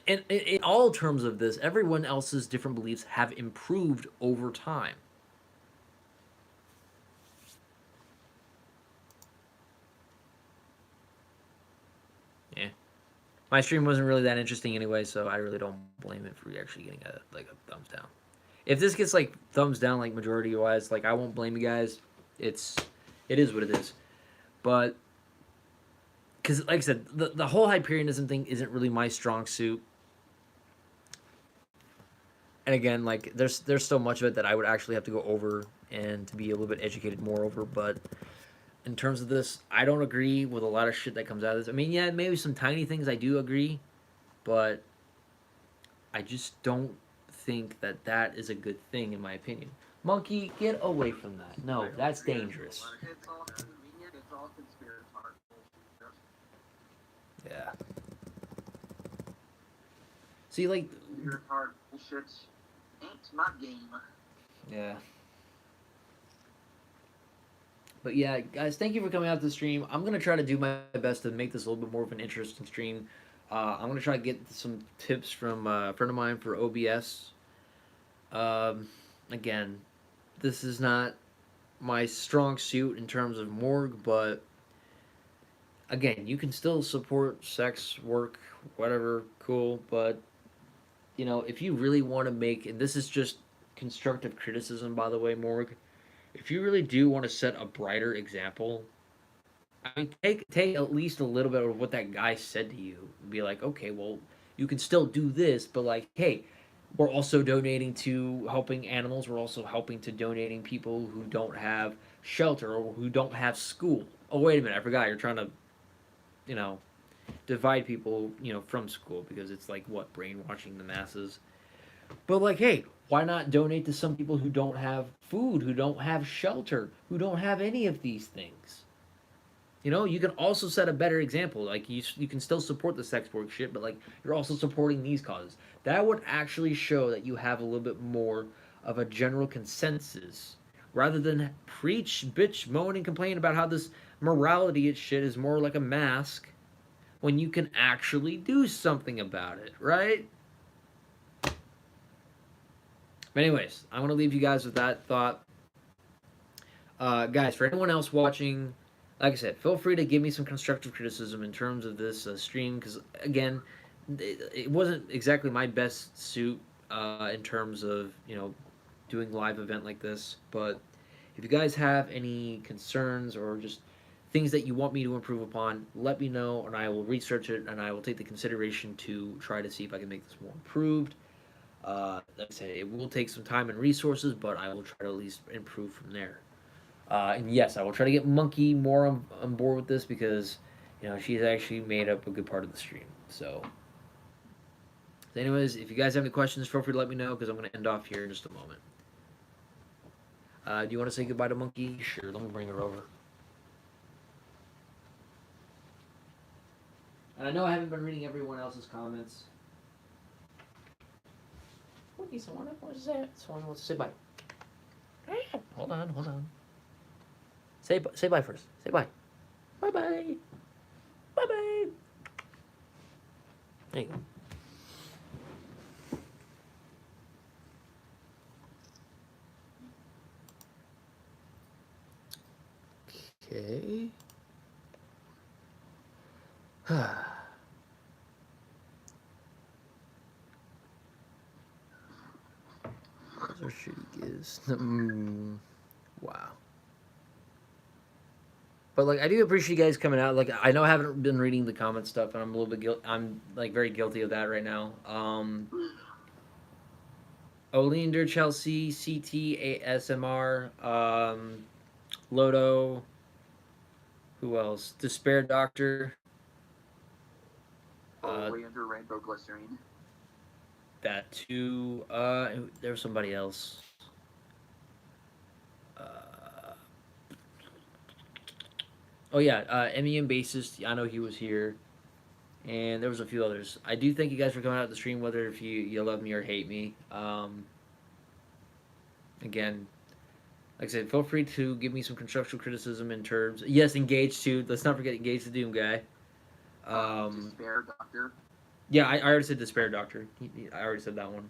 And in all terms of this, everyone else's different beliefs have improved over time. Yeah. My stream wasn't really that interesting anyway, so I really don't blame it for actually getting a thumbs down. If this gets like thumbs down, like majority wise, like I won't blame you guys. It is what it is. But because like I said, the whole Hyperionism thing isn't really my strong suit. And again, like there's so much of it that I would actually have to go over and to be a little bit educated more over. But in terms of this, I don't agree with a lot of shit that comes out of this. I mean, yeah, maybe some tiny things I do agree, but I just don't think that that is a good thing in my opinion. Monkey, get away from that. No, that's dangerous. It's all convenient. It's all conspiratorial. Yeah. See, like, Conspiratorial bullshit ain't my game. yeah. But yeah, guys, thank you for coming out to the stream. I'm gonna try to do my best to make this a little bit more of an interesting stream. I'm gonna try to get some tips from a friend of mine for OBS. Again, this is not my strong suit in terms of morgue, but again, you can still support sex work, whatever, cool. But you know, if you really want to make, and this is just constructive criticism, by the way, morgue. If you really do want to set a brighter example, I mean, take at least a little bit of what that guy said to you and be like, okay, well, you can still do this, but like, hey, we're also donating to helping animals. We're also helping to donating people who don't have shelter or who don't have school. Oh, wait a minute, I forgot. You're trying to, you know, divide people, you know, from school because it's like what brainwashing the masses. But like, hey, why not donate to some people who don't have food, who don't have shelter, who don't have any of these things? You know, you can also set a better example. Like you can still support the sex work shit, but like you're also supporting these causes. That would actually show that you have a little bit more of a general consensus rather than preach, bitch, moan, and complain about how this morality and shit is more like a mask when you can actually do something about it, right? But anyways, I'm gonna leave you guys with that thought. Guys, for anyone else watching, like I said, feel free to give me some constructive criticism in terms of this stream, because again, it wasn't exactly my best suit in terms of, you know, doing live event like this. But if you guys have any concerns or just things that you want me to improve upon, let me know, and I will research it, and I will take the consideration to try to see if I can make this more improved. Like I said, it will take some time and resources, but I will try to at least improve from there. And yes, I will try to get Monkey more on board with this because, you know, she's actually made up a good part of the stream. So anyways, if you guys have any questions, feel free to let me know because I'm going to end off here in just a moment. Do you want to say goodbye to Monkey? Sure, let me bring her over. And I know I haven't been reading everyone else's comments. Someone wants to say bye. Hold on. Say bye first. Say bye. Bye. Bye. There you go. Okay. Those are shitty gives. Wow. But like, I do appreciate you guys coming out. Like, I know I haven't been reading the comment stuff, and I'm a little bit I'm like very guilty of that right now. Olinder, Chelsea, CT, ASMR, Lodo. Who else? Despair Doctor. Oleander Rainbow Glycerine. That too. There was somebody else. Oh yeah, MEM bassist. I know he was here, and there was a few others. I do thank you guys for coming out to the stream, whether if you love me or hate me. Again, like I said, feel free to give me some constructive criticism in terms. Yes, Engage too. Let's not forget Engage the Doom guy. Despair Doctor. Yeah, I already said Despair Doctor. I already said that one.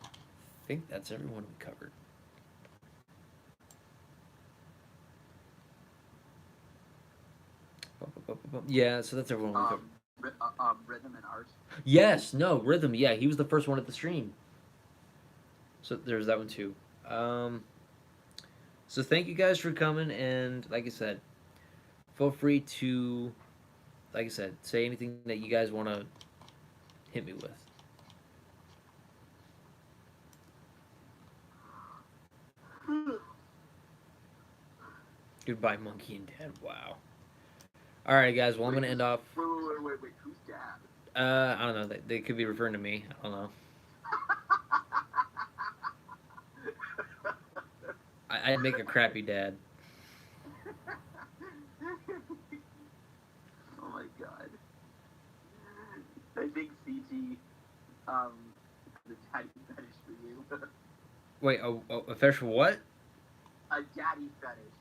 I think that's everyone we covered. Yeah, so that's everyone we covered. Rhythm and Art. Yes, no, Rhythm. Yeah, he was the first one at the stream. So there's that one too. So thank you guys for coming, and like I said, feel free to, like I said, say anything that you guys want to hit me with. Goodbye, Monkey and Dad. Wow. All right, guys. Well, I'm gonna end off. Wait. Who's Dad? I don't know. They could be referring to me. I don't know. I'd make a crappy dad. Oh my god. I think CT, the daddy fetish for you. Wait, a fetish for what? A daddy fetish.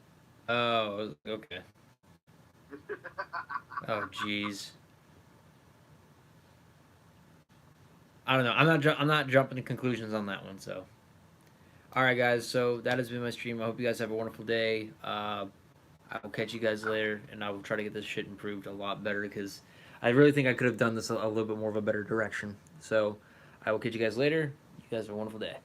Oh, okay. Oh, jeez. I don't know. I'm not jumping to conclusions on that one. So, all right, guys. So that has been my stream. I hope you guys have a wonderful day. I will catch you guys later, and I will try to get this shit improved a lot better because I really think I could have done this a little bit more of a better direction. So, I will catch you guys later. You guys have a wonderful day.